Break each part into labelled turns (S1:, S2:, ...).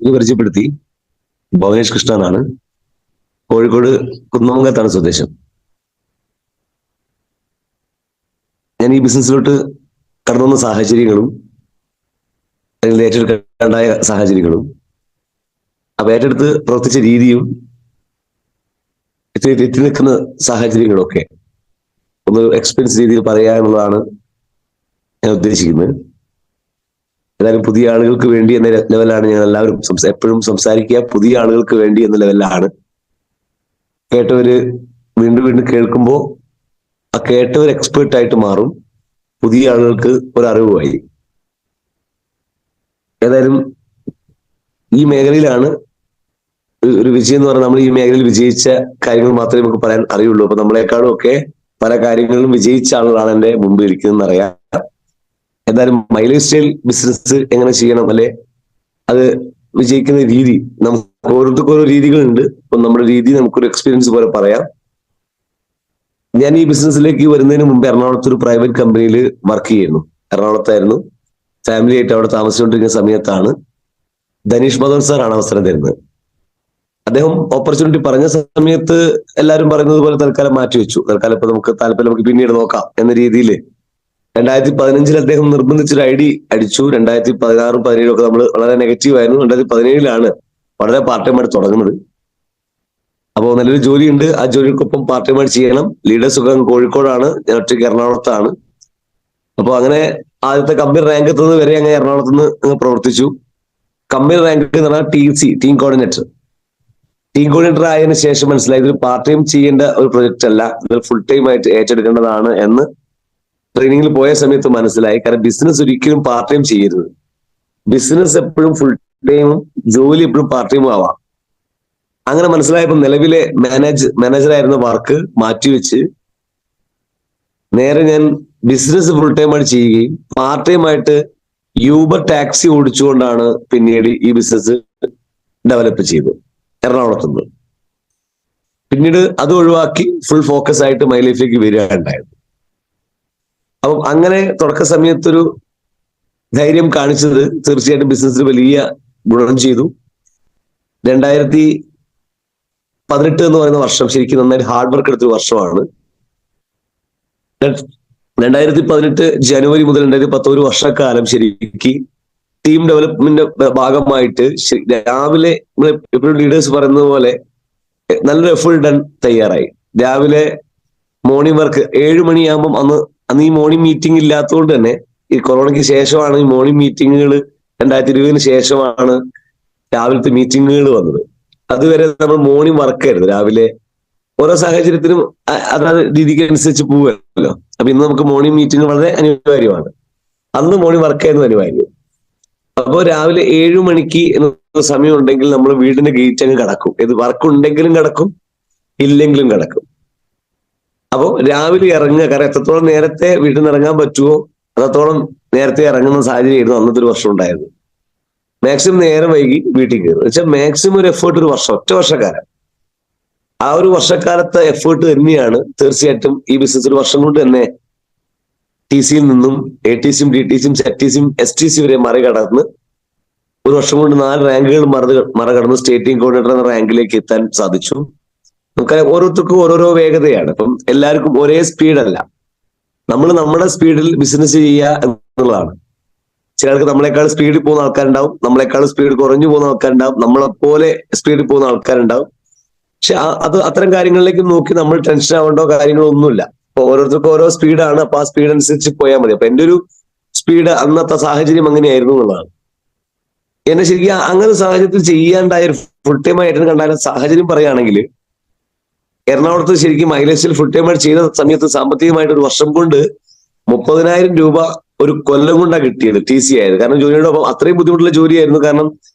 S1: ഇത് പരിചയപ്പെടുത്തി. ഭുവനേഷ് കൃഷ്ണ എന്നാണ്. കോഴിക്കോട് കുന്നമംഗലത്താണ് സ്വദേശം. ഞാൻ ഈ ബിസിനസ്സിലോട്ട് കടന്നു വന്ന സാഹചര്യങ്ങളും അതിൽ ഏറ്റെടുക്കാനുണ്ടായ സാഹചര്യങ്ങളും അപ്പൊ ഏറ്റെടുത്ത് പ്രവർത്തിച്ച രീതിയും എത്തി നിൽക്കുന്ന സാഹചര്യങ്ങളും ഒക്കെ ഒന്ന് എക്സ്പീരിയൻസ് രീതിയിൽ പറയാനുള്ളതാണ് ഞാൻ ഉദ്ദേശിക്കുന്നത്. ഏതായാലും പുതിയ ആളുകൾക്ക് വേണ്ടി എന്ന ലെവലാണ് ഞാൻ എല്ലാവരും എപ്പോഴും സംസാരിക്കുക. പുതിയ ആളുകൾക്ക് വേണ്ടി എന്ന ലെവലിലാണ്. കേട്ടവര് വീണ്ടും വീണ്ടും കേൾക്കുമ്പോൾ ആ കേട്ടവർ എക്സ്പേർട്ടായിട്ട് മാറും. പുതിയ ആളുകൾക്ക് ഒരറിവുമായി. ഏതായാലും ഈ മേഖലയിലാണ് ഒരു വിജയം എന്ന് പറഞ്ഞാൽ നമ്മൾ ഈ മേഖലയിൽ വിജയിച്ച കാര്യങ്ങൾ മാത്രമേ നമുക്ക് പറയാൻ അറിയുള്ളൂ. അപ്പൊ നമ്മളെക്കാളും ഒക്കെ പല കാര്യങ്ങളിലും വിജയിച്ച ആളുകളാണ് എന്റെ മുമ്പിൽ ഇരിക്കുന്നതെന്ന് അറിയാം. എന്തായാലും മൈലേജ് സ്റ്റൈൽ ബിസിനസ് എങ്ങനെ ചെയ്യണം, അല്ലെ അത് വിജയിക്കുന്ന രീതി, നമുക്ക് ഓരോരുത്തർക്കും ഓരോ രീതികളുണ്ട്. അപ്പൊ നമ്മുടെ രീതി നമുക്കൊരു എക്സ്പീരിയൻസ് പോലെ പറയാം. ഞാൻ ഈ ബിസിനസ്സിലേക്ക് വരുന്നതിന് മുമ്പ് എറണാകുളത്ത് ഒരു പ്രൈവറ്റ് കമ്പനിയിൽ വർക്ക് ചെയ്യുന്നു. എറണാകുളത്തായിരുന്നു. ഫാമിലി ആയിട്ട് അവിടെ താമസിച്ചുകൊണ്ടിരിക്കുന്ന സമയത്താണ് ധനീഷ് മദൻ സാറാണ് അവസരം തരുന്നത്. അദ്ദേഹം ഓപ്പർച്യൂണിറ്റി പറഞ്ഞ സമയത്ത് എല്ലാവരും പറയുന്നത് പോലെ തൽക്കാലം മാറ്റിവെച്ചു. തൽക്കാലം ഇപ്പൊ നമുക്ക് താല്പര്യം നമുക്ക് പിന്നീട് നോക്കാം എന്ന രീതിയിൽ 2015 അദ്ദേഹം നിർബന്ധിച്ചൊരു അടിച്ചു. 2016, 2017 ഒക്കെ നമ്മൾ വളരെ നെഗറ്റീവ് ആയിരുന്നു. 2017 വളരെ പാർട്ട് ടൈം ആയിട്ട് തുടങ്ങുന്നത്. അപ്പോൾ നല്ലൊരു ജോലിയുണ്ട്. ആ ജോലിക്കൊപ്പം പാർട്ട് ടൈം ആയിട്ട് ചെയ്യണം. ലീഡേഴ്സ് ഒക്കെ കോഴിക്കോടാണ്, ഞാൻ ഒറ്റയ്ക്ക് എറണാകുളത്താണ്. അപ്പോൾ അങ്ങനെ ആദ്യത്തെ കമ്പനി റാങ്ക് എത്തുന്നത് വരെ അങ്ങനെ എറണാകുളത്ത് നിന്ന് പ്രവർത്തിച്ചു. കമ്പനി റാങ്ക് എന്ന് പറഞ്ഞാൽ TC, team coordinator. Team coordinator ആയതിനു ശേഷം മനസ്സിലായി ഇതൊരു പാർട്ട് ടൈം ചെയ്യേണ്ട ഒരു പ്രൊജക്ട് അല്ല, ഇത് ഫുൾ ടൈം ആയിട്ട് ഏറ്റെടുക്കേണ്ടതാണ് എന്ന് ട്രെയിനിങ്ങിൽ പോയ സമയത്ത് മനസ്സിലായി. കാരണം ബിസിനസ് ഒരിക്കലും പാർട്ട് ടൈം ചെയ്യരുത്. ബിസിനസ് എപ്പോഴും ഫുൾ ടൈമും ജോലി എപ്പോഴും പാർട്ട് ടൈമും ആവാം. അങ്ങനെ മനസ്സിലായപ്പോൾ നിലവിലെ മാനേജറായിരുന്ന വർക്ക് മാറ്റിവെച്ച് നേരെ ഞാൻ ബിസിനസ് ഫുൾ ടൈം ആയിട്ട് ചെയ്യുകയും പാർട്ട് ടൈം ആയിട്ട് യൂബർ ടാക്സി ഓടിച്ചുകൊണ്ടാണ് പിന്നീട് ഈ ബിസിനസ് ഡെവലപ്പ് ചെയ്തത് എറണാകുളത്തുനിന്ന്. പിന്നീട് അത് ഒഴിവാക്കി ഫുൾ ഫോക്കസ് ആയിട്ട് മൈ ലൈഫിലേക്ക് വരികയുണ്ടായത്. അപ്പം അങ്ങനെ തുടക്ക സമയത്തൊരു ധൈര്യം കാണിച്ചത് തീർച്ചയായിട്ടും ബിസിനസ്സിൽ വലിയ ഗുണം ചെയ്തു. 2018 എന്ന് പറയുന്ന വർഷം ശരിക്കും നന്നായിട്ട് ഹാർഡ് വർക്ക് എടുത്തൊരു വർഷമാണ്. 2018 ജനുവരി മുതൽ 2019 ഒരു വർഷക്കാലം ശരിക്കും ടീം ഡെവലപ്മെന്റ് ഭാഗമായിട്ട് രാവിലെ എപ്പോഴും ലീഡേഴ്സ് പറയുന്നത് പോലെ നല്ലൊരു എഫേർട്ട് ഡൺ തയ്യാറായി. രാവിലെ മോർണിംഗ് വർക്ക് 7 മണിയാകുമ്പം അന്ന് ഈ മോർണിംഗ് മീറ്റിംഗ് ഇല്ലാത്തതുകൊണ്ട് തന്നെ, ഈ കൊറോണയ്ക്ക് ശേഷമാണ് ഈ മോർണിംഗ് മീറ്റിങ്ങുകൾ 2020 ശേഷമാണ് രാവിലത്തെ മീറ്റിങ്ങുകൾ വന്നത്. അതുവരെ നമ്മൾ മോർണിംഗ് വർക്കായിരുന്നു. രാവിലെ ഓരോ സാഹചര്യത്തിനും അതാത് രീതിക്ക് അനുസരിച്ച് പോവുമല്ലോ. അപ്പൊ ഇന്ന് നമുക്ക് മോർണിംഗ് മീറ്റിംഗ് വളരെ അനിവാര്യമാണ്. അന്ന് മോർണിംഗ് വർക്കായിരുന്നു അനിവാര്യം. അപ്പോൾ രാവിലെ 7 മണിക്ക് സമയം ഉണ്ടെങ്കിൽ നമ്മൾ വീടിന്റെ ഗേറ്റ് അങ്ങ് കടക്കും. ഇത് വർക്ക് ഉണ്ടെങ്കിലും കിടക്കും, ഇല്ലെങ്കിലും കിടക്കും. അപ്പോൾ രാവിലെ ഇറങ്ങുക. കാരണം എത്രത്തോളം നേരത്തെ വീട്ടിൽ നിന്ന് ഇറങ്ങാൻ പറ്റുമോ അത്രത്തോളം നേരത്തെ ഇറങ്ങുന്ന സാഹചര്യമായിരുന്നു അന്നത്തെ ഒരു വർഷം ഉണ്ടായത്. മാക്സിമം നേരം വൈകി വീട്ടിൽ കയറും. വെച്ചാൽ മാക്സിമം ഒരു എഫേർട്ട് ഒരു വർഷം, ഒറ്റ വർഷക്കാലം. ആ ഒരു വർഷക്കാലത്തെ എഫേർട്ട് തന്നെയാണ് തീർച്ചയായിട്ടും ഈ ബിസിനസ് ഒരു വർഷം കൊണ്ട് തന്നെ TCയിൽ നിന്നും ATCയും DTCയും ZTCയും STC വരെ മറികടന്ന് ഒരു വർഷം കൊണ്ട് 4 റാങ്കുകൾ മറികടന്ന് സ്റ്റേറ്റ് ടീം കോർഡിനേറ്റർ എന്ന റാങ്കിലേക്ക് എത്താൻ സാധിച്ചു. നമുക്ക് ഓരോരുത്തർക്കും ഓരോരോ വേഗതയാണ്. ഇപ്പം എല്ലാവർക്കും ഒരേ സ്പീഡല്ല. നമ്മൾ നമ്മുടെ സ്പീഡിൽ ബിസിനസ് ചെയ്യുക എന്നുള്ളതാണ്. ചിലർക്ക് നമ്മളെക്കാൾ സ്പീഡിൽ പോകുന്ന ആൾക്കാരുണ്ടാവും, നമ്മളെക്കാൾ സ്പീഡ് കുറഞ്ഞു പോകുന്ന ആൾക്കാരുണ്ടാവും, നമ്മളെപ്പോലെ സ്പീഡിൽ പോകുന്ന ആൾക്കാരുണ്ടാവും. പക്ഷെ അത്തരം കാര്യങ്ങളിലേക്ക് നോക്കി നമ്മൾ ടെൻഷൻ ആവേണ്ടോ കാര്യങ്ങളൊന്നുമില്ല. അപ്പൊ ഓരോരുത്തർക്കും ഓരോ സ്പീഡാണ്. അപ്പൊ ആ സ്പീഡ് അനുസരിച്ച് പോയാൽ മതി. അപ്പൊ എന്റെ ഒരു സ്പീഡ് അന്നത്തെ സാഹചര്യം അങ്ങനെയായിരുന്നു എന്നുള്ളതാണ്. എന്നെ ശരിക്കും അങ്ങനെ സാഹചര്യത്തിൽ ചെയ്യാണ്ടായ ഫുൾ ടൈം ആയിട്ട് കണ്ടായ സാഹചര്യം പറയുകയാണെങ്കിൽ, എറണാകുളത്ത് ശരിക്കും മൈലേജിൽ ഫുൾ ടൈം ആയിട്ട് ചെയ്ത സമയത്ത് സാമ്പത്തികമായിട്ട് ഒരു വർഷം കൊണ്ട് 30,000 രൂപ ഒരു കൊല്ലം കൊണ്ടാണ് കിട്ടിയത്. TC ആയത്. കാരണം ജോലിയോടൊപ്പം അത്രയും ബുദ്ധിമുട്ടുള്ള ജോലിയായിരുന്നു. കാരണം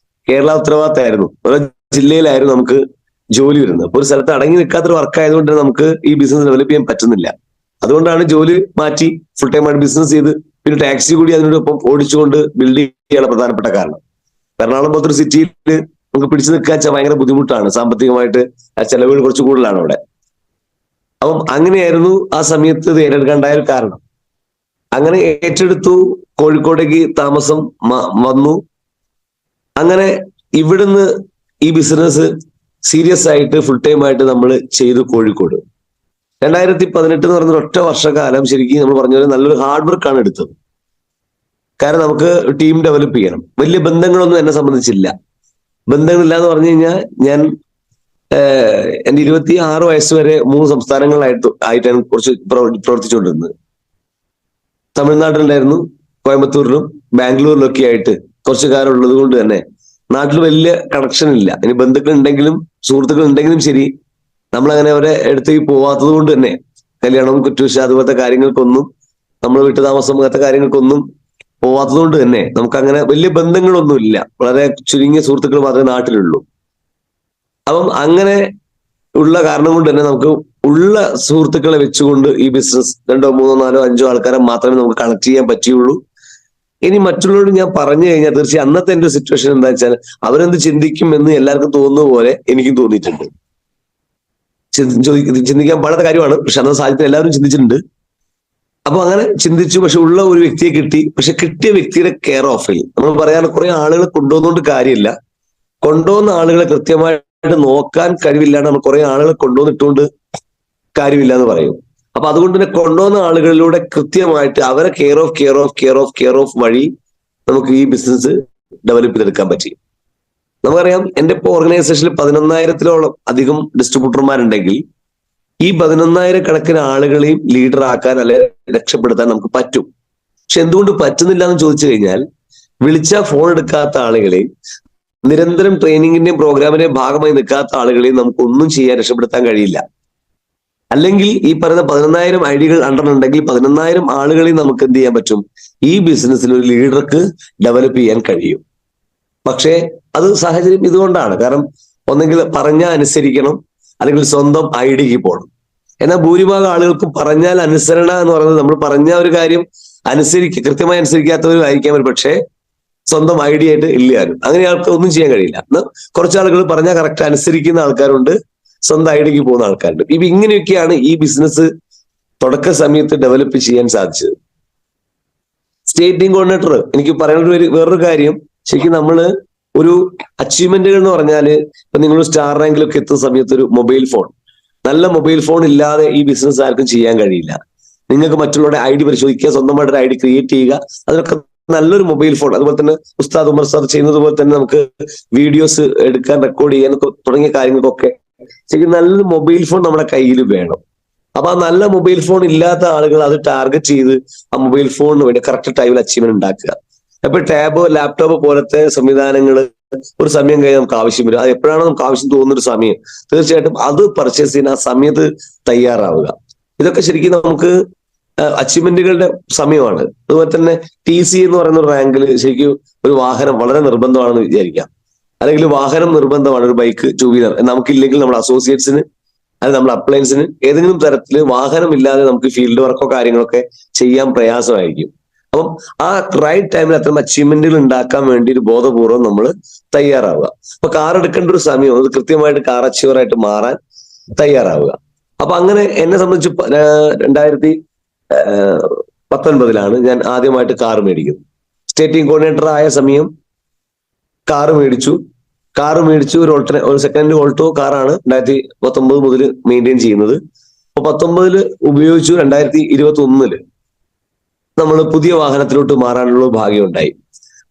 S1: കേരള ഉത്തരവാദിത്തമായിരുന്നു. ഓരോ ജില്ലയിലായിരുന്നു നമുക്ക് ജോലി വരുന്നത്. അപ്പൊ ഒരു സ്ഥലത്ത് അടങ്ങി നിൽക്കാത്തൊരു വർക്ക് ആയതുകൊണ്ട് നമുക്ക് ഈ ബിസിനസ് ഡെവലപ്പ് ചെയ്യാൻ പറ്റുന്നില്ല. അതുകൊണ്ടാണ് ജോലി മാറ്റി ഫുൾ ടൈം ആയിട്ട് ബിസിനസ് ചെയ്ത് പിന്നെ ടാക്സി കൂടി അതിനോടൊപ്പം ഓടിച്ചുകൊണ്ട് ബിൽഡ് ചെയ്യാനുള്ള പ്രധാനപ്പെട്ട കാരണം. എറണാകുളം പോലത്തെ ഒരു സിറ്റിയിൽ നമുക്ക് പിടിച്ചു നിൽക്കാൻ ഭയങ്കര ബുദ്ധിമുട്ടാണ്. സാമ്പത്തികമായിട്ട് ചെലവുകൾ കുറച്ച് കൂടുതലാണ് അവിടെ. അപ്പം അങ്ങനെയായിരുന്നു ആ സമയത്ത് ഇത് ഏറ്റെടുക്കാണ്ടായ ഒരു കാരണം. അങ്ങനെ ഏറ്റെടുത്തു. കോഴിക്കോടേക്ക് താമസം വന്നു. അങ്ങനെ ഇവിടുന്ന് ഈ ബിസിനസ് സീരിയസ് ആയിട്ട് ഫുൾ ടൈം ആയിട്ട് നമ്മൾ ചെയ്തു കോഴിക്കോട്. 2018 എന്ന് പറയുന്ന ഒറ്റ വർഷക്കാലം ശരിക്കും നമ്മൾ പറഞ്ഞ പോലെ നല്ലൊരു ഹാർഡ് വർക്കാണ് എടുത്തത്. കാരണം നമുക്ക് ടീം ഡെവലപ്പ് ചെയ്യണം. വലിയ ബന്ധങ്ങളൊന്നും എന്നെ സംബന്ധിച്ചില്ല. ബന്ധങ്ങളില്ല എന്ന് പറഞ്ഞു കഴിഞ്ഞാൽ ഞാൻ എന്റെ 26 വയസ്സ് വരെ 3 സംസ്ഥാനങ്ങളിലായിട്ടാണ് കുറച്ച് പ്രവർത്തിച്ചുകൊണ്ടിരുന്നത്. തമിഴ്നാട്ടിലുണ്ടായിരുന്നു, കോയമ്പത്തൂരിലും ബാംഗ്ലൂരിലൊക്കെ ആയിട്ട് കുറച്ചു കാലം ഉള്ളത് കൊണ്ട് തന്നെ നാട്ടിൽ വലിയ കണക്ഷൻ ഇല്ല. ഇനി ബന്ധുക്കൾ ഉണ്ടെങ്കിലും സുഹൃത്തുക്കൾ ഉണ്ടെങ്കിലും ശരി, നമ്മളങ്ങനെ അവരെ അടുത്തേക്ക് പോവാത്തത് കൊണ്ട് തന്നെ കല്യാണം, കുറ്റൂശ അതുപോലത്തെ കാര്യങ്ങൾക്കൊന്നും, നമ്മൾ വീട്ടുതാമസം അങ്ങനത്തെ കാര്യങ്ങൾക്കൊന്നും പോവാത്തത് കൊണ്ട് തന്നെ നമുക്ക് അങ്ങനെ വലിയ ബന്ധങ്ങളൊന്നും ഇല്ല. വളരെ ചുരുങ്ങിയ സുഹൃത്തുക്കൾ മാത്രമേ നാട്ടിലുള്ളൂ. അപ്പം അങ്ങനെ ഉള്ള കാരണം കൊണ്ട് തന്നെ നമുക്ക് ഉള്ള സുഹൃത്തുക്കളെ വെച്ചുകൊണ്ട് ഈ ബിസിനസ് 2, 3, 4, 5 ആൾക്കാരെ മാത്രമേ നമുക്ക് കണക്ട് ചെയ്യാൻ പറ്റുള്ളൂ. ഇനി മറ്റുള്ളവരോട് ഞാൻ പറഞ്ഞു കഴിഞ്ഞാൽ തീർച്ചയായും അന്നത്തെ എന്റെ സിറ്റുവേഷൻ എന്താ വെച്ചാൽ അവരെന്ത് ചിന്തിക്കും എന്ന് എല്ലാവർക്കും തോന്നുന്ന പോലെ എനിക്കും തോന്നിയിട്ടുണ്ട്. ചിന്തിക്കാൻ പാടാത്ത കാര്യമാണ്, പക്ഷെ അന്നത്തെ സാഹചര്യത്തിൽ എല്ലാവരും ചിന്തിച്ചിട്ടുണ്ട്. അപ്പൊ അങ്ങനെ ചിന്തിച്ചു. പക്ഷെ ഉള്ള ഒരു വ്യക്തിയെ കിട്ടി. പക്ഷെ കിട്ടിയ വ്യക്തിയുടെ കെയർ ഓഫിൽ നമ്മൾ പറയാൻ കുറെ ആളുകൾ കൊണ്ടുവന്നുകൊണ്ട് കാര്യമില്ല. കൊണ്ടുവന്ന ആളുകളെ കൃത്യമായിട്ട് നോക്കാൻ കഴിവില്ലാണ്ട് നമ്മൾ കുറെ ആളുകളെ കൊണ്ടുവന്നിട്ടുകൊണ്ട് കാര്യമില്ല എന്ന് പറയും. അപ്പൊ അതുകൊണ്ട് തന്നെ കൊണ്ടുവന്ന ആളുകളിലൂടെ കൃത്യമായിട്ട് അവരെ കെയർ ഓഫ് വഴി നമുക്ക് ഈ ബിസിനസ് ഡെവലപ്പ് ചെയ്തെടുക്കാൻ പറ്റി. നമുക്കറിയാം, എന്റെ ഇപ്പൊ ഓർഗനൈസേഷനിൽ 11,000-ഓളം അധികം ഡിസ്ട്രിബ്യൂട്ടർമാരുണ്ടെങ്കിൽ ഈ 11,000 കണക്കിന് ആളുകളെയും ലീഡർ ആക്കാൻ അല്ലെ രക്ഷപ്പെടുത്താൻ നമുക്ക് പറ്റും. പക്ഷെ എന്തുകൊണ്ട് പറ്റുന്നില്ല എന്ന് ചോദിച്ചു കഴിഞ്ഞാൽ, വിളിച്ചാൽ ഫോൺ എടുക്കാത്ത ആളുകളെയും നിരന്തരം ട്രെയിനിങ്ങിന്റെയും പ്രോഗ്രാമിന്റെയും ഭാഗമായി നിൽക്കാത്ത ആളുകളെയും നമുക്ക് ഒന്നും ചെയ്യാൻ രക്ഷപ്പെടുത്താൻ കഴിയില്ല. അല്ലെങ്കിൽ ഈ പറയുന്ന 11,000 ഐഡികൾ അണ്ടറുണ്ടെങ്കിൽ 11,000 ആളുകളെയും നമുക്ക് എന്ത് ചെയ്യാൻ പറ്റും? ഈ ബിസിനസ്സിൽ ഒരു ലീഡർക്ക് ഡെവലപ്പ് ചെയ്യാൻ കഴിയും. പക്ഷേ അത് സാഹചര്യം ഇതുകൊണ്ടാണ്. കാരണം ഒന്നെങ്കിൽ പറഞ്ഞാൽ അനുസരിക്കണം, അല്ലെങ്കിൽ സ്വന്തം ഐഡിയക്ക് പോകണം. എന്നാൽ ഭൂരിഭാഗം ആളുകൾക്കും പറഞ്ഞാൽ അനുസരണ എന്ന് പറയുന്നത്, നമ്മൾ പറഞ്ഞ ഒരു കാര്യം കൃത്യമായി അനുസരിക്കാത്തവരും ഒരു പക്ഷേ സ്വന്തം ഐഡിയ ആയിട്ട് ഇല്ലാരും. അങ്ങനെ ആൾക്ക് ഒന്നും ചെയ്യാൻ കഴിയില്ല. കുറച്ച് ആളുകൾ പറഞ്ഞാൽ കറക്റ്റ് അനുസരിക്കുന്ന ആൾക്കാരുണ്ട്, സ്വന്തം ഐഡിയക്ക് പോകുന്ന ആൾക്കാരുണ്ട്. ഇപ്പൊ ഇങ്ങനെയൊക്കെയാണ് ഈ ബിസിനസ് തുടക്ക സമയത്ത് ഡെവലപ്പ് ചെയ്യാൻ സാധിച്ചത്. സ്റ്റേറ്റ് ടീം കോർഡിനേറ്റർ, എനിക്ക് പറയാനുള്ള വേറൊരു കാര്യം, ശരിക്കും നമ്മള് ഒരു അച്ചീവ്മെന്റുകൾ എന്ന് പറഞ്ഞാല്, ഇപ്പൊ നിങ്ങൾ സ്റ്റാർ റാങ്കിലൊക്കെ എത്തുന്ന സമയത്ത് ഒരു മൊബൈൽ ഫോൺ, നല്ല മൊബൈൽ ഫോൺ ഇല്ലാതെ ഈ ബിസിനസ് ആർക്കും ചെയ്യാൻ കഴിയില്ല. നിങ്ങൾക്ക് മറ്റുള്ളവരുടെ ഐഡി പരിശോധിക്കുക, സ്വന്തമായിട്ട് ഒരു ഐഡി ക്രിയേറ്റ് ചെയ്യുക, അതിനൊക്കെ നല്ലൊരു മൊബൈൽ ഫോൺ. അതുപോലെ തന്നെ ഉസ്താദ് ഉമർ സാർ ചെയ്യുന്നത് പോലെ തന്നെ നമുക്ക് വീഡിയോസ് എടുക്കാൻ, റെക്കോർഡ് ചെയ്യാൻ തുടങ്ങിയ കാര്യങ്ങൾക്കൊക്കെ ശരിക്കും നല്ലൊരു മൊബൈൽ ഫോൺ നമ്മുടെ കയ്യിൽ വേണം. അപ്പൊ ആ നല്ല മൊബൈൽ ഫോൺ ഇല്ലാത്ത ആളുകൾ അത് ടാർഗറ്റ് ചെയ്ത് ആ മൊബൈൽ ഫോണിന് വേണ്ടി കറക്റ്റ് ടൈമിൽ അച്ചീവ്മെന്റ് ഉണ്ടാക്കുക. അപ്പൊ ടാബ്, ലാപ്ടോപ്പ് പോലത്തെ സംവിധാനങ്ങൾ ഒരു സമയം കഴിഞ്ഞ് നമുക്ക് ആവശ്യം വരും. അത് എപ്പോഴാണ് നമുക്ക് ആവശ്യം തോന്നുന്ന ഒരു സമയം, തീർച്ചയായിട്ടും അത് പർച്ചേസ് ചെയ്യാൻ ആ സമയത്ത് തയ്യാറാവുക. ഇതൊക്കെ ശരിക്കും നമുക്ക് അച്ചീവ്മെന്റുകളുടെ സമയമാണ്. അതുപോലെ തന്നെ TC എന്ന് പറയുന്ന റാങ്കിൽ ശരിക്കും ഒരു വാഹനം വളരെ നിർബന്ധമാണെന്ന് വിചാരിക്കാം. അല്ലെങ്കിൽ വാഹനം നിർബന്ധമാണ്, ഒരു ബൈക്ക്, 2 വീലർ. നമുക്കില്ലെങ്കിൽ നമ്മുടെ അസോസിയേറ്റ്സിന്, അത് നമ്മുടെ അപ്ലയൻസിന് ഏതെങ്കിലും തരത്തിൽ വാഹനം ഇല്ലാതെ നമുക്ക് ഫീൽഡ് വർക്കോ കാര്യങ്ങളൊക്കെ ചെയ്യാൻ പ്രയാസമായിരിക്കും. അപ്പം ആ റൈറ്റ് ടൈമിൽ അത്തരം അച്ചീവ്മെന്റുകൾ ഉണ്ടാക്കാൻ വേണ്ടി ഒരു ബോധപൂർവം നമ്മൾ തയ്യാറാവുക. അപ്പൊ കാർ എടുക്കേണ്ട ഒരു സമയം, അത് കൃത്യമായിട്ട് കാർ അച്ചീവറായിട്ട് മാറാൻ തയ്യാറാവുക. അപ്പൊ അങ്ങനെ എന്നെ സംബന്ധിച്ച് 2019 ഞാൻ ആദ്യമായിട്ട് കാർ മേടിക്കുന്നത്. സ്റ്റേറ്റ് ടീം കോർഡിനേറ്റർ ആയ സമയം കാർ മേടിച്ചു. ഒരു സെക്കൻഡ് ഓൾട്ടോ കാറാണ് 2019 മുതൽ മെയിൻറ്റെയിൻ ചെയ്യുന്നത്. അപ്പൊ 19 ഉപയോഗിച്ചു. 2021 നമ്മൾ പുതിയ വാഹനത്തിലോട്ട് മാറാനുള്ള ഭാഗ്യം ഉണ്ടായി.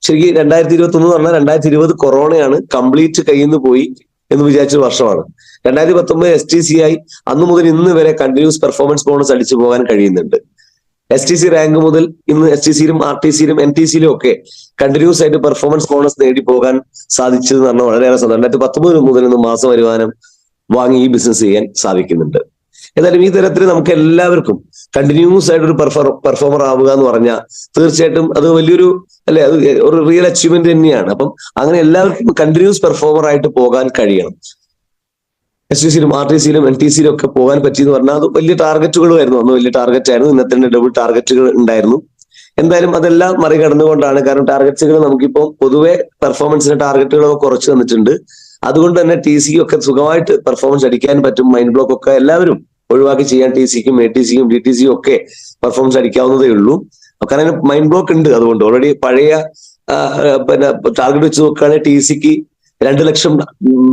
S1: ശരിക്കും 2021 എന്ന് പറഞ്ഞാൽ 2020 കൊറോണയാണ്, കംപ്ലീറ്റ് കയ്യിൽ നിന്ന് പോയി എന്ന് വിചാരിച്ചൊരു വർഷമാണ്. 2019 STC ആയി. അന്ന് മുതൽ ഇന്ന് വരെ കണ്ടിന്യൂസ് പെർഫോമൻസ് ബോണസ് അടിച്ചു പോകാൻ കഴിയുന്നുണ്ട്. STC റാങ്ക് മുതൽ ഇന്ന് STCയിലും RTCയിലും NTCയിലും ഒക്കെ കണ്ടിന്യൂസ് ആയിട്ട് പെർഫോമൻസ് ബോണസ് നേടി പോകാൻ സാധിച്ചതെന്ന് പറഞ്ഞാൽ വളരെയേറെ സന്തോഷം. 2019 മുതൽ ഇന്ന് മാസ വരുമാനം വാങ്ങി ഈ ബിസിനസ് ചെയ്യാൻ സാധിക്കുന്നുണ്ട്. എന്നാലും ഈ തരത്തിൽ നമുക്ക് എല്ലാവർക്കും കണ്ടിന്യൂസ് ആയിട്ട് ഒരു പെർഫോമർ ആവുക എന്ന് പറഞ്ഞാൽ തീർച്ചയായിട്ടും അത് വലിയൊരു അത് ഒരു റിയൽ അച്ചീവ്മെന്റ് തന്നെയാണ്. അപ്പം അങ്ങനെ എല്ലാവർക്കും കണ്ടിന്യൂസ് പെർഫോമർ ആയിട്ട് പോകാൻ കഴിയണം. STCയിലും RTCയിലും NTCയിലും ഒക്കെ പോകാൻ പറ്റിയെന്ന് പറഞ്ഞാൽ അത് വലിയ ടാർഗറ്റുകളുമായിരുന്നു. അന്ന് വലിയ ടാർഗറ്റ് ആയിരുന്നു. ഇന്നത്തെ ഡബിൾ ടാർഗറ്റുകൾ ഉണ്ടായിരുന്നു. എന്തായാലും അതെല്ലാം മറികടന്നുകൊണ്ടാണ്. കാരണം ടാർഗറ്റുകൾ നമുക്കിപ്പോൾ പൊതുവെ പെർഫോമൻസിന്റെ ടാർഗറ്റുകളൊക്കെ കുറച്ച് തന്നിട്ടുണ്ട്. അതുകൊണ്ട് തന്നെ TC ഒക്കെ സുഖമായിട്ട് പെർഫോമൻസ് അടിക്കാൻ പറ്റും. മൈൻഡ് ബ്ലോക്ക് ഒക്കെ എല്ലാവരും ഒഴിവാക്കി ചെയ്യാൻ TCക്കും ATCക്കും DTCയും ഒക്കെ പെർഫോമൻസ് അടിക്കാവുന്നതേ ഉള്ളൂ. കാരണം മൈൻഡ് ബ്ലോക്ക് ഉണ്ട്. അതുകൊണ്ട് ഓൾറെഡി പഴയ പിന്നെ ടാർഗറ്റ് വെച്ച് നോക്കുകയാണെങ്കിൽ TCക്ക് 2 ലക്ഷം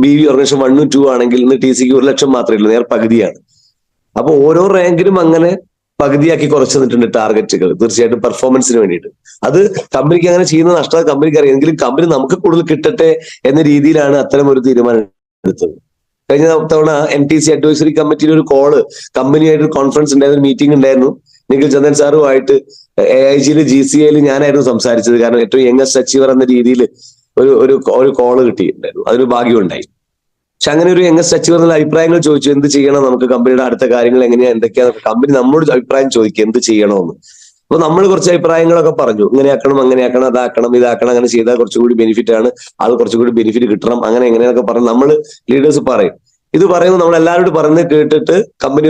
S1: BV ഓർഗനൈസേഷൻ 1, 2 ആണെങ്കിൽ ഇന്ന് TCക്ക് 1 ലക്ഷം മാത്രമേ ഉള്ളൂ, നേർ പകുതിയാണ്. അപ്പൊ ഓരോ റാങ്കിലും അങ്ങനെ പകുതിയാക്കി കുറച്ച് തന്നിട്ടുണ്ട് ടാർഗറ്റുകൾ, തീർച്ചയായിട്ടും പെർഫോമൻസിന് വേണ്ടിയിട്ട്. അത് കമ്പനിക്ക് അങ്ങനെ ചെയ്യുന്ന നഷ്ടം കമ്പനിക്ക് അറിയാം, എങ്കിലും കമ്പനി നമുക്ക് കൂടുതൽ കിട്ടട്ടെ എന്ന രീതിയിലാണ് അത്തരം ഒരു തീരുമാനം എടുത്തത്. കഴിഞ്ഞ തവണ NTC അഡ്വൈസറി കമ്മിറ്റിയിൽ ഒരു കോള്, കമ്പനിയായിട്ട് കോൺഫറൻസ് ഉണ്ടായിരുന്നു, മീറ്റിംഗ് ഉണ്ടായിരുന്നു. നിഖിൽ ചന്ദൻ സാറുമായിട്ട് AIGയിൽ GCAയിൽ ഞാനായിരുന്നു സംസാരിച്ചത്. കാരണം ഏറ്റവും യങ്ങസ്റ്റ് അച്ചീവർ എന്ന രീതിയിൽ ഒരു കോള് കിട്ടിയിട്ടുണ്ടായിരുന്നു, അതൊരു ഭാഗ്യമുണ്ടായി. പക്ഷെ അങ്ങനെ ഒരു യങ്ങസ്റ്റ് അച്ചീവർ എന്നുള്ള അഭിപ്രായങ്ങൾ ചോദിച്ചു, എന്ത് ചെയ്യണം, നമുക്ക് കമ്പനിയുടെ അടുത്ത കാര്യങ്ങൾ എങ്ങനെയാ, എന്തൊക്കെയാണ് കമ്പനി നമ്മളോട് അഭിപ്രായം ചോദിക്കുക എന്ത് ചെയ്യണമെന്ന്. അപ്പൊ നമ്മൾ കുറച്ച് അഭിപ്രായങ്ങളൊക്കെ പറഞ്ഞു, ഇങ്ങനെയാക്കണം, അങ്ങനെയാക്കണം, അതാക്കണം, ഇതാക്കണം, അങ്ങനെ ചെയ്താൽ കുറച്ചുകൂടി ബെനിഫിറ്റ് ആണ്, അത് കുറച്ചുകൂടി ബെനിഫിറ്റ് കിട്ടണം, അങ്ങനെ എങ്ങനെയൊക്കെ പറഞ്ഞ് നമ്മൾ ലീഡേഴ്സ് പറയും. ഇത് പറയുമ്പോൾ നമ്മൾ എല്ലാവരോടും പറഞ്ഞ് കേട്ടിട്ട് കമ്പനി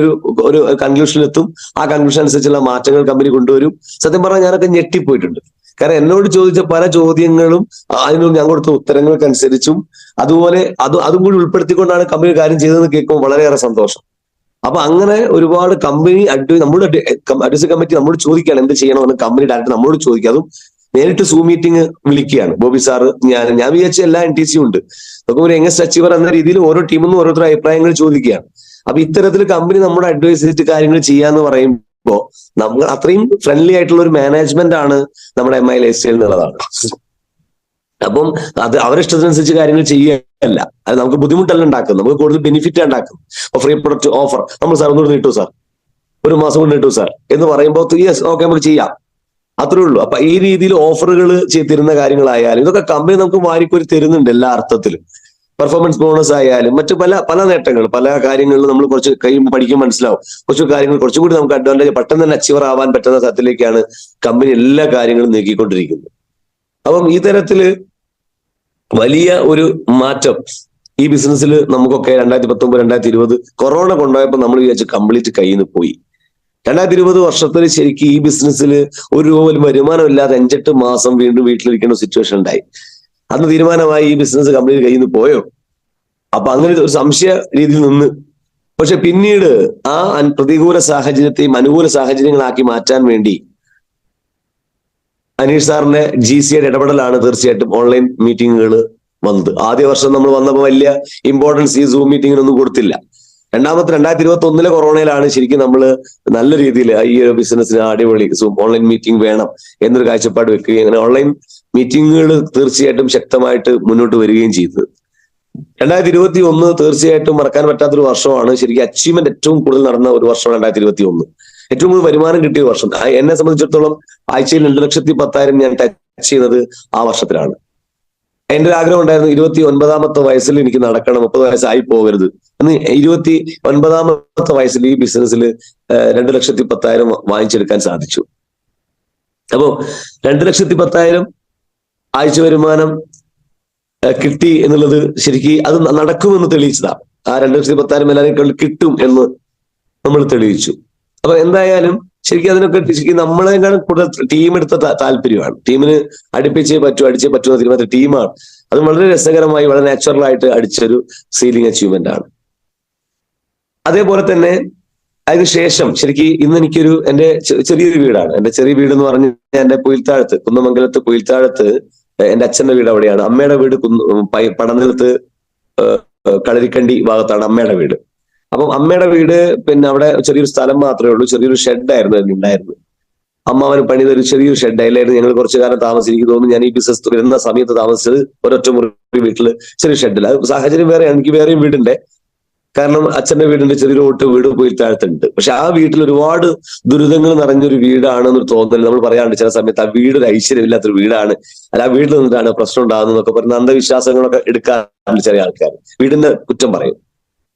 S1: ഒരു കൺക്ലൂഷനിലെത്തും. ആ കൺക്ലൂഷൻ അനുസരിച്ചുള്ള മാറ്റങ്ങൾ കമ്പനി കൊണ്ടുവരും. സത്യം പറഞ്ഞാൽ ഞാനൊക്കെ ഞെട്ടിപ്പോയിട്ടുണ്ട്. കാരണം എന്നോട് ചോദിച്ച പല ചോദ്യങ്ങളും അതിനോട് ഞാൻ കൊടുത്ത ഉത്തരങ്ങൾക്കനുസരിച്ചും അതുപോലെ അതും കൂടി ഉൾപ്പെടുത്തിക്കൊണ്ടാണ് കമ്പനി കാര്യം ചെയ്തതെന്ന് കേൾക്കുമ്പോൾ വളരെയേറെ സന്തോഷം. അപ്പൊ അങ്ങനെ ഒരുപാട് കമ്പനി നമ്മുടെ അഡ്വൈസറി കമ്മിറ്റി നമ്മോട് ചോദിക്കുകയാണ് എന്ത് ചെയ്യണമെന്ന്. കമ്പനി ഡയറക്ടർ നമ്മളോട് ചോദിക്കുക, അതും നേരിട്ട് സൂം മീറ്റിംഗ് വിളിക്കുകയാണ്. ബോബി സാറ്, ഞാൻ വിചാരിച്ച എല്ലാ NTC ഉണ്ട്. നമുക്ക് ഒരു യങ്ങസ്റ്റ് അച്ചീവർ എന്ന രീതിയിൽ ഓരോ ടീമിൽ നിന്നും ഓരോരുത്തർ അഭിപ്രായങ്ങൾ ചോദിക്കുകയാണ്. അപ്പൊ ഇത്തരത്തിൽ കമ്പനി നമ്മുടെ അഡ്വൈസ് ചെയ്തിട്ട് കാര്യങ്ങൾ ചെയ്യാന്ന് പറയുമ്പോൾ നമ്മൾ അത്രയും ഫ്രണ്ട്ലി ആയിട്ടുള്ള ഒരു മാനേജ്മെന്റ് ആണ് നമ്മുടെ MI ലൈഫ് സ്റ്റൈൽ എന്നുള്ളതാണ്. അപ്പം അത് അവരുടെ ഇഷ്ടത്തിനനുസരിച്ച് കാര്യങ്ങൾ ചെയ്യുകയല്ല, അത് നമുക്ക് ബുദ്ധിമുട്ടല്ല ഉണ്ടാക്കുന്നത്, നമുക്ക് കൂടുതൽ ബെനിഫിറ്റ് ഉണ്ടാക്കും. ഫ്രീ പ്രൊഡക്റ്റ് ഓഫർ നമ്മൾ സാർ ഒന്നുകൂടി നീട്ടു സാർ, 1 മാസം കൊണ്ട് നീട്ടു സാർ എന്ന് പറയുമ്പോൾ യെസ് ഓക്കെ നമുക്ക് ചെയ്യാം, അത്രേ ഉള്ളൂ. അപ്പൊ ഈ രീതിയിൽ ഓഫറുകൾ തരുന്ന കാര്യങ്ങളായാലും ഇതൊക്കെ കമ്പനി നമുക്ക് വാരിക്കോരി തരുന്നുണ്ട് എല്ലാ അർത്ഥത്തിലും. പെർഫോമൻസ് ബോണസ് ആയാലും മറ്റു പല നേട്ടങ്ങൾ, പല കാര്യങ്ങളിൽ നമ്മൾ കുറച്ച് കഴിയുമ്പോൾ പഠിക്കാൻ മനസ്സിലാവും. കുറച്ച് കാര്യങ്ങൾ കുറച്ചുകൂടി നമുക്ക് അഡ്വാൻറ്റേജ് പെട്ടെന്ന് തന്നെ അച്ചീവർ ആവാൻ പറ്റുന്ന തരത്തിലേക്കാണ് കമ്പനി എല്ലാ കാര്യങ്ങളും നീക്കിക്കൊണ്ടിരിക്കുന്നത്. അപ്പം ഈ തരത്തില് വലിയ ഒരു മാറ്റം ഈ ബിസിനസ്സിൽ നമുക്കൊക്കെ 2019, 2020 കൊറോണ കൊണ്ടുപോയപ്പോൾ നമ്മൾ വിചാരിച്ചു കംപ്ലീറ്റ് കയ്യിൽ നിന്ന് പോയി. 2020 വർഷത്തിൽ ശരിക്കും ഈ ബിസിനസ്സിൽ ഒരു രൂപ പോലും വരുമാനമില്ലാതെ 5-8 മാസം വീണ്ടും വീട്ടിലിരിക്കേണ്ട സിറ്റുവേഷൻ ഉണ്ടായി. അന്ന് തീരുമാനമായി ഈ ബിസിനസ് കംപ്ലീറ്റ് കയ്യിൽ നിന്ന് പോയോ. അപ്പൊ അങ്ങനെ ഒരു സംശയ രീതിയിൽ നിന്ന്, പക്ഷെ പിന്നീട് ആ പ്രതികൂല സാഹചര്യത്തെയും അനുകൂല സാഹചര്യങ്ങളാക്കി മാറ്റാൻ വേണ്ടി അനീഷ് സാറിന്റെ GCയുടെ ഇടപെടലാണ് തീർച്ചയായിട്ടും ഓൺലൈൻ മീറ്റിങ്ങുകൾ വന്നത്. ആദ്യ വർഷം നമ്മൾ വന്നപ്പോൾ വലിയ ഇമ്പോർട്ടൻസ് ഈ സൂം മീറ്റിങ്ങിനൊന്നും കൊടുത്തില്ല. 2021 കൊറോണയിലാണ് ശരിക്കും നമ്മൾ നല്ല രീതിയിൽ ഈ ഒരു ബിസിനസ്സിന് അടിപൊളി ഓൺലൈൻ മീറ്റിംഗ് വേണം എന്നൊരു കാഴ്ചപ്പാട് വെക്കുകയും അങ്ങനെ ഓൺലൈൻ മീറ്റിങ്ങുകൾ തീർച്ചയായിട്ടും ശക്തമായിട്ട് മുന്നോട്ട് വരികയും ചെയ്തത്. 2021 തീർച്ചയായിട്ടും മറക്കാൻ പറ്റാത്തൊരു വർഷമാണ്. ശരിക്കും അച്ചീവ്മെന്റ് ഏറ്റവും കൂടുതൽ നടന്ന ഒരു വർഷമാണ് 2021. ഏറ്റവും കൂടുതൽ വരുമാനം കിട്ടിയ വർഷം. എന്നെ സംബന്ധിച്ചിടത്തോളം ആഴ്ചയിൽ 2,10,000 ഞാൻ ടച്ച് ചെയ്യുന്നത് ആ വർഷത്തിലാണ്. എന്റെ ഒരു ആഗ്രഹം ഉണ്ടായിരുന്നു 29ാമത്തെ വയസ്സിൽ എനിക്ക് നടക്കണം, 30 വയസ്സായി പോകരുത് എന്ന്. 29ാമത്തെ വയസ്സിൽ ഈ ബിസിനസ്സിൽ 2,10,000 വാങ്ങിച്ചെടുക്കാൻ സാധിച്ചു. അപ്പോ 2,10,000 ആഴ്ച വരുമാനം കിട്ടി എന്നുള്ളത് ശരിക്കും അത് നടക്കുമെന്ന് തെളിയിച്ചതാണ്. ആ 2,10,000 എല്ലാവരും കിട്ടും എന്ന് നമ്മൾ തെളിയിച്ചു. അപ്പൊ എന്തായാലും ശരിക്കും അതിനൊക്കെ ശരിക്കും നമ്മളെക്കാൾ കൂടുതൽ ടീം എടുത്ത താല്പര്യമാണ്. ടീമിന് അടിച്ചേ പറ്റുന്ന തീരുമാനത്തിൽ ടീമാണ്. അത് വളരെ രസകരമായി വളരെ നാച്ചുറൽ ആയിട്ട് അടിച്ചൊരു സീലിംഗ് അച്ചീവ്മെന്റ് ആണ്. അതേപോലെ തന്നെ അതിനുശേഷം ശരിക്കും ഇന്ന് എനിക്കൊരു എന്റെ ചെറിയൊരു വീടാണ്. എന്റെ ചെറിയ വീട് എന്ന് പറഞ്ഞാൽ എന്റെ പുയിൽത്താഴത്ത്, കുന്നമംഗലത്ത് പുയിൽത്താഴത്ത് എന്റെ അച്ഛന്റെ വീട് അവിടെയാണ്. അമ്മയുടെ വീട് പടനിലത്ത് കളരിക്കണ്ടി ഭാഗത്താണ് അമ്മയുടെ വീട്. അപ്പം അമ്മയുടെ വീട് പിന്നെ അവിടെ ചെറിയൊരു സ്ഥലം മാത്രമേ ഉള്ളൂ, ചെറിയൊരു ഷെഡായിരുന്നു ഉണ്ടായിരുന്നത്. അമ്മാവന് പണിതൊരു ചെറിയൊരു ഷെഡ്, അതിലായിരുന്നു ഞങ്ങൾ കുറച്ചു കാലം താമസിക്കും തോന്നുന്നു. ഞാൻ ഈ ബിസിനസ് വരുന്ന സമയത്ത് താമസിച്ചത് ഒരൊറ്റ മുറി വീട്ടില് ചെറിയ ഷെഡിൽ. അത് സാഹചര്യം വേറെയാണ്, എനിക്ക് വേറെയും വീടുണ്ട്. കാരണം അച്ഛന്റെ വീടിന്റെ ചെറിയൊരു ഓട്ട് വീട് പുയിൽത്താഴത്തുണ്ട്. പക്ഷെ ആ വീട്ടിൽ ഒരുപാട് ദുരിതങ്ങൾ നിറഞ്ഞൊരു വീടാണെന്നൊരു തോന്നൽ നമ്മൾ പറയാറുണ്ട് ചില സമയത്ത്. ആ വീട് ഒരു ഐശ്വര്യമില്ലാത്തൊരു വീടാണ്, അല്ല ആ വീട്ടിൽ നിന്നിട്ടാണ് പ്രശ്നം ഉണ്ടാകുന്നതൊക്കെ പറയുന്ന അന്ധവിശ്വാസങ്ങളൊക്കെ എടുക്കാറുണ്ട് ചില ആൾക്കാർ, വീടിന്റെ കുറ്റം പറയും.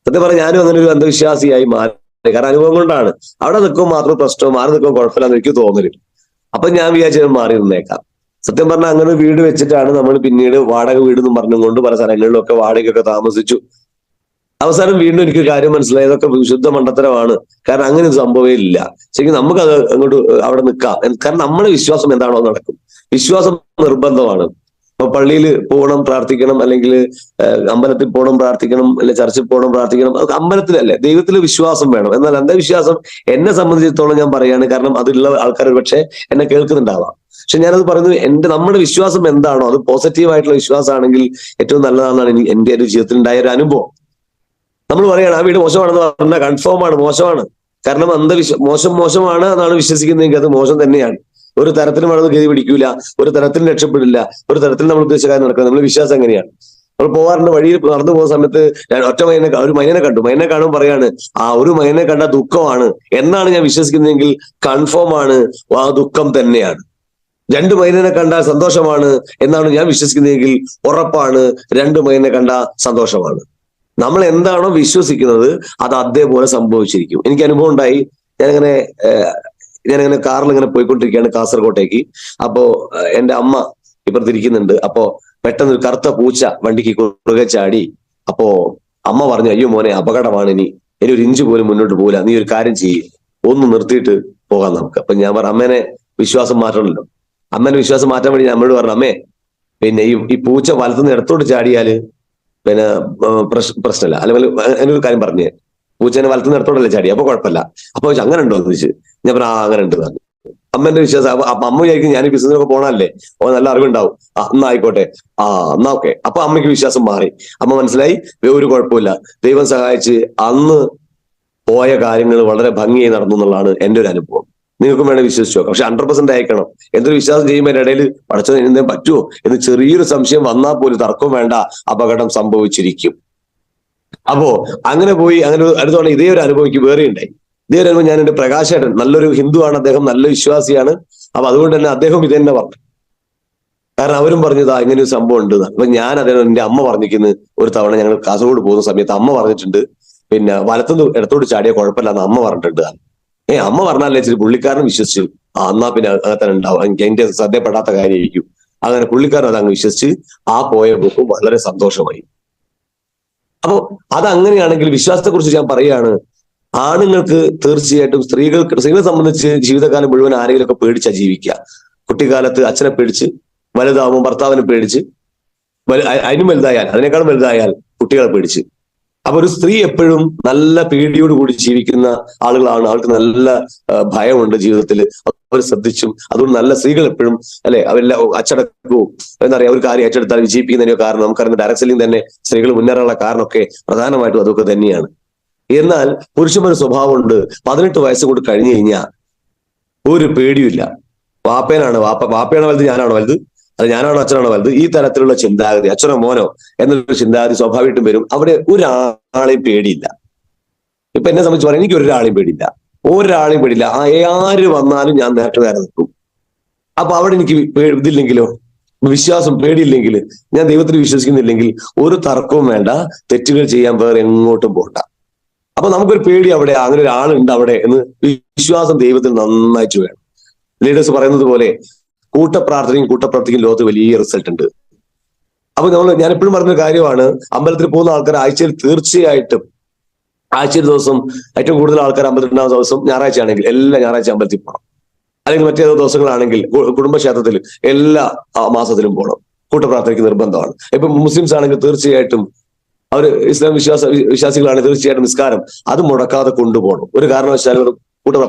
S1: സത്യം പറഞ്ഞാൽ ഞാനും അങ്ങനെ ഒരു അന്ധവിശ്വാസിയായി മാറി. കാരണം അനുഭവം കൊണ്ടാണ്. അവിടെ നിൽക്കുമ്പോൾ മാത്രം പ്രശ്നവും മാറി നിൽക്കുമ്പോൾ കുഴപ്പമില്ലാന്ന് എനിക്ക് തോന്നല്. അപ്പൊ ഞാൻ വിചാരിച്ചു മാറി നിന്നേക്കാം. സത്യം പറഞ്ഞാൽ അങ്ങനെ വീട് വെച്ചിട്ടാണ് നമ്മൾ പിന്നീട് വാടക വീട് എന്നും പറഞ്ഞുകൊണ്ട് പല സ്ഥലങ്ങളിലൊക്കെ വാടകയൊക്കെ താമസിച്ചു. അവസാനം വീണ്ടും എനിക്ക് കാര്യം മനസ്സിലായി, ഇതൊക്കെ വിശുദ്ധ മണ്ടത്തരമാണ്. കാരണം അങ്ങനെ ഒരു സംഭവമേ ഇല്ല. ശരിക്കും നമുക്കത് അങ്ങോട്ട് അവിടെ നിൽക്കാം. കാരണം നമ്മുടെ വിശ്വാസം എന്താണോ നടക്കും. വിശ്വാസം നിർബന്ധമാണ്. അപ്പൊ പള്ളിയിൽ പോകണം പ്രാർത്ഥിക്കണം, അല്ലെങ്കിൽ അമ്പലത്തിൽ പോകണം പ്രാർത്ഥിക്കണം, അല്ലെങ്കിൽ ചർച്ചിൽ പോകണം പ്രാർത്ഥിക്കണം. അതൊക്കെ അമ്പലത്തിലല്ലേ, ദൈവത്തിൽ വിശ്വാസം വേണം. എന്നാൽ അന്ധവിശ്വാസം എന്നെ സംബന്ധിച്ചിടത്തോളം ഞാൻ പറയാണ്, കാരണം അതുള്ള ആൾക്കാർ പക്ഷെ എന്നെ കേൾക്കുന്നുണ്ടാവാം. പക്ഷെ ഞാനത് പറയുന്നത് നമ്മുടെ വിശ്വാസം എന്താണോ അത് പോസിറ്റീവായിട്ടുള്ള വിശ്വാസമാണെങ്കിൽ ഏറ്റവും നല്ലതാണെന്നാണ് എന്റെ ഒരു ജീവിതത്തിൽ ഉണ്ടായ ഒരു അനുഭവം. നമ്മൾ പറയാണ് ആ വീട് മോശമാണെന്ന് പറഞ്ഞാൽ കൺഫേം ആണ്, മോശമാണ്. കാരണം മോശമാണ് എന്നാണ് വിശ്വസിക്കുന്നതെങ്കിൽ അത് മോശം തന്നെയാണ്. ഒരു തരത്തിലും അവിടെ ഗതി പിടിക്കൂല, ഒരു തരത്തിലും രക്ഷപ്പെടില്ല, ഒരു തരത്തിലും നമ്മൾ ഉദ്ദേശിച്ച കാര്യം നടക്കുന്നത്. നമ്മൾ വിശ്വാസം എങ്ങനെയാണ്? നമ്മൾ പോകാറുണ്ട്, വഴിയിൽ നടന്നു പോകുന്ന സമയത്ത് ഞാൻ ഒരു മൈനനെ കണ്ടു. മൈനനെ കാണുമ്പോൾ പറയാണ് ആ ഒരു മൈനനെ കണ്ട ദുഃഖമാണ് എന്നാണ് ഞാൻ വിശ്വസിക്കുന്നതെങ്കിൽ കൺഫേം ആണ്, ആ ദുഃഖം തന്നെയാണ്. രണ്ട് മൈനനെ കണ്ട സന്തോഷമാണ് എന്നാണ് ഞാൻ വിശ്വസിക്കുന്നതെങ്കിൽ ഉറപ്പാണ്, രണ്ട് മൈനനെ കണ്ട സന്തോഷമാണ്. നമ്മൾ എന്താണോ വിശ്വസിക്കുന്നത് അത് അതേപോലെ സംഭവിച്ചിരിക്കും. എനിക്ക് അനുഭവം ഉണ്ടായി. ഞാനിങ്ങനെ കാറിൽ ഇങ്ങനെ പോയിക്കൊണ്ടിരിക്കുകയാണ് കാസർഗോട്ടേക്ക്. അപ്പോ എന്റെ അമ്മ ഇപ്പുറത്തിരിക്കുന്നുണ്ട്. അപ്പോ പെട്ടെന്ന് ഒരു കറുത്ത പൂച്ച വണ്ടിക്ക് കുറുകെ ചാടി. അപ്പോ അമ്മ പറഞ്ഞു, അയ്യോ മോനെ, അപകടമാണ്, ഇനി ഒരു ഇഞ്ച് പോലും മുന്നോട്ട് പോകില്ല, നീ ഒരു കാര്യം ചെയ്യ്, ഒന്ന് നിർത്തിയിട്ട് പോകാം നമുക്ക്. അപ്പൊ ഞാൻ പറഞ്ഞു, അമ്മേനെ വിശ്വാസം മാറ്റണമല്ലോ. അമ്മേനെ വിശ്വാസം മാറ്റാൻ വേണ്ടി ഞാൻ അമ്മയോട് പറഞ്ഞു, അമ്മേ പിന്നെ ഈ പൂച്ച വലത്തുനിന്ന് ഇടത്തോട്ട് ചാടിയാല് പിന്നെ പ്രശ്നമില്ല, അല്ലെങ്കിൽ അതിനൊരു കാര്യം പറഞ്ഞേ, പൂച്ചേനെ വലത്തുനിന്ന് ഇടത്തോട്ടല്ലേ ചാടി, അപ്പൊ കുഴപ്പമില്ല. അപ്പൊ അങ്ങനെ ഉണ്ടോ എന്ന് ചോദിച്ചു. ഞാൻ പറഞ്ഞു അങ്ങനെ ഉണ്ട്. അമ്മേന്റെ വിശ്വാസം. അപ്പൊ അമ്മ വിചാരിക്കും ഞാൻ ഈ ബിസിനസ്സിനൊക്കെ പോണല്ലേ, ഓ നല്ല അറിവുണ്ടാവും, എന്നാ ആയിക്കോട്ടെ, എന്നാ ഓക്കെ. അപ്പൊ അമ്മയ്ക്ക് വിശ്വാസം മാറി. അമ്മ മനസ്സിലായി ഒരു കുഴപ്പമില്ല, ദൈവം സഹായിച്ച് അന്ന് പോയ കാര്യങ്ങൾ വളരെ ഭംഗിയായി നടന്നു എന്നുള്ളതാണ് എന്റെ ഒരു അനുഭവം. നിങ്ങൾക്കും വേണേൽ വിശ്വസിച്ചു നോക്കാം. പക്ഷെ 100% അയക്കണം. എന്തൊരു വിശ്വാസം ചെയ്യുമ്പോൾ അതിന്റെ ഇടയിൽ പഠിച്ചത് എന്തെങ്കിലും പറ്റുമോ എന്ന് ചെറിയൊരു സംശയം വന്നാൽ പോലും തർക്കം വേണ്ട, അപകടം സംഭവിച്ചിരിക്കും. അപ്പോ അങ്ങനെ പോയി, അങ്ങനെ അടുത്തോടെ ഇതേ ഒരു അനുഭവം എനിക്ക് വേറെ ഉണ്ടായി. ഇതേ ഒരു അനുഭവം ഞാൻ എന്റെ പ്രകാശേട്ടൻ, നല്ലൊരു ഹിന്ദുവാണ് അദ്ദേഹം, നല്ല വിശ്വാസിയാണ്. അപ്പൊ അതുകൊണ്ട് തന്നെ അദ്ദേഹം ഇത് തന്നെ പറഞ്ഞു. കാരണം അവരും പറഞ്ഞതാ ഇങ്ങനെ ഒരു സംഭവം ഉണ്ട്. അപ്പൊ ഞാൻ എന്റെ അമ്മ പറഞ്ഞിരിക്കുന്നു. ഒരു തവണ ഞങ്ങൾ കാസർഗോഡ് പോകുന്ന സമയത്ത് അമ്മ പറഞ്ഞിട്ടുണ്ട്, പിന്നെ വലത്തുനിന്ന് ഇടത്തോട്ട് ചാടിയ കുഴപ്പമില്ലാന്ന് അമ്മ പറഞ്ഞിട്ടുണ്ട്. അമ്മ പറഞ്ഞാലേ ഇച്ചിരി പുള്ളിക്കാരൻ വിശ്വസിച്ചു. എന്നാ പിന്നെ അങ്ങനെ തന്നെ ഉണ്ടാവും, എന്റെ ശ്രദ്ധപ്പെടാത്ത കാര്യമായിരിക്കും. അങ്ങനെ പുള്ളിക്കാരൻ അതങ്ങ് വിശ്വസിച്ച് ആ പോയ പോക്കും വളരെ സന്തോഷമായി. അപ്പോ അതങ്ങനെയാണെങ്കിൽ വിശ്വാസത്തെ കുറിച്ച് ഞാൻ പറയുകയാണ്, ആണുങ്ങൾക്ക് തീർച്ചയായിട്ടും സ്ത്രീകളെ സംബന്ധിച്ച് ജീവിതകാലം മുഴുവൻ ആരെങ്കിലുമൊക്കെ പേടിച്ചാ ജീവിക്കുക. കുട്ടിക്കാലത്ത് അച്ഛനെ പേടിച്ച്, വലുതാവുമ്പോൾ ഭർത്താവിനെ പേടിച്ച്, അതിനും വലുതായാൽ, അതിനേക്കാളും വലുതായാൽ കുട്ടികളെ പേടിച്ച്. അപ്പൊ ഒരു സ്ത്രീ എപ്പോഴും നല്ല പേടിയോട് കൂടി ജീവിക്കുന്ന ആളുകളാണ്. അവർക്ക് നല്ല ഭയമുണ്ട് ജീവിതത്തിൽ, അവർ ശ്രദ്ധിച്ചും. അതുകൊണ്ട് നല്ല സ്ത്രീകൾ എപ്പോഴും അല്ലെ, അവരെല്ലാം അച്ചടക്കവും എന്താ പറയാ, ഒരു കാര്യം ഏറ്റെടുത്താൽ വിജയിപ്പിക്കുന്നതിന് കാരണം നമുക്കറിയുന്ന ഡയറക്ട് സെല്ലിംഗ് തന്നെ സ്ത്രീകൾ മുന്നേറാനുള്ള കാരണമൊക്കെ പ്രധാനമായിട്ടും അതൊക്കെ തന്നെയാണ്. എന്നാൽ പുരുഷന്മാരുടെ സ്വഭാവമുണ്ട്. 18 വയസ്സ് കൊണ്ട് കഴിഞ്ഞു കഴിഞ്ഞാൽ ഒരു പേടിയില്ല. വാപ്പയാണോ വലുത്, ഞാനാണോ വലുത്, അത് ഞാനാണോ അച്ഛനാണോ വലുത്, ഈ തരത്തിലുള്ള ചിന്താഗതി, അച്ഛനോ മോനോ എന്നൊരു ചിന്താഗതി സ്വാഭാവികമായിട്ടും വരും. അവിടെ ഒരാളെയും പേടിയില്ല. ഇപ്പൊ എന്നെ സംബന്ധിച്ച് പറയാം, എനിക്ക് ഒരാളെയും പേടിയില്ല, ഒരാളെയും പേടിയില്ല. ആര് വന്നാലും ഞാൻ നേരത്തെ നിൽക്കും. അപ്പൊ അവിടെ എനിക്ക് ഇതില്ലെങ്കിലോ, വിശ്വാസം പേടിയില്ലെങ്കിൽ, ഞാൻ ദൈവത്തിൽ വിശ്വസിക്കുന്നില്ലെങ്കിൽ ഒരു തർക്കവും വേണ്ട, തെറ്റുകൾ ചെയ്യാൻ വേറെ എങ്ങോട്ടും പോകണ്ട. അപ്പൊ നമുക്കൊരു പേടി അവിടെ, അങ്ങനെ ഒരാളുണ്ട് അവിടെ എന്ന് വിശ്വാസം ദൈവത്തിൽ നന്നായിട്ട് വേണം. ലീഡേഴ്സ് പറയുന്നത് പോലെ കൂട്ടപ്രാർത്ഥനയും ലോകത്ത് വലിയ റിസൾട്ട് ഉണ്ട്. അപ്പൊ ഞാൻ എപ്പോഴും പറഞ്ഞ കാര്യമാണ്, അമ്പലത്തിൽ പോകുന്ന ആൾക്കാർ ആഴ്ചയിൽ തീർച്ചയായിട്ടും ആഴ്ചയിൽ ദിവസം ഏറ്റവും കൂടുതൽ ആൾക്കാർ അമ്പലത്തിലുണ്ടാകുന്ന ദിവസം ഞായറാഴ്ച ആണെങ്കിൽ എല്ലാ ഞായറാഴ്ച അമ്പലത്തിൽ പോകണം. അല്ലെങ്കിൽ മറ്റേതോ ദിവസങ്ങളാണെങ്കിൽ കുടുംബക്ഷേത്രത്തിൽ എല്ലാ മാസത്തിലും പോകണം. കൂട്ടപ്രാർത്ഥനയ്ക്ക് നിർബന്ധമാണ്. ഇപ്പൊ മുസ്ലിംസ് ആണെങ്കിൽ തീർച്ചയായിട്ടും, അവർ ഇസ്ലാം വിശ്വാസികളാണ്, തീർച്ചയായിട്ടും നിസ്കാരം അത് മുടക്കാതെ കൊണ്ടുപോകണം. ഒരു കാരണവശാലും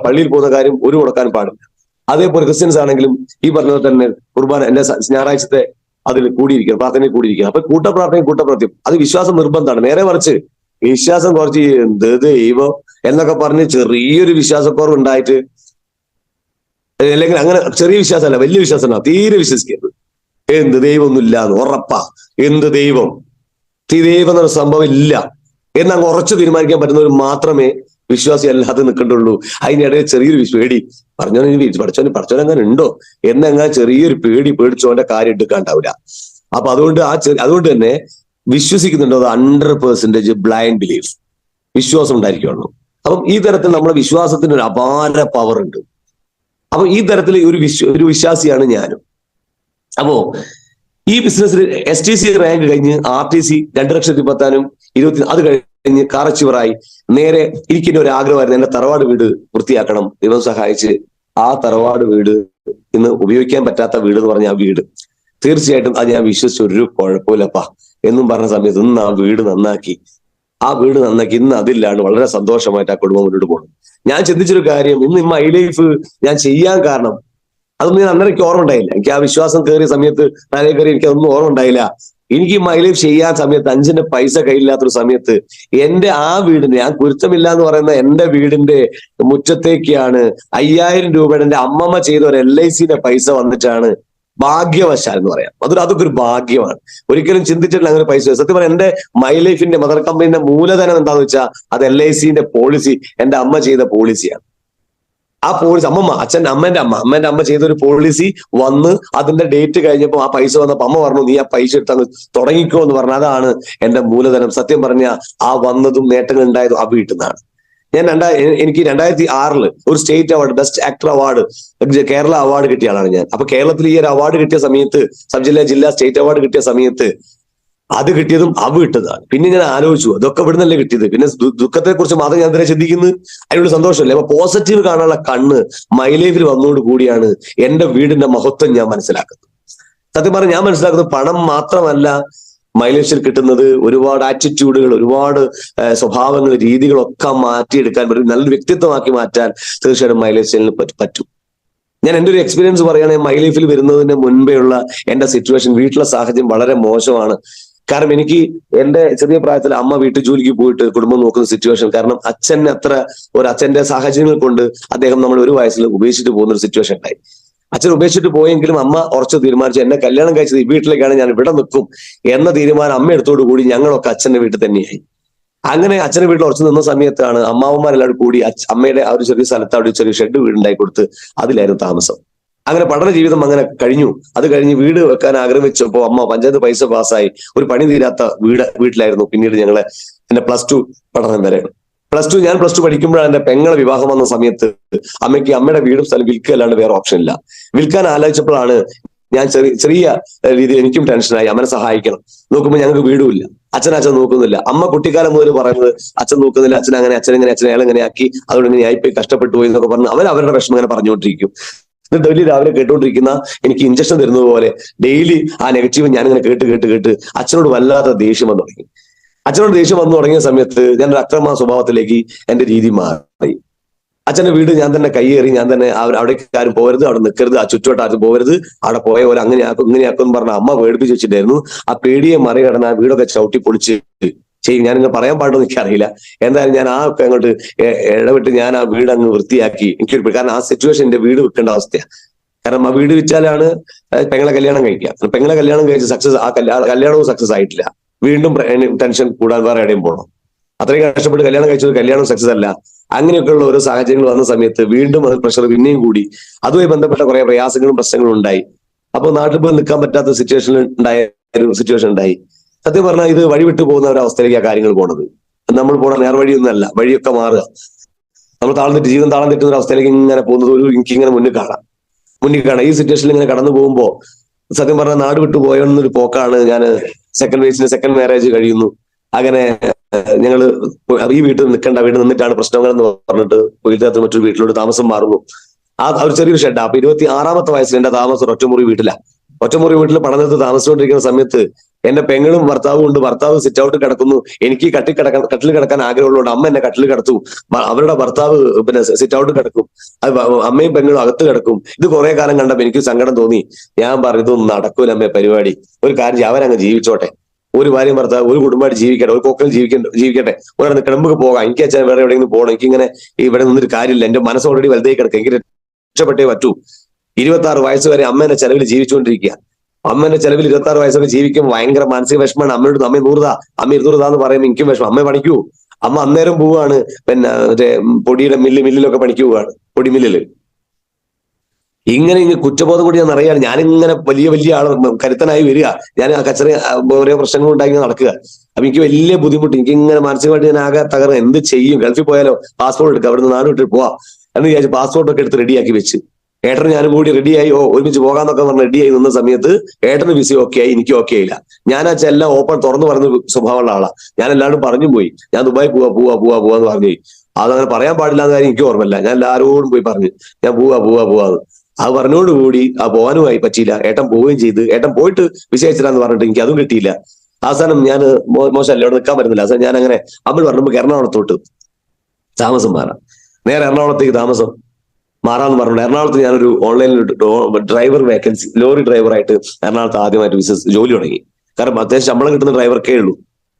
S1: പള്ളിയിൽ പോകുന്ന കാര്യം ഒരു മുടക്കാൻ പാടില്ല. അതേപോലെ ക്രിസ്ത്യൻസ് ആണെങ്കിലും ഈ പറഞ്ഞ തന്നെ കുർബാന എന്റെ ഞായറാഴ്ചത്തെ അതിൽ കൂടിയിരിക്കണം, പ്രാർത്ഥനയിൽ കൂടിയിരിക്കണം. അപ്പൊ കൂട്ടപ്രാർത്ഥനയും അത് വിശ്വാസം നിർബന്ധമാണ്. നേരെ മറിച്ച് വിശ്വാസം കുറച്ച് എന്ത് ദൈവം എന്നൊക്കെ പറഞ്ഞ് ചെറിയൊരു വിശ്വാസക്കുറവ് ഉണ്ടായിട്ട്, അല്ലെങ്കിൽ അങ്ങനെ ചെറിയ വിശ്വാസമല്ല, വലിയ വിശ്വാസമല്ല, തീരെ വിശ്വസിക്കരുത്. എന്ത് ദൈവം ഒന്നുമില്ല എന്ന് ഉറപ്പാ. എന്ത് ദൈവം എന്നൊരു സംഭവം ഇല്ല എന്നങ്ങ് ഉറച്ചു തീരുമാനിക്കാൻ പറ്റുന്നവർ മാത്രമേ വിശ്വാസി അല്ലാതെ നിൽക്കണ്ടുള്ളൂ. അതിനിടയിൽ ചെറിയൊരു പേടി, പഠിച്ചോനെങ്ങനെ ഉണ്ടോ എന്നങ്ങനെ ചെറിയൊരു പേടിച്ചോന്റെ കാര്യം എടുക്കാണ്ടാവില്ല. അപ്പൊ അതുകൊണ്ട് തന്നെ വിശ്വസിക്കുന്നുണ്ടോ, അത് 100% ബ്ലൈൻഡ് ബിലീഫ്, വിശ്വാസം ഉണ്ടായിരിക്കണം. അപ്പം ഈ തരത്തിൽ നമ്മുടെ വിശ്വാസത്തിന് ഒരു അപാര പവർ ഉണ്ട്. അപ്പൊ ഈ തരത്തിൽ ഒരു വിശ്വാസിയാണ് ഞാനും. അപ്പോ ഈ ബിസിനസ്സിൽ STC റാങ്ക് കഴിഞ്ഞ് RTC 2,10,000 20 അത് കഴിഞ്ഞ് കാറച്ചിവറായി നേരെ ഇരിക്കുന്ന ഒരു ആഗ്രഹമായിരുന്നു, എന്റെ തറവാട് വീട് വൃത്തിയാക്കണം. ദൈവം സഹായിച്ച് ആ തറവാട് വീട് ഇന്ന് ഉപയോഗിക്കാൻ പറ്റാത്ത വീട് എന്ന് പറഞ്ഞ ആ വീട് തീർച്ചയായിട്ടും അത് ഞാൻ വിശ്വസിച്ച ഒരു കുഴപ്പമില്ലപ്പാ എന്നും പറഞ്ഞ സമയത്ത് ഇന്ന് ആ വീട് നന്നാക്കി ഇന്ന് അതിലാണ് വളരെ സന്തോഷമായിട്ട് ആ കുടുംബം മുന്നോട്ട് പോകണം. ഞാൻ ചിന്തിച്ചൊരു കാര്യം, ഇന്ന് മൈ ലൈഫ് ഞാൻ ചെയ്യാൻ കാരണം അതൊന്നും ഞാൻ അന്നേരം എനിക്ക് ഓർമ്മ ഉണ്ടായില്ല. എനിക്ക് ആ വിശ്വാസം കയറിയ സമയത്ത് തലേ കയറി എനിക്ക് അതൊന്നും ഓർമ്മ ഉണ്ടായില്ല. എനിക്ക് മൈലേജ് ചെയ്യാൻ സമയത്ത് 5 പൈസ കയ്യില്ലാത്തൊരു സമയത്ത് എന്റെ ആ വീടിന്റെ, ഞാൻ കുരുത്തമില്ല എന്ന് പറയുന്ന എന്റെ വീടിന്റെ മുറ്റത്തേക്കാണ് 5000 രൂപയുടെ എന്റെ അമ്മമ്മ ചെയ്ത ഒരു LIC പൈസ വന്നിട്ടാണ്. ഭാഗ്യവശാൽ എന്ന് പറയാം. അതൊക്കെ ഒരു ഭാഗ്യമാണ്. ഒരിക്കലും ചിന്തിച്ചിട്ടില്ല അങ്ങനെ പൈസ. സത്യം പറയാം, എന്റെ മൈ ലൈഫിന്റെ മദർ കമ്പനിന്റെ മൂലധനം എന്താന്ന് വെച്ചാൽ അത് LIC പോളിസി, എന്റെ അമ്മ ചെയ്ത പോളിസിയാണ്. ആ പോളിസി അമ്മേന്റെ അമ്മ ചെയ്തൊരു പോളിസി വന്ന് അതിന്റെ ഡേറ്റ് കഴിഞ്ഞപ്പോൾ ആ പൈസ വന്നപ്പോ അമ്മ പറഞ്ഞു, നീ ആ പൈസ എടുത്തങ്ങ് തുടങ്ങിക്കോ എന്ന് പറഞ്ഞു. അതാണ് എന്റെ മൂലധനം. സത്യം പറഞ്ഞ ആ വന്നതും നേട്ടങ്ങൾ ഉണ്ടായതും ആ വീട്ടിൽ നിന്നാണ്. എനിക്ക് 2006 ഒരു state award, best actor award, Kerala award കിട്ടിയ ആളാണ് ഞാൻ. അപ്പൊ കേരളത്തിൽ ഈ ഒരു അവാർഡ് കിട്ടിയ സമയത്ത്, സബ് ജില്ലാ സ്റ്റേറ്റ് അവാർഡ് കിട്ടിയ സമയത്ത് അത് കിട്ടിയതും വിട്ടതാണ്. പിന്നെ ഞാൻ ആലോചിച്ചു, അതൊക്കെ ഇവിടെ നിന്നല്ലേ കിട്ടിയത്. പിന്നെ ദുഃഖത്തെ കുറിച്ച് മാത്രം ഞാൻ ഇതിനെ ചിന്തിക്കുന്നു, അതിനുള്ള സന്തോഷമല്ലേ. അപ്പൊ പോസിറ്റീവ് കാണാനുള്ള കണ്ണ് മൈ ലൈഫിൽ വന്നോട് കൂടിയാണ് എന്റെ വീടിന്റെ മഹത്വം ഞാൻ മനസ്സിലാക്കുന്നത്. സത്യം പറഞ്ഞാൽ ഞാൻ മനസ്സിലാക്കുന്നത് പണം മാത്രമല്ല മൈ ലൈഫിൽ കിട്ടുന്നത്. ഒരുപാട് ആറ്റിറ്റ്യൂഡുകൾ, ഒരുപാട് സ്വഭാവങ്ങൾ, രീതികളൊക്കെ മാറ്റിയെടുക്കാൻ പറ്റും, നല്ലൊരു വ്യക്തിത്വമാക്കി മാറ്റാൻ തീർച്ചയായിട്ടും മൈ ലൈഫിന് പറ്റും. ഞാൻ എൻ്റെ ഒരു എക്സ്പീരിയൻസ് പറയുകയാണെങ്കിൽ, മൈ ലൈഫിൽ വരുന്നതിന് മുൻപേ ഉള്ള എന്റെ സിറ്റുവേഷൻ, വീട്ടിലെ സാഹചര്യം വളരെ മോശമാണ്. കാരണം എനിക്ക് എന്റെ ചെറിയ പ്രായത്തിൽ അമ്മ വീട്ടു ജോലിക്ക് പോയിട്ട് കുടുംബം നോക്കുന്ന സിറ്റുവേഷൻ. കാരണം അച്ഛന്റെ സാഹചര്യങ്ങൾ കൊണ്ട് അദ്ദേഹം നമ്മൾ ഒരു വയസ്സിൽ ഉപേക്ഷിച്ചിട്ട് പോകുന്ന ഒരു സിറ്റുവേഷൻ ഉണ്ടായി. അച്ഛൻ ഉപേക്ഷിച്ചിട്ട് പോയെങ്കിലും അമ്മ ഉറച്ചു തീരുമാനിച്ചു, എന്നെ കല്യാണം കഴിച്ചത് ഈ വീട്ടിലേക്കാണ്, ഞാൻ ഇവിടെ നിൽക്കും എന്ന തീരുമാനം അമ്മ എടുത്തോടു കൂടി ഞങ്ങളൊക്കെ അച്ഛന്റെ വീട്ടിൽ തന്നെയായി. അങ്ങനെ അച്ഛന്റെ വീട്ടിൽ ഉറച്ചു നിന്ന സമയത്താണ് അമ്മാവന്മാരെല്ലാവരും കൂടി അമ്മയുടെ ആ ഒരു ചെറിയ സ്ഥലത്ത് അവിടെ ചെറിയ ഷെഡ് വീടുണ്ടായി കൊടുത്ത് അതിലായിരുന്നു താമസം. അങ്ങനെ പഠന ജീവിതം അങ്ങനെ കഴിഞ്ഞു. അത് കഴിഞ്ഞ് വീട് വെക്കാൻ ആഗ്രഹിച്ചപ്പോ അമ്മ പഞ്ചായത്ത് പൈസ പാസ്സായി ഒരു പണി തീരാത്ത വീട്ടിലായിരുന്നു പിന്നീട് എന്റെ +2 പഠനം വരെ. ഞാൻ +2 പഠിക്കുമ്പോഴാണ് എന്റെ പെങ്ങളെ വിവാഹം വന്ന സമയത്ത് അമ്മയ്ക്ക് അമ്മയുടെ വീടും സ്ഥലം വിൽക്കുക അല്ലാണ്ട് വേറെ ഓപ്ഷൻ ഇല്ല. വിൽക്കാൻ ആലോചിച്ചപ്പോഴാണ് ഞാൻ ചെറിയ രീതിയിൽ എനിക്കും ടെൻഷനായി, അമ്മനെ സഹായിക്കണം. നോക്കുമ്പോൾ ഞങ്ങൾക്ക് വീടുമില്ല, അച്ഛൻ നോക്കുന്നില്ല. അമ്മ കുട്ടിക്കാലം മുതൽ പറയുന്നത് അച്ഛൻ നോക്കുന്നില്ല, അച്ഛൻ അയാളെങ്ങനെ ആക്കി, അതുകൊണ്ട് ഇങ്ങനെ ആയിപ്പോയി, കഷ്ടപ്പെട്ടു പോയി എന്നൊക്കെ പറഞ്ഞ് അവരുടെ വിഷമം ഇങ്ങനെ പറഞ്ഞുകൊണ്ടിരിക്കും. ഡെയിലി രാവിലെ കേട്ടോണ്ടിരിക്കുന്ന എനിക്ക് ഇഞ്ചക്ഷൻ തരുന്നത് പോലെ ഡെയിലി ആ നെഗറ്റീവ് ഞാനിങ്ങനെ കേട്ട് അച്ഛനോട് വല്ലാത്ത ദേഷ്യം വന്നു തുടങ്ങി. അച്ഛനോട് ദേഷ്യം വന്നു തുടങ്ങിയ സമയത്ത് ഞാൻ ഒരു അക്രമ സ്വഭാവത്തിലേക്ക് എന്റെ രീതി മാറി. അച്ഛന്റെ വീട് ഞാൻ തന്നെ കയ്യേറി, ഞാൻ തന്നെ അവിടേക്ക് ആരും പോകരുത്, അവിടെ നിൽക്കരുത്, ആ ചുറ്റുവട്ടം ആരും പോകരുത്, അവിടെ പോയ പോലെ അങ്ങനെയാക്കും എന്ന് പറഞ്ഞ അമ്മ പേടിപ്പിച്ച് വെച്ചിട്ടായിരുന്നു. ആ പേടിയെ മറികടന്ന് ആ വീടൊക്കെ ചവിട്ടി പൊളിച്ച് ചെയ്യും. ഞാനിങ്ങനെ പറയാൻ പാടുമെന്ന് എനിക്കറിയില്ല. എന്തായാലും ഞാൻ ഒക്കെ അങ്ങോട്ട് ഇടപെട്ട് ഞാൻ ആ വീട് അങ്ങ് വൃത്തിയാക്കി. കാരണം ആ സിറ്റുവേഷൻ എന്റെ വീട് വിൽക്കേണ്ട അവസ്ഥയാണ്. കാരണം ആ വീട് വിറ്റാലാണ് പെങ്ങളെ കല്യാണം കഴിക്കുക. പെങ്ങളെ കല്യാണം കഴിച്ച് സക്സസ്, ആ കല്യാണവും സക്സസ് ആയിട്ടില്ല. വീണ്ടും ടെൻഷൻ കൂടാൻ വേറെ എവിടെയും പോകണം. അത്രയും കഷ്ടപ്പെട്ട് കല്യാണം കഴിച്ചത് കല്യാണം സക്സസ് അല്ല. അങ്ങനെയൊക്കെയുള്ള ഓരോ സാഹചര്യങ്ങൾ വന്ന സമയത്ത് വീണ്ടും അത് പ്രഷർ പിന്നെയും കൂടി. അതുമായി ബന്ധപ്പെട്ട കുറെ പ്രയാസങ്ങളും പ്രശ്നങ്ങളും ഉണ്ടായി. അപ്പോൾ നാട്ടിൽ പോയി നിൽക്കാൻ പറ്റാത്ത സിറ്റുവേഷൻ ഉണ്ടായി. സത്യം പറഞ്ഞാൽ ഇത് വഴിവിട്ടു പോകുന്ന ഒരു അവസ്ഥയിലേക്ക് ആ കാര്യങ്ങൾ പോണത്. നമ്മൾ പോണ നേർവഴിയൊന്നും അല്ല, വഴിയൊക്കെ മാറുക. നമ്മൾ ജീവിതം താളം തെറ്റുന്ന ഒരു അവസ്ഥയിലേക്ക് ഇങ്ങനെ പോകുന്നത് എനിക്കിങ്ങനെ മുന്നിൽ കാണാം. ഈ സിറ്റുവേഷനിൽ ഇങ്ങനെ കടന്നു പോകുമ്പോൾ സത്യം പറഞ്ഞാൽ നാട് വിട്ടു പോയെന്നൊരു പോക്കാണ്. ഞാൻ സെക്കൻഡ് മാരേജ് കഴിയുന്നു. അങ്ങനെ ഞങ്ങള് ഈ വീട്ടിൽ നിൽക്കേണ്ട, വീട്ടിൽ നിന്നിട്ടാണ് പ്രശ്നങ്ങൾ എന്ന് പറഞ്ഞിട്ട് വീട്ടിനകത്ത് മറ്റൊരു വീട്ടിലോട്ട് താമസം മാറുന്നു. ആ ഒരു ചെറിയൊരു ഷെഡ്. അപ്പൊ 26-ാമത്തെ വയസ്സിൽ എന്റെ താമസം ഒറ്റമുറി വീട്ടിലാണ്. ഒറ്റമുറി വീട്ടിൽ പഠനത്തിൽ താമസിച്ചുകൊണ്ടിരിക്കുന്ന സമയത്ത് എന്റെ പെങ്ങളും ഭർത്താവും ഉണ്ട്. ഭർത്താവ് സിറ്റ് ഔട്ട് കിടക്കുന്നു. എനിക്ക് കട്ടിൽ കിടക്കാൻ ആഗ്രഹമുള്ളതുകൊണ്ട് അമ്മ എന്നെ കട്ടിൽ കിടത്തും. അവരുടെ ഭർത്താവ് പിന്നെ സിറ്റ് ഔട്ട് കിടക്കും. അമ്മയും പെങ്ങളും അകത്ത് കിടക്കും. ഇത് കുറെ കാലം കണ്ടപ്പോ എനിക്ക് സങ്കടം തോന്നി. ഞാൻ പറഞ്ഞു, ഇതൊന്നും നടക്കൂല അമ്മേ പരിപാടി. ഒരു കാര്യം, അവരങ്ങ് ജീവിച്ചോട്ടെ. ഒരു ഭാര്യയും ഭർത്താവ് ഒരു കുടുംബമായിട്ട് ജീവിക്കട്ടെ, ഒരു പോക്കൽ ജീവിക്കട്ടെ. ഒരാൾ കിടമ്പ് പോകാം. എനിക്ക് അച്ഛൻ വേറെ എവിടെയെങ്കിലും പോകണം. എനിക്കിങ്ങനെ ഇവിടെ നിന്നൊരു കാര്യമില്ല. എന്റെ മനസ്സ് ഓൾറെഡി വലുതായി കിടക്കുക. എനിക്ക് രക്ഷപ്പെട്ടേ പറ്റൂ. 26 വയസ്സ് വരെ അമ്മേന്റെ ചെലവിൽ ജീവിച്ചുകൊണ്ടിരിക്കുക. അമ്മേന്റെ ചെലവിൽ 26 വയസ്സ് വരെ ജീവിക്കുമ്പോൾ ഭയങ്കര മാനസിക വിഷമമാണ്. അമ്മയോട് അമ്മ 100 എന്ന് പറയുമ്പോൾ എനിക്കും വിഷമം. അമ്മ പണിക്കൂ. അമ്മ അന്നേരം പോവാണ് പിന്നെ മറ്റേ പൊടിയുടെ മില്ലിലൊക്കെ പണിക്ക് പോവാണ്, പൊടിമില്ലില്. ഇങ്ങനെ കുറ്റബോധം കൂടി ഞാൻ അറിയാൻ ഞാനിങ്ങനെ വലിയ ആള് കരുത്തനായി വരിക. ഞാൻ ആ കച്ചറ ഓരോ പ്രശ്നങ്ങൾ ഉണ്ടാക്കി നടക്കുക. അപ്പൊ എനിക്ക് വലിയ ബുദ്ധിമുട്ട്. എനിക്ക് ഇങ്ങനെ മാനസികമായിട്ട് ഞാൻ ആകെ തകർന്ന് എന്ത് ചെയ്യും. ഗൾഫിൽ പോയാലോ പാസ്പോർട്ട് എടുക്കുക, അവിടുന്ന് നാട് വിട്ട് പോവാം എന്ന് വിചാരിച്ച് പാസ്പോർട്ടൊക്കെ എടുത്ത് റെഡിയാക്കി വെച്ച് ഏട്ടന് ഞാനും കൂടി റെഡിയായി ഒരുമിച്ച് പോകാന്നൊക്കെ പറഞ്ഞ് റെഡിയായി നിന്ന സമയത്ത് ഏട്ടന് വിസ ഓക്കെ ആയി, എനിക്ക് ഓക്കെ ആയില്ല. ഞാൻ ആ എല്ലാം ഓപ്പൺ തുറന്നു പറഞ്ഞ സ്വഭാവമുള്ള ആളാ. ഞാൻ എല്ലാവരും പറഞ്ഞു പോയി, ഞാൻ ദുബായി പോവാന്ന് പറഞ്ഞു. അതങ്ങനെ പറയാൻ പാടില്ല എന്ന കാര്യം എനിക്ക് ഓർമ്മയില്ല. ഞാൻ എല്ലാവരോടും പോയി പറഞ്ഞു ഞാൻ പോവാന്ന്. അത് പറഞ്ഞോടുകൂടി ആ പോകാനുമായി പറ്റിയില്ല. ഏട്ടൻ പോവുകയും ചെയ്ത്. ഏട്ടൻ പോയിട്ട് വിസ അയച്ചിട്ടാന്ന് പറഞ്ഞിട്ട് എനിക്ക് അതും കിട്ടിയില്ല. അവസാനം ഞാൻ മോശമല്ല, അവിടെ നിൽക്കാൻ പറ്റുന്നില്ല. അവസാനം ഞാൻ അങ്ങനെ അമ്മ പറഞ്ഞു എറണാകുളത്തോട്ട് താമസം മാറാം. നേരെ എറണാകുളത്തേക്ക് താമസം മാറാന്ന് പറഞ്ഞു. എറണാകുളത്ത് ഞാനൊരു ഓൺലൈനിൽ ഡ്രൈവർ വേക്കൻസി, ലോറി ഡ്രൈവറായിട്ട് എറണാകുളത്ത് ആദ്യമായിട്ട് ജോലി തുടങ്ങി. കാരണം അത്യാവശ്യം ശമ്പളം കിട്ടുന്ന ഡ്രൈവർക്കേ ഉള്ളൂ.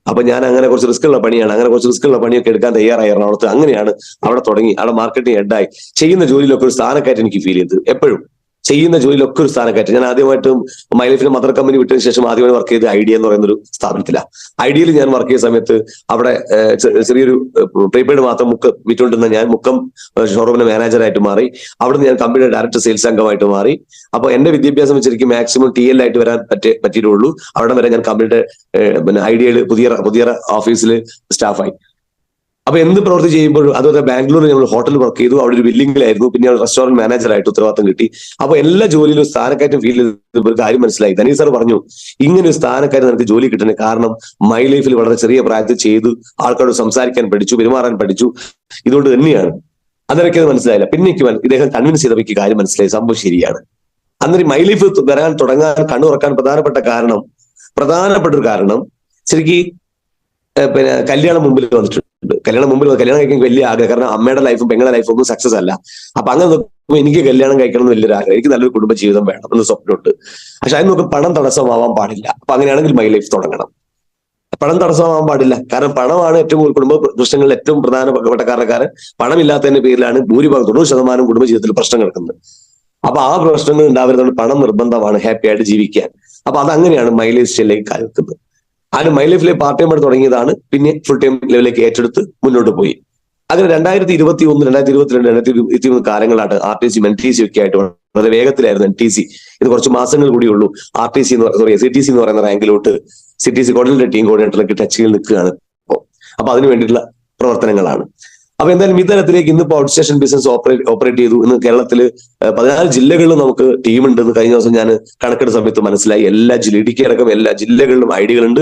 S1: അപ്പൊ ഞാൻ അങ്ങനെ കുറച്ച് റിസ്ക് ഉള്ള പണിയാണ്, അങ്ങനെ കുറച്ച് റിസ്ക് ഉള്ള പണിയൊക്കെ എടുക്കാൻ തയ്യാറായി എറണാകുളത്ത്. അങ്ങനെയാണ് അവിടെ തുടങ്ങി, അവിടെ മാർക്കറ്റിംഗ് ഹെഡായി. ചെയ്യുന്ന ജോലിയിലൊക്കെ ഒരു സ്ഥാനക്കയറ്റം എനിക്ക് ഫീൽ ചെയ്ത്. എപ്പോഴും ചെയ്യുന്ന ജോലിയിലൊക്കെ ഒരു സ്ഥാനക്കയറ്റം. ഞാൻ ആദ്യമായിട്ടും മൈ ലൈഫിലെ മദർ കമ്പനി വിട്ടതിന് ശേഷം ആദ്യമായി വർക്ക് ചെയ്ത് ഐഡിയ എന്ന് പറയുന്ന ഒരു സ്ഥാപനത്തിലാണ്. ഐഡിയയിൽ ഞാൻ വർക്ക് ചെയ്ത സമയത്ത് അവിടെ ചെറിയൊരു പ്രീപെയ്ഡ് മാത്രം വിറ്റുകൊണ്ടിരുന്ന ഞാൻ മുക്കം ഷോറൂമിന്റെ മാനേജറായിട്ട് മാറി. അവിടുന്ന് ഞാൻ കമ്പനിയുടെ ഡയറക്ടർ സെയിൽസ് അംഗമായിട്ട് മാറി. അപ്പൊ എന്റെ വിദ്യാഭ്യാസം വെച്ചിരിക്കും മാക്സിമം TL ആയിട്ട് വരാൻ പറ്റിയിട്ടുള്ളൂ. അവിടെ വരെ ഞാൻ കമ്പനിയുടെ ഐഡിയയിൽ പുതിയ ഓഫീസിൽ സ്റ്റാഫായി. അപ്പൊ എന്ത് പ്രവൃത്തി ചെയ്യുമ്പോഴും, അതുപോലെ ബാംഗ്ലൂരിൽ നമ്മൾ ഹോട്ടലിൽ വർക്ക് ചെയ്തു, അവിടെ ഒരു ബില്ലിംഗിലായിരുന്നു. പിന്നെ റെസ്റ്റോറന്റ് മാനേജറായിട്ട് ഉത്തരവാദിത്തം കിട്ടി. അപ്പൊ എല്ലാ ജോലിയിലും സ്ഥാനക്കയറ്റം ഫീൽ ചെയ്ത ഒരു കാര്യം മനസ്സിലായി. ധനീഷ് സാർ പറഞ്ഞു, ഇങ്ങനെ ഒരു സ്ഥാനക്കയറ്റം നിനക്ക് ജോലി കിട്ടുന്നത് കാരണം മൈ ലൈഫിൽ വളരെ ചെറിയ പ്രായത്തിൽ ചെയ്തു, ആൾക്കാരോട് സംസാരിക്കാൻ പഠിച്ചു, പെരുമാറാൻ പഠിച്ചു, ഇതുകൊണ്ട് തന്നെയാണ്. അന്നേരൊക്കെ അത് മനസ്സിലായില്ല. പിന്നെ ഇദ്ദേഹം കൺവിൻസ് ചെയ്തപ്പോൾ എനിക്ക് കാര്യം മനസ്സിലായി, സംഭവം ശരിയാണ്. അന്നേരം മൈ ലൈഫ് വരാൻ തുടങ്ങാൻ കണ്ണു തുറക്കാൻ പ്രധാനപ്പെട്ട ഒരു കാരണം ശരിക്കും പിന്നെ കല്യാണം മുമ്പിൽ വന്നിട്ടുണ്ട്. കല്യാണം കഴിക്കാൻ വലിയ ആഗ്രഹം. കാരണം അമ്മയുടെ ലൈഫും പെങ്ങളുടെ ലൈഫും ഒന്നും സക്സസ് അല്ല. അപ്പൊ അങ്ങനെ നോക്കുമ്പോൾ എനിക്ക് കല്യാണം കഴിക്കണം എന്ന് വലിയൊരു ആഗ്രഹം, എനിക്ക് നല്ലൊരു കുടുംബ ജീവിതം വേണം എന്ന് സ്വപ്നമുണ്ട്. പക്ഷെ അതിന് നോക്കും പണം തടസ്സമാവാൻ പാടില്ല. അപ്പൊ അങ്ങനെയാണെങ്കിൽ മൈ ലൈഫ് തുടങ്ങണം. പണം തടസ്സമാവാൻ പാടില്ല. കാരണം പണമാണ് ഏറ്റവും കുടുംബ പ്രശ്നങ്ങളിൽ ഏറ്റവും പ്രധാനപ്പെട്ട കാരണക്കാരൻ. പണമില്ലാത്തതിന്റെ പേരിലാണ് ഭൂരിഭാഗം 90% കുടുംബ ജീവിതത്തിൽ പ്രശ്നം കിടക്കുന്നത്. അപ്പൊ ആ പ്രശ്നങ്ങൾ ഉണ്ടാവുന്നത് പണം നിർബന്ധമാണ് ഹാപ്പി ആയിട്ട് ജീവിക്കാൻ. അപ്പൊ അതങ്ങനെയാണ് മൈ ലൈഫ് സ്റ്റൈലിലേക്ക് കാൽക്കുന്നത്. അതിന് മൈ ലൈഫിലെ പാർട്ട് ടൈം ആയിട്ട് തുടങ്ങിയതാണ്, പിന്നെ ഫുൾ ടൈം ലെവലിലേക്ക് ഏറ്റെടുത്ത് മുന്നോട്ട് പോയി. അങ്ങനെ 2021, 2022, 2023 കാലങ്ങളായിട്ട് RTC NTC ഒക്കെ ആയിട്ട് വളരെ വേഗത്തിലായിരുന്നു NTC. ഇത് കുറച്ച് മാസങ്ങൾ കൂടിയുള്ളൂ RTC CTC എന്ന് പറയുന്ന റാങ്കിലോട്ട് CTC കോർഡിനേറ്റർ ടീം കോർഡിനേറ്ററിലേക്ക് ടച്ചിൽ നിൽക്കുകയാണ് അപ്പൊ അതിനു വേണ്ടിയിട്ടുള്ള പ്രവർത്തനങ്ങളാണ്. അപ്പൊ എന്തായാലും ഇത്തരത്തിലേക്ക് ഇന്നിപ്പോ ഔട്ട് സ്റ്റേഷൻ ബിസിനസ് ഓപ്പറേറ്റ് ചെയ്തു. ഇന്ന് കേരളത്തില് 14 ജില്ലകളിലും നമുക്ക് ടീമുണ്ടെന്ന് കഴിഞ്ഞ ദിവസം ഞാൻ കണക്കെടുത്ത സമയത്ത് മനസ്സിലായി. ഇടുക്കി അടക്കം എല്ലാ ജില്ലകളിലും ഐഡികളുണ്ട്.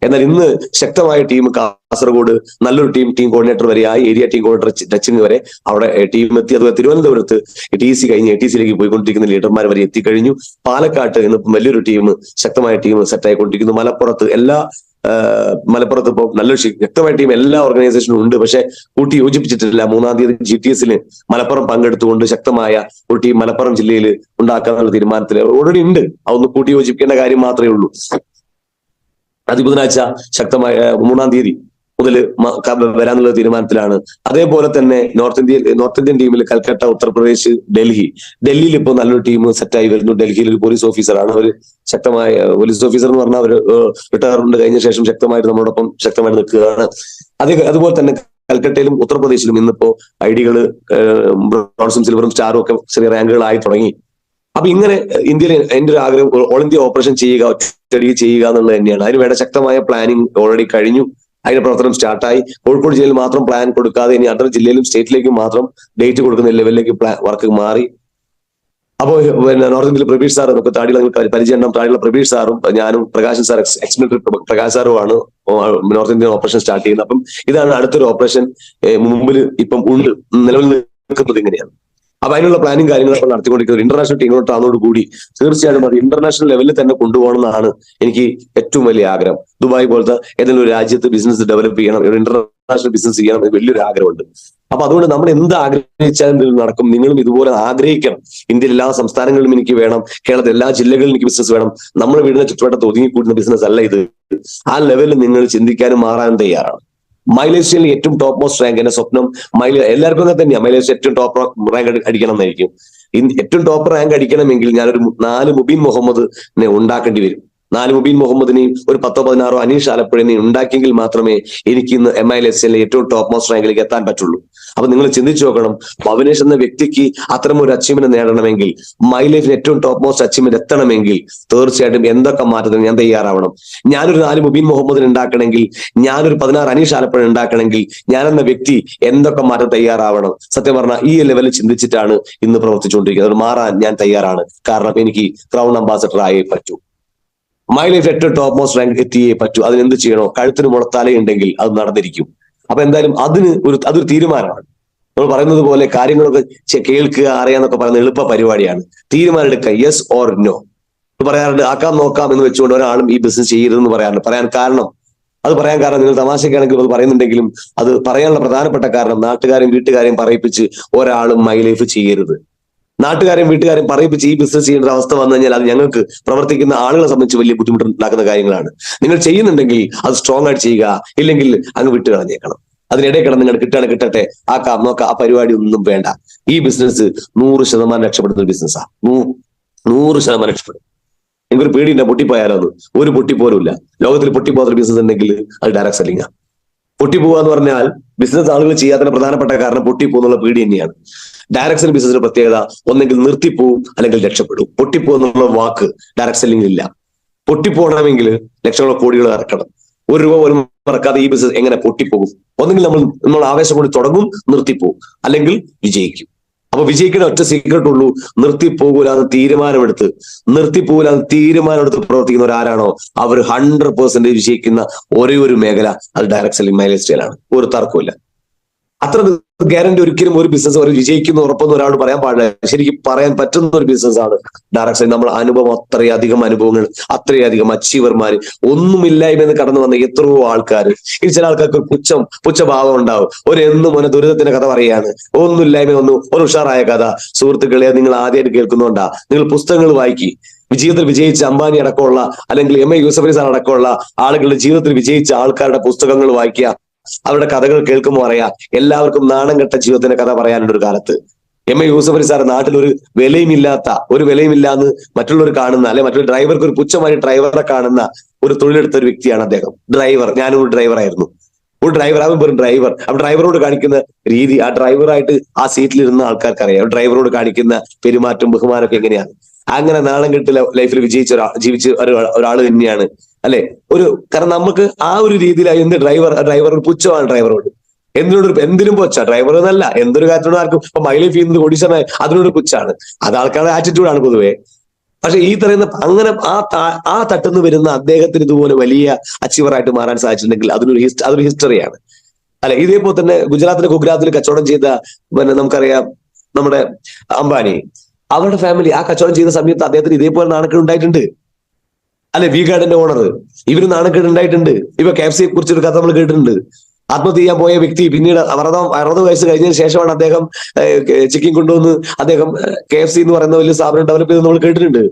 S1: എന്നാൽ ഇന്ന് ശക്തമായ ടീം കാസർഗോഡ് നല്ലൊരു ടീം കോർഡിനേറ്റർ വരെയായി, ഏരിയ ടീം കോർഡിനേറ്റർ ടച്ചിങ് വരെ അവിടെ ടീം എത്തി. അതുപോലെ തിരുവനന്തപുരത്ത് TC കഴിഞ്ഞ് ATCയിലേക്ക് പോയിക്കൊണ്ടിരിക്കുന്ന ലീഡർമാർ വരെ എത്തിക്കഴിഞ്ഞു. പാലക്കാട്ട് ഇന്ന് വലിയൊരു ടീം, ശക്തമായ ടീം സെറ്റായിക്കൊണ്ടിരിക്കുന്നു. മലപ്പുറത്ത് ഇപ്പോൾ നല്ലൊരു ശക്തമായ ടീം എല്ലാ ഓർഗനൈസേഷനും ഉണ്ട്. പക്ഷെ കൂട്ടി യോജിപ്പിച്ചിട്ടില്ല. 3-ാം തീയതി GTSൽ മലപ്പുറം പങ്കെടുത്തുകൊണ്ട് ശക്തമായ ഒരു ടീം മലപ്പുറം ജില്ലയിൽ ഉണ്ടാക്കാനുള്ള തീരുമാനത്തിൽ ഓൾറെഡി ഉണ്ട്. അതൊന്ന് കൂട്ടി യോജിപ്പിക്കേണ്ട കാര്യം മാത്രമേ ഉള്ളൂ. ബുധനാഴ്ച ശക്തമായ 3-ാം തീയതി മുതൽ വരാനുള്ള തീരുമാനത്തിലാണ്. അതേപോലെ തന്നെ നോർത്ത് ഇന്ത്യൻ ടീമിൽ കൽക്കട്ട, ഉത്തർപ്രദേശ്, ഡൽഹിയിൽ ഇപ്പോൾ നല്ലൊരു ടീം സെറ്റായി വരുന്നു. ഡൽഹിയിൽ ഒരു പോലീസ് ഓഫീസറാണ്. ഒരു ശക്തമായ പോലീസ് ഓഫീസർ എന്ന് പറഞ്ഞാൽ അവർ റിട്ടയർമെന്റ് കഴിഞ്ഞ ശേഷം ശക്തമായിട്ട് നമ്മളോടൊപ്പം ശക്തമായിട്ട് നിൽക്കുകയാണ്. അതുപോലെ തന്നെ കൽക്കട്ടയിലും ഉത്തർപ്രദേശിലും ഇന്നിപ്പോ ഐഡികള് ബ്രോൺസും സിൽവറും സ്റ്റാറും ഒക്കെ ചെറിയ റാങ്കുകളായി തുടങ്ങി. അപ്പൊ ഇങ്ങനെ ഇന്ത്യയിൽ എന്റെ ഒരു ആഗ്രഹം ഓൾ ഇന്ത്യ ഓപ്പറേഷൻ ചെയ്യുക എന്നുള്ളത് തന്നെയാണ്. അതിന് വേണ്ട ശക്തമായ പ്ലാനിങ് ഓൾറെഡി കഴിഞ്ഞു. അതിന്റെ പ്രവർത്തനം സ്റ്റാർട്ടായി. കോഴിക്കോട് ജില്ലയിൽ മാത്രം പ്ലാൻ കൊടുക്കാതെ ഇനി അതർ ജില്ലയിലും സ്റ്റേറ്റിലേക്കും മാത്രം ഡേറ്റ് കൊടുക്കുന്ന ലെവലിലേക്ക് വർക്ക് മാറി. അപ്പോൾ പിന്നെ നോർത്ത് ഇന്ത്യയിൽ പ്രബീഷ് സാർ, നമുക്ക് താടിയുള്ള പ്രബീഷ് സാറും ഞാനും Prakashan sir, ex military Prakash സാറുമാണ് നോർത്ത് ഇന്ത്യൻ ഓപ്പറേഷൻ സ്റ്റാർട്ട് ചെയ്യുന്നത്. അപ്പം ഇതാണ് അടുത്തൊരു ഓപ്പറേഷൻ മുമ്പിൽ ഇപ്പം ഉണ്ട്, നിലവിൽ നിൽക്കുന്നത് ഇങ്ങനെയാണ്. അപ്പൊ അതിനുള്ള പ്ലാനിങ് കാര്യങ്ങളൊക്കെ നടത്തിക്കൊണ്ടിരിക്കുന്നത് ഇന്റർനാഷണൽ ടീമിലോട്ടാണോടുകൂടി തീർച്ചയായിട്ടും അത് ഇന്റർനാഷണൽ ലെവലിൽ തന്നെ കൊണ്ടുപോകണം എന്നാണ് എനിക്ക് ഏറ്റവും വലിയ ആഗ്രഹം. ദുബായ് പോലത്തെ ഏതെങ്കിലും ഒരു രാജ്യത്ത് ബിസിനസ് ഡെവലപ്പ് ചെയ്യണം, ഇന്റർനാഷണൽ ബിസിനസ് ചെയ്യണം എന്ന് വലിയൊരു ആഗ്രഹമുണ്ട്. അപ്പൊ അതുകൊണ്ട് നമ്മൾ എന്ത് ആഗ്രഹിച്ചാലും നടക്കും. നിങ്ങളും ഇതുപോലെ ആഗ്രഹിക്കണം. ഇന്ത്യയിൽ എല്ലാ സംസ്ഥാനങ്ങളിലും എനിക്ക് വേണം, കേരളത്തിൽ എല്ലാ ജില്ലകളിലും എനിക്ക് ബിസിനസ് വേണം. നമ്മുടെ വീടിന്റെ ചുറ്റുവട്ടത്ത് ഒതുങ്ങിക്കൂടുന്ന ബിസിനസ് അല്ല ഇത്. ആ ലെവലിൽ നിങ്ങൾ ചിന്തിക്കാനും മാറാനും തയ്യാറാണ്. മൈലേഷ്യയിൽ ഏറ്റവും ടോപ്പ് മോസ്റ്റ് റാങ്ക്, എന്റെ സ്വപ്നം എല്ലാവർക്കും അങ്ങനെ തന്നെയാണ്. മൈലേഷ്യ ഏറ്റവും ടോപ്പ് റാങ്ക് അടിക്കണം എന്നായിരിക്കും. ഏറ്റവും ടോപ്പ് റാങ്ക് അടിക്കണമെങ്കിൽ ഞാനൊരു 4 മുബീൻ മുഹമ്മദിനെ ഉണ്ടാക്കേണ്ടി വരും. 4 മുബീൻ മുഹമ്മദിനെയും ഒരു 10-16 അനീഷ് ആലപ്പുഴനെയും ഉണ്ടാക്കിയെങ്കിൽ മാത്രമേ എനിക്ക് ഇന്ന് MILSL ഏറ്റവും ടോപ്പ് മോസ്റ്റ് റാങ്കിലേക്ക് എത്താൻ പറ്റുള്ളൂ. അപ്പൊ നിങ്ങൾ ചിന്തിച്ചു നോക്കണം, ഭവനേഷ് എന്ന വ്യക്തിക്ക് അത്തരം ഒരു അച്ചീവ്മെന്റ് നേടണമെങ്കിൽ, മൈ ലൈഫിൽ ഏറ്റവും ടോപ്പ് മോസ്റ്റ് അച്ചീവ്മെന്റ് എത്തണമെങ്കിൽ തീർച്ചയായിട്ടും എന്തൊക്കെ മാറ്റത്തിന് ഞാൻ തയ്യാറാവണം. ഞാനൊരു 4 മുബീൻ മുഹമ്മദിനെ ഉണ്ടാക്കണമെങ്കിൽ, ഞാനൊരു 16 അനീഷ് ആലപ്പുഴ ഉണ്ടാക്കണമെങ്കിൽ ഞാനെന്ന വ്യക്തി എന്തൊക്കെ മാറ്റം തയ്യാറാവണം. സത്യം പറഞ്ഞാൽ ഈ ലെവലിൽ ചിന്തിച്ചിട്ടാണ് ഇന്ന് പ്രവർത്തിച്ചുകൊണ്ടിരിക്കുന്നത്. അത് മാറാൻ ഞാൻ തയ്യാറാണ്. കാരണം എനിക്ക് ക്രൗൺ അംബാസഡർ ആയേ പറ്റൂ. മൈ ലൈഫ് ഏറ്റവും ടോപ്പ് മോസ്റ്റ് റാങ്ക് എത്തിയേ പറ്റൂ. അതിനെന്ത് ചെയ്യണോ? കഴുത്തിന് മുളത്താലേ ഉണ്ടെങ്കിൽ അത് നടന്നിരിക്കും. അപ്പൊ എന്തായാലും അതൊരു തീരുമാനമാണ്. നമ്മൾ പറയുന്നത് പോലെ കാര്യങ്ങളൊക്കെ കേൾക്കുക, അറിയാന്നൊക്കെ പറയുന്നത് എളുപ്പ പരിപാടിയാണ്. തീരുമാനം എടുക്കുക, യെസ് ഓർ നോ. പറയാറുണ്ട് ആക്കാം നോക്കാം എന്ന് വെച്ചുകൊണ്ട് ഒരാളും ഈ ബിസിനസ് ചെയ്യരുതെന്ന് പറയാറുണ്ട്. പറയാൻ കാരണം നിങ്ങൾ തമാശക്കാണെങ്കിലും അത് പറയുന്നുണ്ടെങ്കിലും അത് പറയാനുള്ള പ്രധാനപ്പെട്ട കാരണം നാട്ടുകാരെയും വീട്ടുകാരെയും പറയിപ്പിച്ച് ഒരാളും മൈ ലൈഫ് ചെയ്യരുത്. നാട്ടുകാരെയും വീട്ടുകാരെയും പറയിപ്പിച്ച് ഈ ബിസിനസ് ചെയ്യേണ്ട അവസ്ഥ വന്നു കഴിഞ്ഞാൽ അത് ഞങ്ങൾക്ക് പ്രവർത്തിക്കുന്ന ആളുകളെ സംബന്ധിച്ച് വലിയ ബുദ്ധിമുട്ടുണ്ടാക്കുന്ന കാര്യങ്ങളാണ്. നിങ്ങൾ ചെയ്യുന്നുണ്ടെങ്കിൽ അത് സ്ട്രോങ് ആയിട്ട് ചെയ്യുക, ഇല്ലെങ്കിൽ അങ്ങ് വിട്ട് കളഞ്ഞേക്കണം. അതിനിടെ കിടന്ന് നിങ്ങൾ കിട്ടട്ടെ, ആക്കാം നോക്കാം, ആ പരിപാടി ഒന്നും വേണ്ട. ഈ ബിസിനസ് 100% രക്ഷപ്പെടുന്ന ഒരു ബിസിനസ്സാണ്. 100% രക്ഷപ്പെടും. എനിക്കൊരു പേടിയുണ്ട് പൊട്ടിപ്പോയാലോ എന്ന്. ഒരു പൊട്ടിപ്പോലും ഇല്ല. ലോകത്തിൽ പൊട്ടിപ്പോകാത്ത ബിസിനസ് ഉണ്ടെങ്കിൽ അത് ഡയറക്ട് സെല്ലിംഗ് ആണ്. പൊട്ടിപ്പോവുക എന്ന് പറഞ്ഞാൽ ബിസിനസ് ആളുകൾ ചെയ്യാത്തതിന് പ്രധാനപ്പെട്ട കാരണം പൊട്ടിപ്പോന്നുള്ള പേടി തന്നെയാണ്. ഡയറക്ട് സെല്ലിംഗ് ബിസിനസിന്റെ പ്രത്യേകത ഒന്നെങ്കിൽ നിർത്തിപ്പോവും അല്ലെങ്കിൽ രക്ഷപ്പെടും. പൊട്ടിപ്പോന്നുള്ള വാക്ക് ഡയറക്ട് സെല്ലിംഗ് ഇല്ല. പൊട്ടിപ്പോകണമെങ്കിൽ ലക്ഷങ്ങളോ കോടികളോ ഇറക്കണം. ഒരു രൂപ പോലും ഇറക്കാതെ ഈ ബിസിനസ് എങ്ങനെ പൊട്ടിപ്പോകും? ഒന്നെങ്കിൽ നമ്മൾ ആവേശം കൊണ്ട് തുടങ്ങും, നിർത്തിപ്പോകും, അല്ലെങ്കിൽ വിജയിക്കും. അപ്പൊ വിജയിക്കുന്ന ഒറ്റ സീക്രട്ട് ഉള്ളൂ, നിർത്തിപ്പോകൂലാന്ന് തീരുമാനമെടുത്ത് പ്രവർത്തിക്കുന്നവരാരാണോ അവർ 100% വിജയിക്കുന്ന ഒരേ ഒരു മേഖല അത് ഡയറക്ട് സെല്ലിംഗ് ലൈഫ് സ്റ്റൈലാണ്. ഒരു തർക്കമില്ല. അത്ര ഗ്യാരണ്ടി ഒരിക്കലും ഒരു ബിസിനസ് അവർ വിജയിക്കുന്ന ഉറപ്പൊന്നും ഒരാൾ പറയാൻ പാടില്ല. ശരിക്കും പറയാൻ പറ്റുന്ന ഒരു ബിസിനസ് ആണ് ഡയറക്ട് സെല്ലിംഗ്. നമ്മൾ അനുഭവം, അത്രയധികം അനുഭവങ്ങൾ, അത്രയധികം അച്ചീവർമാര്, ഒന്നുമില്ലായ്മയെന്ന് കടന്നു വന്ന എത്രയോ ആൾക്കാർ. ഇനി ചില ആൾക്കാർക്ക് പുച്ഛഭാവം ഉണ്ടാവും. എന്നും ദുരിതത്തിന്റെ കഥ പറയാണ്, ഒന്നുമില്ലായ്മ ഒരു ഉഷാറായ കഥ. സുഹൃത്തുക്കളെ, നിങ്ങൾ ആദ്യമായിട്ട് കേൾക്കുന്നുണ്ടാ, നിങ്ങൾ പുസ്തകങ്ങൾ വായിക്കി. ജീവിതത്തിൽ വിജയിച്ച അംബാനി അടക്കമുള്ള, അല്ലെങ്കിൽ MA യൂസഫലി സാർ അടക്കമുള്ള ആളുകളുടെ ജീവിതത്തിൽ വിജയിച്ച ആൾക്കാരുടെ പുസ്തകങ്ങൾ വായിക്കുക. അവരുടെ കഥകൾ കേൾക്കുമ്പോൾ അറിയാം എല്ലാവർക്കും നാണം കെട്ട ജീവിതത്തിന്റെ കഥ പറയാനുള്ള ഒരു കാലത്ത്. MA യൂസഫലി സാർ നാട്ടിൽ ഒരു വിലയുമില്ലാന്ന് മറ്റുള്ളവർ കാണുന്ന, അല്ലെ മറ്റൊരു ഡ്രൈവർക്ക് ഒരു പുച്ഛമായി ഡ്രൈവറെ കാണുന്ന ഒരു തൊഴിലെടുത്ത ഒരു വ്യക്തിയാണ് അദ്ദേഹം. ഡ്രൈവർ. ഞാനും ഒരു ഡ്രൈവറായിരുന്നു. ഒരു ഡ്രൈവർ, അവൻ വെറും ഡ്രൈവർ. ആ ഡ്രൈവറോട് കാണിക്കുന്ന രീതി, ആ ഡ്രൈവറായിട്ട് ആ സീറ്റിലിരുന്ന ആൾക്കാർക്ക് അറിയാം ഡ്രൈവറോട് കാണിക്കുന്ന പെരുമാറ്റം, ബഹുമാനമൊക്കെ എങ്ങനെയാണ്. അങ്ങനെ നാണം കെട്ട് ലൈഫിൽ ജീവിച്ച ഒരാൾ തന്നെയാണ്, അല്ലെ? കാരണം നമുക്ക് ആ ഒരു രീതിയിലായി ഡ്രൈവർ ഒരു പുച്ഛമാണ് ഡ്രൈവറോട്. എന്തിനും പുച്ഛ ഡ്രൈവർ എന്നല്ല, എന്തൊരു കാര്യത്തോട് ആർക്കും. ഇപ്പൊ മൈലേജ് ചെയ്യുന്നത് കോടീശ്വരനായി അതിനോട് പുച്ഛാണ്. അത് ആൾക്കാരുടെ ആറ്റിറ്റ്യൂഡാണ് പൊതുവെ. പക്ഷെ ഈ പറയുന്ന അങ്ങനെ ആ തട്ടുന്ന് വരുന്ന അദ്ദേഹത്തിന് ഇതുപോലെ വലിയ അച്ചീവറായിട്ട് മാറാൻ സാധിച്ചിട്ടുണ്ടെങ്കിൽ അതൊരു ഹിസ്റ്ററിയാണ്, അല്ലെ? ഇതേപോലെ തന്നെ ഗുജറാത്തിൽ കച്ചവടം ചെയ്ത നമുക്കറിയാം നമ്മുടെ അംബാനി, അവരുടെ ഫാമിലി ആ കച്ചവടം ചെയ്ത സമയത്ത് അദ്ദേഹത്തിന് ഇതേപോലെ നാണക്കേട് ഉണ്ടായിട്ടുണ്ട്, അല്ലെ? വി ഗാർഡിന്റെ ഓണർ, ഇവര് നാണക്കേട് ഉണ്ടായിട്ടുണ്ട്. ഇപ്പൊ KFC കുറിച്ചൊരു കഥ നമ്മൾ കേട്ടിട്ടുണ്ട്. ആത്മഹത്യ ചെയ്യാൻ പോയ വ്യക്തി പിന്നീട് 60 വയസ്സ് കഴിഞ്ഞതിന് ശേഷമാണ് അദ്ദേഹം ചിക്കൻ കൊണ്ടുവന്ന് അദ്ദേഹം KFC എന്ന് പറയുന്ന വലിയ സ്ഥാപനം ഡെവലപ്പ് ചെയ്ത് നമ്മൾ കേട്ടിട്ടുണ്ട്.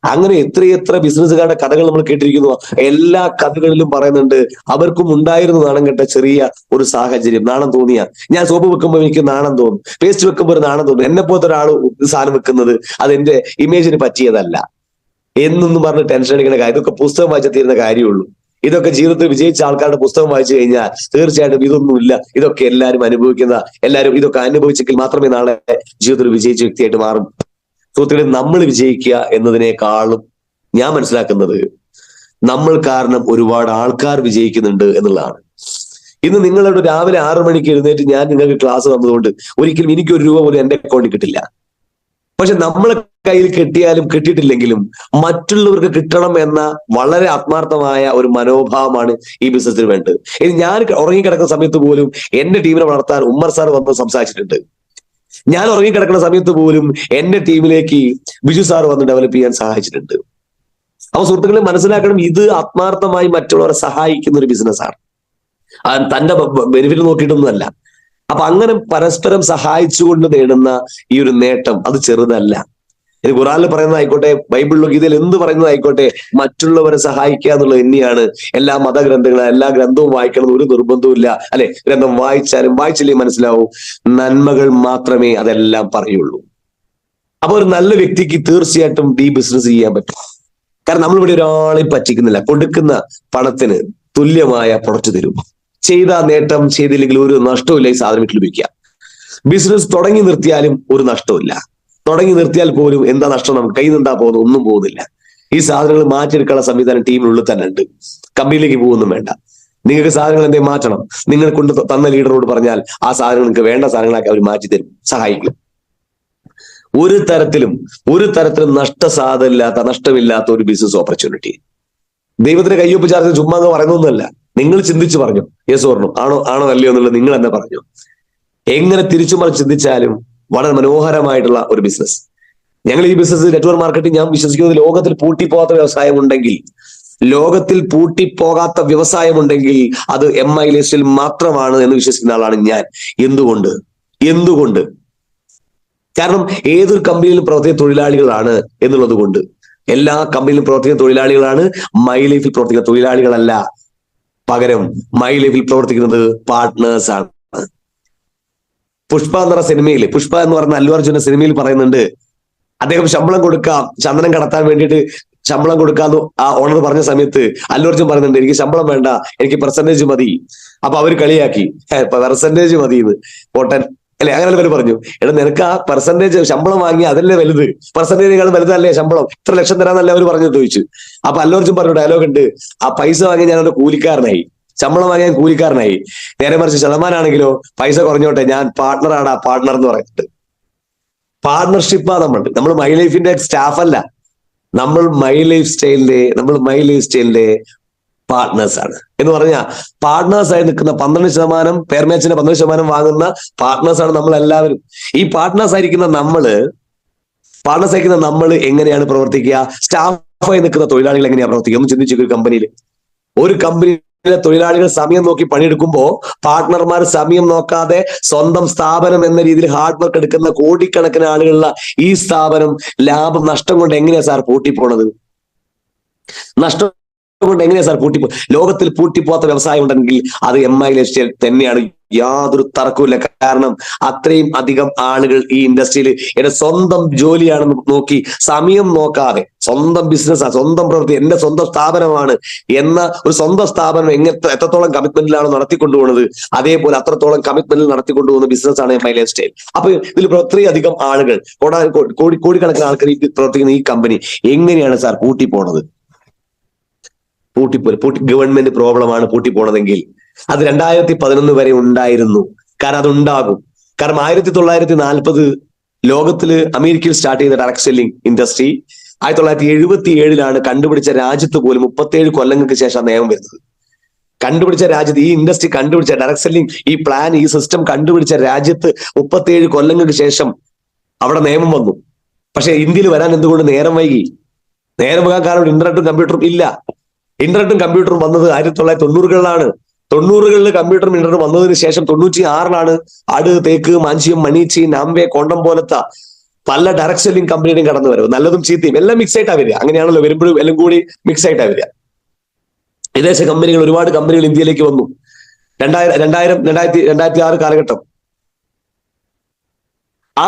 S1: അങ്ങനെ എത്രയെത്ര ബിസിനസ്സുകാരുടെ കഥകൾ നമ്മൾ കേട്ടിരിക്കുന്നു. എല്ലാ കഥകളിലും പറയുന്നുണ്ട് അവർക്കും ഉണ്ടായിരുന്നു നാണം കെട്ട ചെറിയ ഒരു സാഹചര്യം. നാണം തോന്നിയ, ഞാൻ സോപ്പ് വെക്കുമ്പോൾ എനിക്ക് നാണം തോന്നും, പേസ്റ്റ് വെക്കുമ്പോൾ ഒരു നാണം തോന്നും, എന്നെ പോലത്തെ ഒരാൾ സാധനം വെക്കുന്നത് അത് എന്റെ ഇമേജിന് പറ്റിയതല്ല എന്നൊന്നും പറഞ്ഞ് ടെൻഷൻ അടിക്കുന്ന കാര്യം. ഇതൊക്കെ പുസ്തകം വായിച്ചാൽ തീരുന്ന കാര്യമുള്ളൂ. ഇതൊക്കെ ജീവിതത്തിൽ വിജയിച്ച ആൾക്കാരുടെ പുസ്തകം വായിച്ചു കഴിഞ്ഞാൽ തീർച്ചയായിട്ടും ഇതൊന്നുമില്ല. ഇതൊക്കെ എല്ലാവരും എല്ലാവരും ഇതൊക്കെ അനുഭവിച്ചെങ്കിൽ മാത്രമേ നാളെ ജീവിതത്തിൽ വിജയിച്ച വ്യക്തിയായിട്ട് മാറും. സുഹൃത്തുക്കളെ, നമ്മൾ വിജയിക്കുക എന്നതിനേക്കാളും ഞാൻ മനസ്സിലാക്കുന്നത് നമ്മൾ കാരണം ഒരുപാട് ആൾക്കാർ വിജയിക്കുന്നുണ്ട് എന്നുള്ളതാണ്. ഇന്ന് നിങ്ങളുടെ രാവിലെ 6 മണിക്ക് എഴുന്നേറ്റ് ഞാൻ നിങ്ങൾക്ക് ക്ലാസ് വന്നതുകൊണ്ട് ഒരിക്കലും എനിക്ക് 1 രൂപ പോലും എന്റെ അക്കൗണ്ടിൽ കിട്ടില്ല. പക്ഷെ നമ്മളെ കയ്യിൽ കിട്ടിയാലും കിട്ടിയിട്ടില്ലെങ്കിലും മറ്റുള്ളവർക്ക് കിട്ടണം എന്ന വളരെ ആത്മാർത്ഥമായ ഒരു മനോഭാവമാണ് ഈ ബിസിനസ്സിന് വേണ്ടത്. ഇനി ഞാൻ ഉറങ്ങിക്കിടക്കുന്ന സമയത്ത് പോലും എന്റെ ടീമിനെ വളർത്താൻ ഉമ്മർ സാർ വന്ന് സംസാരിച്ചിട്ടുണ്ട്. ഞാൻ ഉറങ്ങിക്കിടക്കുന്ന സമയത്ത് പോലും എന്റെ ടീമിലേക്ക് ബിജു സാർ വന്ന് ഡെവലപ്പ് ചെയ്യാൻ സഹായിച്ചിട്ടുണ്ട്. അപ്പൊ സുഹൃത്തുക്കളെ, മനസ്സിലാക്കണം, ഇത് ആത്മാർത്ഥമായി മറ്റുള്ളവരെ സഹായിക്കുന്ന ഒരു ബിസിനസ്സാണ്. തന്റെ ബെനിഫിറ്റ് നോക്കിയിട്ടൊന്നുമല്ല. അപ്പൊ അങ്ങനെ പരസ്പരം സഹായിച്ചുകൊണ്ട് നേടുന്ന ഈ ഒരു നേട്ടം അത് ചെറുതല്ല. ഇത് ഖുറാനിൽ പറയുന്നതായിക്കോട്ടെ, ബൈബിളിലോ ഗീതയിൽ എന്ത് പറയുന്നതായിക്കോട്ടെ, മറ്റുള്ളവരെ സഹായിക്കുക എന്നുള്ളത് തന്നെയാണ് എല്ലാ മതഗ്രന്ഥങ്ങളും. എല്ലാ ഗ്രന്ഥവും വായിക്കണം ഒരു നിർബന്ധവും ഇല്ല, അല്ലെ? ഗ്രന്ഥം വായിച്ചില്ലേ മനസ്സിലാവും, നന്മകൾ മാത്രമേ അതെല്ലാം പറയുള്ളൂ. അപ്പൊ ഒരു നല്ല വ്യക്തിക്ക് തീർച്ചയായിട്ടും ഈ ബിസിനസ് ചെയ്യാൻ പറ്റും. കാരണം നമ്മളിവിടെ ഒരാളെയും പറ്റിക്കുന്നില്ല. കൊടുക്കുന്ന പണത്തിന് തുല്യമായ പ്രൊഡക്റ്റ് തരും. ചെയ്ത നേട്ടം, ചെയ്തില്ലെങ്കിൽ ഒരു നഷ്ടമില്ല. ഈ സാധനം വീട്ടിൽ ഉപയോഗിക്കുക. ബിസിനസ് തുടങ്ങി നിർത്തിയാലും ഒരു നഷ്ടമില്ല. തുടങ്ങി നിർത്തിയാൽ പോലും എന്താ നഷ്ടം? നമുക്ക് കയ്യിൽ നിന്നാ പോകുന്നത്? ഒന്നും പോകുന്നില്ല. ഈ സാധനങ്ങൾ മാറ്റിയെടുക്കാനുള്ള സംവിധാനം ടീമിനുള്ളിൽ തന്നെ ഉണ്ട്. കമ്പനിയിലേക്ക് പോകുന്നും വേണ്ട. നിങ്ങൾക്ക് സാധനങ്ങൾ എന്തെങ്കിലും മാറ്റണം, നിങ്ങൾ കൊണ്ട് തന്ന ലീഡറോട് പറഞ്ഞാൽ ആ സാധനങ്ങൾ നിങ്ങൾക്ക് വേണ്ട സാധനങ്ങളാക്കി അവർ മാറ്റി തരും, സഹായിക്കും. ഒരു തരത്തിലും നഷ്ടമില്ലാത്ത ഒരു ബിസിനസ് ഓപ്പർച്യൂണിറ്റി. ദൈവത്തിന് കയ്യൊപ്പ് ചാർജ് ചുമ്മാ പറയുന്നൊന്നുമല്ല. നിങ്ങൾ ചിന്തിച്ചു പറഞ്ഞു, യെസ് ഓർണോ, ആണോ അല്ലയോ എന്നുള്ളത് നിങ്ങൾ തന്നെ പറഞ്ഞു. എങ്ങനെ തിരിച്ചു മറിച്ച് ചിന്തിച്ചാലും വളരെ മനോഹരമായിട്ടുള്ള ഒരു ബിസിനസ്. ഞങ്ങൾ ഈ ബിസിനസ് നെറ്റ്വർക്ക് മാർക്കറ്റിംഗ്, ഞാൻ വിശ്വസിക്കുന്നത് ലോകത്തിൽ പൂട്ടിപ്പോകാത്ത വ്യവസായം ഉണ്ടെങ്കിൽ അത് MI ലിസ്റ്റിൽ മാത്രമാണ് എന്ന് വിശ്വസിക്കുന്ന ആളാണ് ഞാൻ. എന്തുകൊണ്ട് കാരണം ഏതൊരു കമ്പനിയിലും പ്രവർത്തിക്കുന്ന തൊഴിലാളികളാണ് എന്നുള്ളത് കൊണ്ട്. എല്ലാ കമ്പനിയിലും പ്രവർത്തിക്കുന്ന തൊഴിലാളികളാണ്, മൈ ലൈഫിൽ പ്രവർത്തിക്കുന്ന തൊഴിലാളികളല്ല. പകരം മൈ ലൈഫിൽ പ്രവർത്തിക്കുന്നത് പാർട്ട്നേഴ്സ് ആണ്. പുഷ്പ എന്ന് പറഞ്ഞ സിനിമയിൽ, പുഷ്പ എന്ന് പറഞ്ഞ അല്ലു അർജുന്റെ സിനിമയിൽ പറയുന്നുണ്ട്, അദ്ദേഹം ശമ്പളം കൊടുക്കാം, ചന്ദനം കടത്താൻ വേണ്ടിയിട്ട് ശമ്പളം കൊടുക്കാന്ന് ആ ഓണർ പറഞ്ഞ സമയത്ത് അല്ലു അർജുൻ പറയുന്നുണ്ട്, എനിക്ക് ശമ്പളം വേണ്ട, എനിക്ക് പെർസെന്റേജ് മതി. അപ്പൊ അവർ കളിയാക്കി, പെർസെന്റേജ് മതി എന്ന് പോട്ടൻ അല്ലെ, അങ്ങനെ വരെ പറഞ്ഞു. എടാ നിനക്ക് ആ പെർസെന്റേജ് ശമ്പളം വാങ്ങി അതല്ലേ വലുത്, പെർസെന്റേജിനേക്കാൾ വലുതല്ലേ ശമ്പളം, ഇത്ര ലക്ഷം തരാന്നല്ലേ അവർ പറഞ്ഞു ചോദിച്ചു. അപ്പൊ അല്ലു അർജുൻ പറഞ്ഞ ഡയലോഗ് ഉണ്ട്, ആ പൈസ വാങ്ങി ഞാൻ അവരുടെ കൂലിക്കാരനായി, ശമ്പളം വാങ്ങിയാൻ കൂലിക്കാരനായി. നേരെ മറിച്ച് ശതമാനാണെങ്കിലോ പൈസ കുറഞ്ഞോട്ടെ, ഞാൻ പാർട്ട്ണറാടാ, പാർട്ട്ണർ എന്ന് പറയുന്നത്. പാർട്ട്ണർഷിപ്പാ നമ്മൾ മൈ ലൈഫിന്റെ സ്റ്റാഫ് അല്ല, നമ്മൾ മൈ ലൈഫ് സ്റ്റൈലിന്റെ പാർട്ട്നേഴ്സ് ആണ്. എന്ന് പറഞ്ഞാൽ പാർട്ട്നേഴ്സ് ആയി നിൽക്കുന്ന 12% പേർമേച്ചിന്റെ 12% വാങ്ങുന്ന പാർട്ട്നേഴ്സ് ആണ് നമ്മൾ എല്ലാവരും. ഈ പാർട്ട്നേഴ്സ് ആയിരിക്കുന്ന നമ്മൾ എങ്ങനെയാണ് പ്രവർത്തിക്കുക? സ്റ്റാഫായി നിൽക്കുന്ന തൊഴിലാളികൾ എങ്ങനെയാണ് പ്രവർത്തിക്കുക? ഒന്ന് ചിന്തിച്ചു. ഒരു കമ്പനിയിലെ തൊഴിലാളികൾ സമയം നോക്കി പണിയെടുക്കുമ്പോൾ പാർട്ട്ണർമാർ സമയം നോക്കാതെ സ്വന്തം സ്ഥാപനം എന്ന രീതിയിൽ ഹാർഡ് വർക്ക് എടുക്കുന്ന കോടിക്കണക്കിന് ആളുകളുള്ള ഈ സ്ഥാപനം നഷ്ടം കൊണ്ട് എങ്ങനെയാ സാർ പൂട്ടിപ്പോണത്? നഷ്ടം കൊണ്ട് എങ്ങനെയാ സാർ ലോകത്തിൽ പൂട്ടിപ്പോത്ത വ്യവസായം ഉണ്ടെങ്കിൽ അത് MI ലൈഫ് സ്റ്റൈൽ തന്നെയാണ്, യാതൊരു തർക്കവുമില്ല. കാരണം അത്രയും അധികം ആളുകൾ ഈ ഇൻഡസ്ട്രിയിൽ എന്റെ സ്വന്തം ജോലിയാണെന്ന് നോക്കി സമയം നോക്കാതെ, സ്വന്തം ബിസിനസ്സാണ്, സ്വന്തം പ്രവൃത്തി, എന്റെ സ്വന്തം സ്ഥാപനമാണ് എന്ന ഒരു സ്വന്തം സ്ഥാപനം എത്രത്തോളം കമ്മിറ്റ്മെന്റിലാണ് നടത്തിക്കൊണ്ടുപോകുന്നത്, അതേപോലെ അത്രത്തോളം കമ്മിറ്റ്മെന്റിൽ നടത്തിക്കൊണ്ടുപോകുന്ന ബിസിനസ്സാണ് MI ലൈഫ് സ്റ്റൈൽ. അപ്പൊ ഇതിൽ അത്രയും അധികം ആളുകൾ, കോടിക്കണക്കിന് ആൾക്കാർ പ്രവർത്തിക്കുന്ന ഈ കമ്പനി എങ്ങനെയാണ് സാർ പൂട്ടിപ്പോണത്? ഗവൺമെന്റ് പ്രോബ്ലമാണ് പൂട്ടിപ്പോണതെങ്കിൽ അത് 2011 വരെ ഉണ്ടായിരുന്നു. കാരണം അതുണ്ടാകും. കാരണം 1940 ലോകത്തില് അമേരിക്കയിൽ സ്റ്റാർട്ട് ചെയ്ത ഡയറക്ട് സെല്ലിംഗ് ഇൻഡസ്ട്രി 1977 കണ്ടുപിടിച്ച രാജ്യത്ത് പോലും 37 കൊല്ലങ്ങൾക്ക് ശേഷം നിയമം വരുന്നത്. കണ്ടുപിടിച്ച രാജ്യത്ത്, ഈ ഇൻഡസ്ട്രി കണ്ടുപിടിച്ച ഡയറക്ട് സെല്ലിംഗ്, ഈ പ്ലാൻ, ഈ സിസ്റ്റം കണ്ടുപിടിച്ച രാജ്യത്ത് 37 കൊല്ലങ്ങൾക്ക് ശേഷം അവിടെ നിയമം വന്നു. പക്ഷെ ഇന്ത്യയിൽ വരാൻ എന്തുകൊണ്ട് നേരം വൈകി? നേരം വൈകാൻ കാരണം ഇന്റർനെറ്റും കമ്പ്യൂട്ടറും ഇല്ല. ഇന്റർനെറ്റും കമ്പ്യൂട്ടറും വന്നത് 1990-കളിലാണ്. 90-കളിൽ കമ്പ്യൂട്ടറും ഇന്റർനെറ്റും വന്നതിന് ശേഷം 96 അട്, തേക്ക്, മാഞ്ചിയം, മണീച്ചി, നാംവേ, കോണ്ടം പോലത്തെ പല ഡയറക്ട് സെല്ലിംഗ് കമ്പനിയുടെയും കടന്നു വരും. നല്ലതും ചീത്തയും എല്ലാം മിക്സ് ആയിട്ടാ വരിക. അങ്ങനെയാണല്ലോ, വരുമ്പോഴും എല്ലാം കൂടി മിക്സ് ആയിട്ടാ വരിക. വിദേശ കമ്പനികൾ, ഒരുപാട് കമ്പനികൾ ഇന്ത്യയിലേക്ക് വന്നു. 2006 കാലഘട്ടം. ആ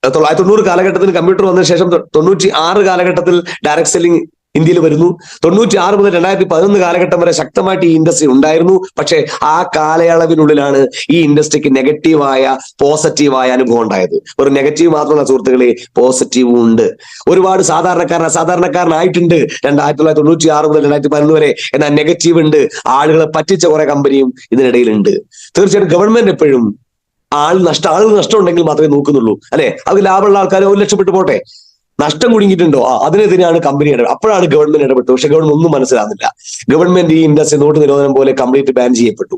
S1: 1990 കാലഘട്ടത്തിൽ കമ്പ്യൂട്ടർ വന്നതിന് ശേഷം 96 കാലഘട്ടത്തിൽ ഡയറക്ട് സെല്ലിംഗ് ഇന്ത്യയിൽ വരുന്നു. 96 മുതൽ 2011 കാലഘട്ടം വരെ ശക്തമായിട്ട് ഈ ഇൻഡസ്ട്രി ഉണ്ടായിരുന്നു. പക്ഷെ ആ കാലയളവിനുള്ളിലാണ് ഈ ഇൻഡസ്ട്രിക്ക് പോസിറ്റീവായ അനുഭവം ഉണ്ടായത്. ഒരു നെഗറ്റീവ് മാത്രമല്ല സുഹൃത്തുക്കളെ, പോസിറ്റീവും ഉണ്ട്. ഒരുപാട് സാധാരണക്കാരനായിട്ടുണ്ട് 1996 മുതൽ 2011 വരെ. എന്നാൽ നെഗറ്റീവ് ഉണ്ട്. ആളുകളെ പറ്റിച്ച കുറെ കമ്പനിയും ഇതിനിടയിലുണ്ട്. തീർച്ചയായിട്ടും ഗവൺമെന്റ് എപ്പോഴും ആളുകൾ നഷ്ടം ഉണ്ടെങ്കിൽ മാത്രമേ നോക്കുന്നുള്ളൂ, അല്ലെ? അത് ലാഭമുള്ള ആൾക്കാർ 1 ലക്ഷപ്പെട്ടു പോട്ടെ, നഷ്ടം കുടുങ്ങിയിട്ടുണ്ടോ അതിനെതിരെയാണ് കമ്പനി അപ്പോഴാണ് ഗവൺമെന്റ് ഇടപെട്ടു. പക്ഷെ ഗവൺമെന്റ് ഒന്നും മനസ്സിലാകുന്നില്ല. ഗവൺമെന്റ് ഈ ഇൻഡസ്ട്രി നോട്ട് നിരോധനം പോലെ കംപ്ലീറ്റ് ബാൻ ചെയ്യപ്പെട്ടു.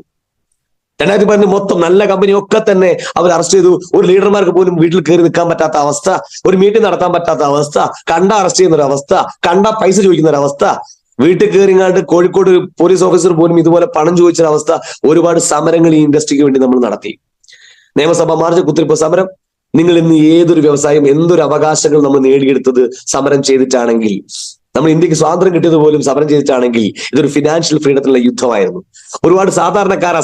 S1: 2010 മൊത്തം നല്ല കമ്പനി ഒക്കെ തന്നെ അവർ അറസ്റ്റ് ചെയ്തു. ഒരു ലീഡർമാർക്ക് പോലും വീട്ടിൽ കയറി നിൽക്കാൻ പറ്റാത്ത അവസ്ഥ, ഒരു മീറ്റിംഗ് നടത്താൻ പറ്റാത്ത അവസ്ഥ, അറസ്റ്റ് ചെയ്യുന്ന ഒരു അവസ്ഥ, പൈസ ചോദിക്കുന്ന ഒരു അവസ്ഥ, വീട്ടിൽ കയറിങ്ങാണ്ട് കോഴിക്കോട് പോലീസ് ഓഫീസർ പോലും ഇതുപോലെ പണം ചോദിച്ചൊരവസ്ഥ. ഒരുപാട് സമരങ്ങൾ ഈ ഇൻഡസ്ട്രിക്ക് വേണ്ടി നമ്മൾ നടത്തി. നിയമസഭാ മാർച്ച്, കുത്തിരിപ്പ് സമരം. നിങ്ങൾ ഇന്ന് ഏതൊരു വ്യവസായം, എന്തൊരു അവകാശങ്ങൾ നമ്മൾ നേടിയെടുത്തത് സമരം ചെയ്തിട്ടാണെങ്കിൽ, നമ്മൾ ഇന്ത്യക്ക് സ്വാതന്ത്ര്യം കിട്ടിയത് പോലും സമരം ചെയ്തിട്ടാണെങ്കിൽ, ഇതൊരു ഫിനാൻഷ്യൽ ഫ്രീഡത്തിനുള്ള യുദ്ധമായിരുന്നു. ഒരുപാട്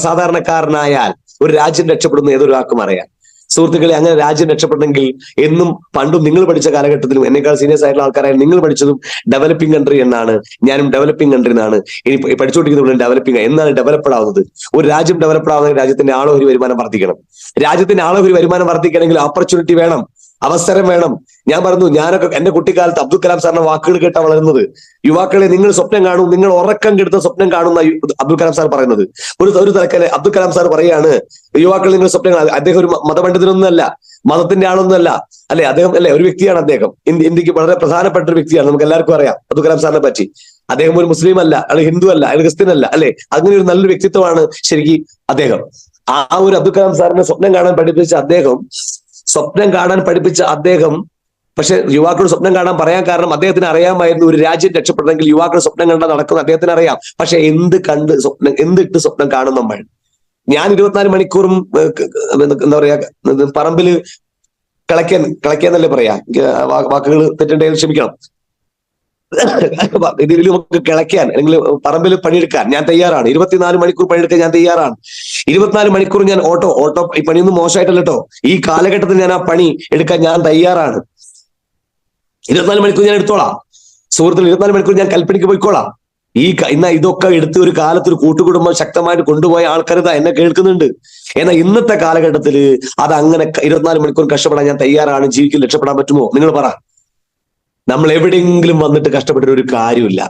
S1: അസാധാരണക്കാരനായാൽ ഒരു രാജ്യം രക്ഷപ്പെടുന്ന ഏതൊരാൾക്കും അറിയാം. സുഹൃത്തുക്കളെ, അങ്ങനെ രാജ്യം രക്ഷപ്പെടണമെങ്കിൽ എന്നും പണ്ടും നിങ്ങൾ പഠിച്ച കാലഘട്ടത്തിലും എന്നേക്കാൾ സീനിയേഴ്സ് ആയിട്ടുള്ള ആൾക്കാരായാലും നിങ്ങൾ പഠിച്ചതും ഡെവലപ്പിംഗ് കൺട്രി എന്നാണ്. ഞാനും ഡെവലപ്പിംഗ് കൺട്രി എന്നാണ് ഇനി പഠിച്ചുകൊണ്ടിരിക്കുന്നത്. ഡെവലപ്പിംഗ് എന്നാണ് ഡെവലപ്ഡ് ആവുന്നത്. ഒരു രാജ്യം ഡെവലപ്ഡ് ആവുന്ന രാജ്യത്തിന്റെ ആളോഹരി വരുമാനം വർദ്ധിക്കണം. രാജ്യത്തിന്റെ ആളോഹരി വരുമാനം വർദ്ധിക്കണമെങ്കിൽ ഓപ്പർച്യൂണിറ്റി വേണം, അവസരം വേണം. ഞാൻ പറഞ്ഞു, ഞാനൊക്കെ എന്റെ കുട്ടിക്കാലത്ത് അബ്ദുൽ കലാം സാറിന്റെ വാക്കുകൾ കേട്ടാ വളരുന്നത്. യുവാക്കളെ, നിങ്ങൾ സ്വപ്നം കാണും, നിങ്ങൾ ഉറക്കം കെടുത്ത സ്വപ്നം കാണുന്ന അബ്ദുൽ കലാം സാർ പറയുന്നത്. ഒരു തലക്കല് അബ്ദുൽ കലാം സാർ പറയാണ്, യുവാക്കൾ നിങ്ങൾ സ്വപ്നം കാണും. അദ്ദേഹം ഒരു മതപണ്ഡിതനൊന്നുമല്ല, മതത്തിന്റെ ആളൊന്നുമല്ല, അല്ലെ? അദ്ദേഹം ഒരു വ്യക്തിയാണ്. അദ്ദേഹം ഇന്ത്യക്ക് വളരെ പ്രധാനപ്പെട്ട ഒരു വ്യക്തിയാണ്. നമുക്ക് എല്ലാവർക്കും അറിയാം അബ്ദുൽ കലാം സാറിനെ പറ്റി. അദ്ദേഹം ഒരു മുസ്ലിം അല്ല, അല്ലെങ്കിൽ ഹിന്ദു അല്ല, അല്ലെങ്കിൽ ക്രിസ്ത്യൻ അല്ല, അല്ലെ? അങ്ങനെ ഒരു നല്ലൊരു വ്യക്തിത്വമാണ് ശരിക്കും അദ്ദേഹം. ആ ഒരു അബ്ദുൽ കലാം സാറിനെ സ്വപ്നം കാണാൻ പഠിപ്പിച്ച അദ്ദേഹം പക്ഷെ യുവാക്കൾ സ്വപ്നം കാണാൻ പറയാൻ കാരണം അദ്ദേഹത്തിന് അറിയാമായിരുന്നു, ഒരു രാജ്യം രക്ഷപ്പെടണമെങ്കിൽ യുവാക്കൾ സ്വപ്നം കണ്ടാൽ നടക്കുന്ന അദ്ദേഹത്തിന് അറിയാം. പക്ഷെ എന്തിട്ട് സ്വപ്നം കാണും നമ്മൾ? ഞാൻ 24 മണിക്കൂറും എന്താ പറയാ പറമ്പില് കളയ്ക്കാന്നല്ലേ പറയാ, വാക്കുകൾ തെറ്റുണ്ടെങ്കിൽ ക്ഷമിക്കണം. ഇതിൽ നമുക്ക് കിളയ്ക്കാൻ അല്ലെങ്കിൽ പറമ്പിൽ പണിയെടുക്കാൻ ഞാൻ തയ്യാറാണ്. 24 മണിക്കൂർ പണിയെടുക്കാൻ ഞാൻ തയ്യാറാണ്. 24 മണിക്കൂർ ഞാൻ ഓട്ടോ ഈ പണിയൊന്നും മോശമായിട്ടല്ല കേട്ടോ. ഈ കാലഘട്ടത്തിൽ ഞാൻ ആ പണി എടുക്കാൻ ഞാൻ തയ്യാറാണ്. 24 മണിക്കൂർ ഞാൻ എടുത്തോളാം സുഹൃത്തുക്കൾ. 24 മണിക്കൂർ ഞാൻ കൽപ്പനയ്ക്ക് പോയിക്കോളാം. ഇന്ന് ഇതൊക്കെ എടുത്ത് ഒരു കാലത്ത് ഒരു കൂട്ടുകുടുംബം ശക്തമായിട്ട് കൊണ്ടുപോയ ആൾക്കാർ എന്നെ കേൾക്കുന്നുണ്ട്. എന്നാൽ ഇന്നത്തെ കാലഘട്ടത്തിൽ അത് അങ്ങനെ 24 മണിക്കൂർ കഷ്ടപ്പെടാൻ ഞാൻ തയ്യാറാണ്. ജീവിക്കാൻ രക്ഷപ്പെടാൻ പറ്റുമോ? നിങ്ങൾ പറ. നമ്മൾ എവിടെയെങ്കിലും വന്നിട്ട് കഷ്ടപ്പെട്ടിട്ട് ഒരു കാര്യമില്ല.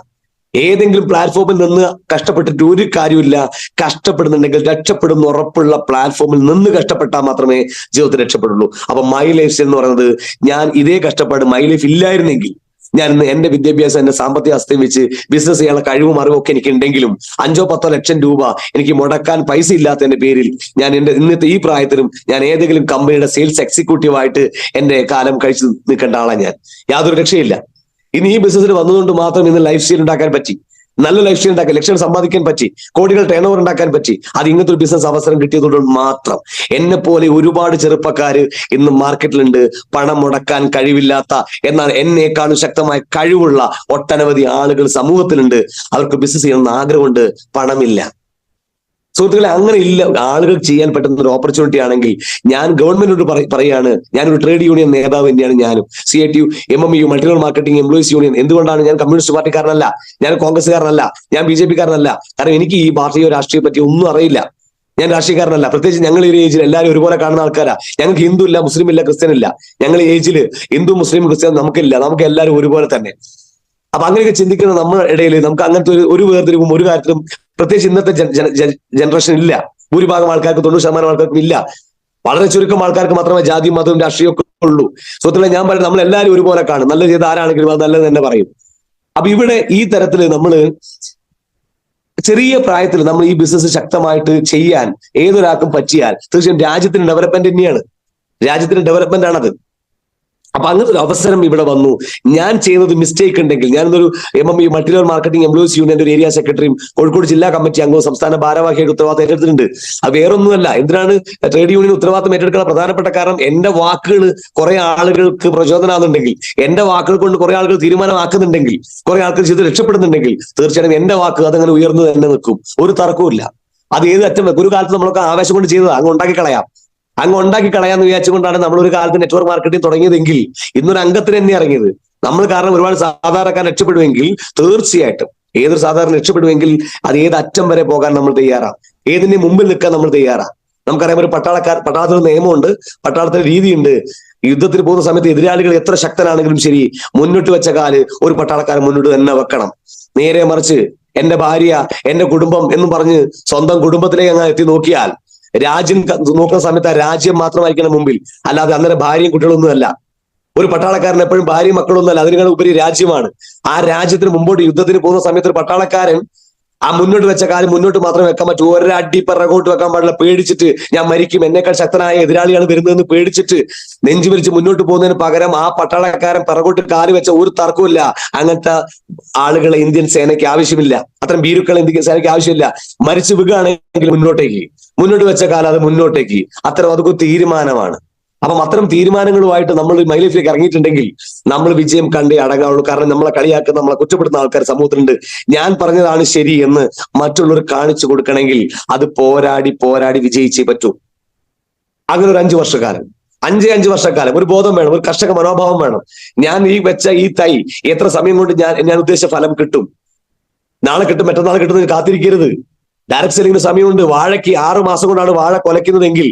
S1: ഏതെങ്കിലും പ്ലാറ്റ്ഫോമിൽ നിന്ന് കഷ്ടപ്പെട്ടിട്ട് ഒരു കാര്യമില്ല. കഷ്ടപ്പെടുന്നുണ്ടെങ്കിൽ രക്ഷപ്പെടുന്ന ഉറപ്പുള്ള പ്ലാറ്റ്ഫോമിൽ നിന്ന് കഷ്ടപ്പെട്ടാൽ മാത്രമേ ജീവിതത്തിൽ രക്ഷപ്പെടുള്ളൂ. അപ്പൊ മൈ ലൈഫ് എന്ന് പറയുന്നത്, ഞാൻ ഇതേ കഷ്ടപ്പാട് മൈ ലൈഫ് ഇല്ലായിരുന്നെങ്കിൽ ഞാൻ ഇന്ന് എന്റെ വിദ്യാഭ്യാസം, എന്റെ സാമ്പത്തിക അവസ്ഥയും വെച്ച് ബിസിനസ് ചെയ്യാനുള്ള കഴിവും അറിവും ഒക്കെ എനിക്ക് ഉണ്ടെങ്കിലും 5-10 ലക്ഷം രൂപ എനിക്ക് മുടക്കാൻ പൈസ ഇല്ലാത്തതിന്റെ പേരിൽ ഞാൻ ഇന്നത്തെ ഈ പ്രായത്തിലും ഞാൻ ഏതെങ്കിലും കമ്പനിയുടെ സെയിൽസ് എക്സിക്യൂട്ടീവ് ആയിട്ട് എന്റെ കാലം കഴിച്ചു നിൽക്കേണ്ട ആളാണ് ഞാൻ. യാതൊരു രക്ഷയില്ല. ഇനി ഈ ബിസിനസ്സിൽ വന്നതുകൊണ്ട് മാത്രം ഇന്ന് ലൈഫ് സ്റ്റൈൽ ഉണ്ടാക്കാൻ പറ്റി, നല്ല ലൈഫ് സ്റ്റൈൽ ഉണ്ടാക്കാൻ, ലക്ഷ്യങ്ങൾ സമ്പാദിക്കാൻ പറ്റി, കോടികൾ ടേൺ ഓവർ ഉണ്ടാക്കാൻ പറ്റി. അത് ഇങ്ങനത്തെ ഒരു ബിസിനസ് അവസരം കിട്ടിയതുകൊണ്ട് മാത്രം. എന്നെ പോലെ ഒരുപാട് ചെറുപ്പക്കാര് ഇന്ന് മാർക്കറ്റിലുണ്ട്, പണം മുടക്കാൻ കഴിവില്ലാത്ത, എന്നാൽ എന്നേക്കാളും ശക്തമായ കഴിവുള്ള ഒട്ടനവധി ആളുകൾ സമൂഹത്തിലുണ്ട്. അവർക്ക് ബിസിനസ് ചെയ്യണമെന്ന് ആഗ്രഹമുണ്ട്, പണമില്ല. സുഹൃത്തുക്കളെ, അങ്ങനെ ഇല്ല. ആളുകൾ ചെയ്യാൻ പറ്റുന്ന ഒരു ഓപ്പർച്യൂണിറ്റി ആണെങ്കിൽ ഞാൻ ഗവൺമെന്റിനോട് പറയുകയാണ്. ഞാനൊരു ട്രേഡ് യൂണിയൻ നേതാവ് തന്നെയാണ്. ഞാനും CITU, MMU, multi marketing employees union. എന്തുകൊണ്ടാണ്? ഞാൻ കമ്മ്യൂണിസ്റ്റ് പാർട്ടിക്കാരനല്ല, ഞാൻ കോൺഗ്രസ്സുകാരനല്ല, ഞാൻ BJP കാരനല്ല. കാരണം എനിക്ക് ഈ പാർട്ടിയോ രാഷ്ട്രീയ പറ്റി ഒന്നും അറിയില്ല. ഞാൻ രാഷ്ട്രീയക്കാരനല്ല. പ്രത്യേകിച്ച് ഞങ്ങൾ ഈ ഏജിൽ എല്ലാവരും ഒരുപോലെ കാണുന്ന ആൾക്കാരാ. ഞങ്ങൾക്ക് ഹിന്ദു ഇല്ല, മുസ്ലിം ഇല്ല, ക്രിസ്ത്യൻ ഇല്ല. ഞങ്ങൾ ഈ ഏജിൽ ഹിന്ദു, മുസ്ലിം, ക്രിസ്ത്യൻ നമുക്കില്ല. നമുക്ക് എല്ലാവരും ഒരുപോലെ തന്നെ. അപ്പൊ അങ്ങനെയൊക്കെ ചിന്തിക്കുന്ന നമ്മുടെ ഇടയിൽ നമുക്ക് അങ്ങനത്തെ ഒരു വേർതിരിവും ഒരു കാര്യത്തിലും പ്രത്യേകിച്ച് ഇന്നത്തെ ജനറേഷൻ ഇല്ല. ഭൂരിഭാഗം ആൾക്കാർക്ക്, 90% ആൾക്കാർക്കും ഇല്ല. വളരെ ചുരുക്കം ആൾക്കാർക്ക് മാത്രമേ ജാതിയും മതവും രാഷ്ട്രീയമൊക്കെ ഉള്ളൂ. സുഹൃത്തുക്കളെ, ഞാൻ പറയുന്നത് നമ്മൾ എല്ലാവരും ഒരുപോലെ കാണും. നല്ല ചെയ്ത ആരാണെങ്കിലും അത് നല്ലത് തന്നെ പറയും. അപ്പൊ ഇവിടെ ഈ തരത്തില് നമ്മള് ചെറിയ പ്രായത്തിൽ നമ്മൾ ഈ ബിസിനസ് ശക്തമായിട്ട് ചെയ്യാൻ ഏതൊരാൾക്കും പറ്റിയാൽ തീർച്ചയായും രാജ്യത്തിന് ഡെവലപ്മെന്റ് തന്നെയാണ്. രാജ്യത്തിന്റെ ഡെവലപ്മെന്റ് ആണത്. അപ്പൊ അങ്ങനത്തെ ഒരു അവസരം ഇവിടെ വന്നു. ഞാൻ ചെയ്യുന്നത് മിസ്റ്റേക്ക് ഉണ്ടെങ്കിൽ, ഞാനൊരു MMU മൾട്ടി മാർക്കറ്റിംഗ് എംപ്ലോയീസ് യൂണിയന്റെ ഒരു ഏരിയ സെക്രട്ടറിയും കോഴിക്കോട് ജില്ലാ കമ്മിറ്റി അംഗവും സംസ്ഥാന ഭാരവാഹിയായിട്ട് ഉത്തരവാദിത്തം ഏറ്റെടുത്തിട്ടുണ്ട്. അത് വേറൊന്നുമല്ല. എന്തിനാണ് ട്രേഡ് യൂണിയൻ ഉത്തരവാദിത്തം ഏറ്റെടുക്കുന്ന പ്രധാനപ്പെട്ട കാരണം, എന്റെ വാക്കുകൾ കുറെ ആളുകൾക്ക് പ്രചോദനമാകുന്നുണ്ടെങ്കിൽ, എന്റെ വാക്കുകൾ കൊണ്ട് കുറെ ആളുകൾ തീരുമാനമാക്കുന്നുണ്ടെങ്കിൽ, കുറെ ആൾക്കാർ ചെയ്ത് രക്ഷപ്പെടുന്നുണ്ടെങ്കിൽ തീർച്ചയായും എന്റെ വാക്ക് അതങ്ങനെ ഉയർന്നു തന്നെ നിൽക്കും. ഒരു തർക്കവും ഇല്ല. അത് ഏത് അറ്റം ഒരു കാലത്ത് നമ്മളൊക്കെ ആവേശം കൊണ്ട് ചെയ്തത് അങ്ങ് ഉണ്ടാക്കി കളയാന്ന് വിചാരിച്ചുകൊണ്ടാണ് നമ്മൾ ഒരു കാലത്ത് നെറ്റ്വർക്ക് മാർക്കറ്റിംഗ് തുടങ്ങിയതെങ്കിൽ ഇന്നൊരു അംഗത്തിന് തന്നെ ഇറങ്ങിയത് നമ്മൾ. കാരണം ഒരുപാട് സാധാരണക്കാർ രക്ഷപ്പെടുമെങ്കിൽ തീർച്ചയായിട്ടും ഏതൊരു സാധാരണ രക്ഷപ്പെടുമെങ്കിൽ അത് ഏത് അറ്റം വരെ പോകാൻ നമ്മൾ തയ്യാറാണ്. ഏതിന്റെ മുമ്പിൽ നിൽക്കാൻ നമ്മൾ തയ്യാറാണ്. നമുക്കറിയാം, ഒരു പട്ടാളത്തിൽ നിയമമുണ്ട്, പട്ടാളത്തിന് രീതിയുണ്ട്. യുദ്ധത്തിന് പോകുന്ന സമയത്ത് എതിരാളികൾ എത്ര ശക്തനാണെങ്കിലും ശരി, മുന്നോട്ട് വെച്ച കാല് ഒരു പട്ടാളക്കാരൻ മുന്നോട്ട് തന്നെ വെക്കണം. നേരെ മറിച്ച് എന്റെ ഭാര്യ, എന്റെ കുടുംബം എന്നും പറഞ്ഞ് സ്വന്തം കുടുംബത്തിലേക്ക് അങ്ങ് എത്തി നോക്കിയാൽ, രാജ്യം നോക്കുന്ന സമയത്ത് ആ രാജ്യം മാത്രമായിരിക്കണം മുമ്പിൽ, അല്ലാതെ അന്നേരം ഭാര്യയും കുട്ടികളൊന്നുമല്ല. ഒരു പട്ടാളക്കാരൻ എപ്പോഴും ഭാര്യയും മക്കളൊന്നുമല്ല, അതിനേക്കാൾ ഉപരി രാജ്യമാണ്. ആ രാജ്യത്തിന് മുമ്പോട്ട് യുദ്ധത്തിന് പോകുന്ന സമയത്ത് ഒരു പട്ടാളക്കാരൻ ആ മുന്നോട്ട് വെച്ച കാര്യം മുന്നോട്ട് മാത്രമേ വെക്കാൻ പറ്റൂ. ഒരടി പിറകോട്ട് വെക്കാൻ പാടില്ല. പേടിച്ചിട്ട് ഞാൻ മരിക്കും, എന്നേക്കാൾ ശക്തനായ എതിരാളിയാണ് വരുന്നതെന്ന് പേടിച്ചിട്ട് നെഞ്ചു വിരിച്ച് മുന്നോട്ട് പോകുന്നതിന് പകരം ആ പട്ടാളക്കാരൻ പിറകോട്ട് കാല് വെച്ച ഒരു തർക്കമില്ല. അങ്ങനത്തെ ആളുകളെ ഇന്ത്യൻ സേനയ്ക്ക് ആവശ്യമില്ല. അത്തരം ഭീരുക്കളെ ഇന്ത്യൻ സേനയ്ക്ക് ആവശ്യമില്ല. മരിച്ചു വീഴുകയാണെങ്കിൽ മുന്നോട്ട് വെച്ച കാലം അത് മുന്നോട്ടേക്ക്. അതൊക്കെ തീരുമാനമാണ്. അപ്പം അത്തരം തീരുമാനങ്ങളുമായിട്ട് നമ്മൾ മൈ ലൈഫിലേക്ക് ഇറങ്ങിയിട്ടുണ്ടെങ്കിൽ നമ്മൾ വിജയം കണ്ടേ അടങ്ങാവുള്ളൂ. കാരണം നമ്മളെ കളിയാക്കുന്ന, നമ്മളെ കുറ്റപ്പെടുന്ന ആൾക്കാർ സമൂഹത്തിലുണ്ട്. ഞാൻ പറഞ്ഞതാണ് ശരി എന്ന് മറ്റുള്ളവർ കാണിച്ചു കൊടുക്കണമെങ്കിൽ അത് പോരാടി വിജയിച്ചേ പറ്റൂ. അങ്ങനെ ഒരു 5 വർഷക്കാലം, 5 വർഷക്കാലം ഒരു ബോധം വേണം, ഒരു കർഷക മനോഭാവം വേണം. ഞാൻ ഈ വെച്ച ഈ തൈ എത്ര സമയം കൊണ്ട് ഞാൻ ഉദ്ദേശിച്ച ഫലം കിട്ടും, നാളെ കിട്ടും, മറ്റന്നാൾ കിട്ടുന്നതിന് കാത്തിരിക്കരുത്. ഡയറക്ട് സെല്ലിങ്ങിന് സമയമുണ്ട്. വാഴയ്ക്ക് 6 മാസം കൊണ്ടാണ് വാഴ കൊലയ്ക്കുന്നതെങ്കിൽ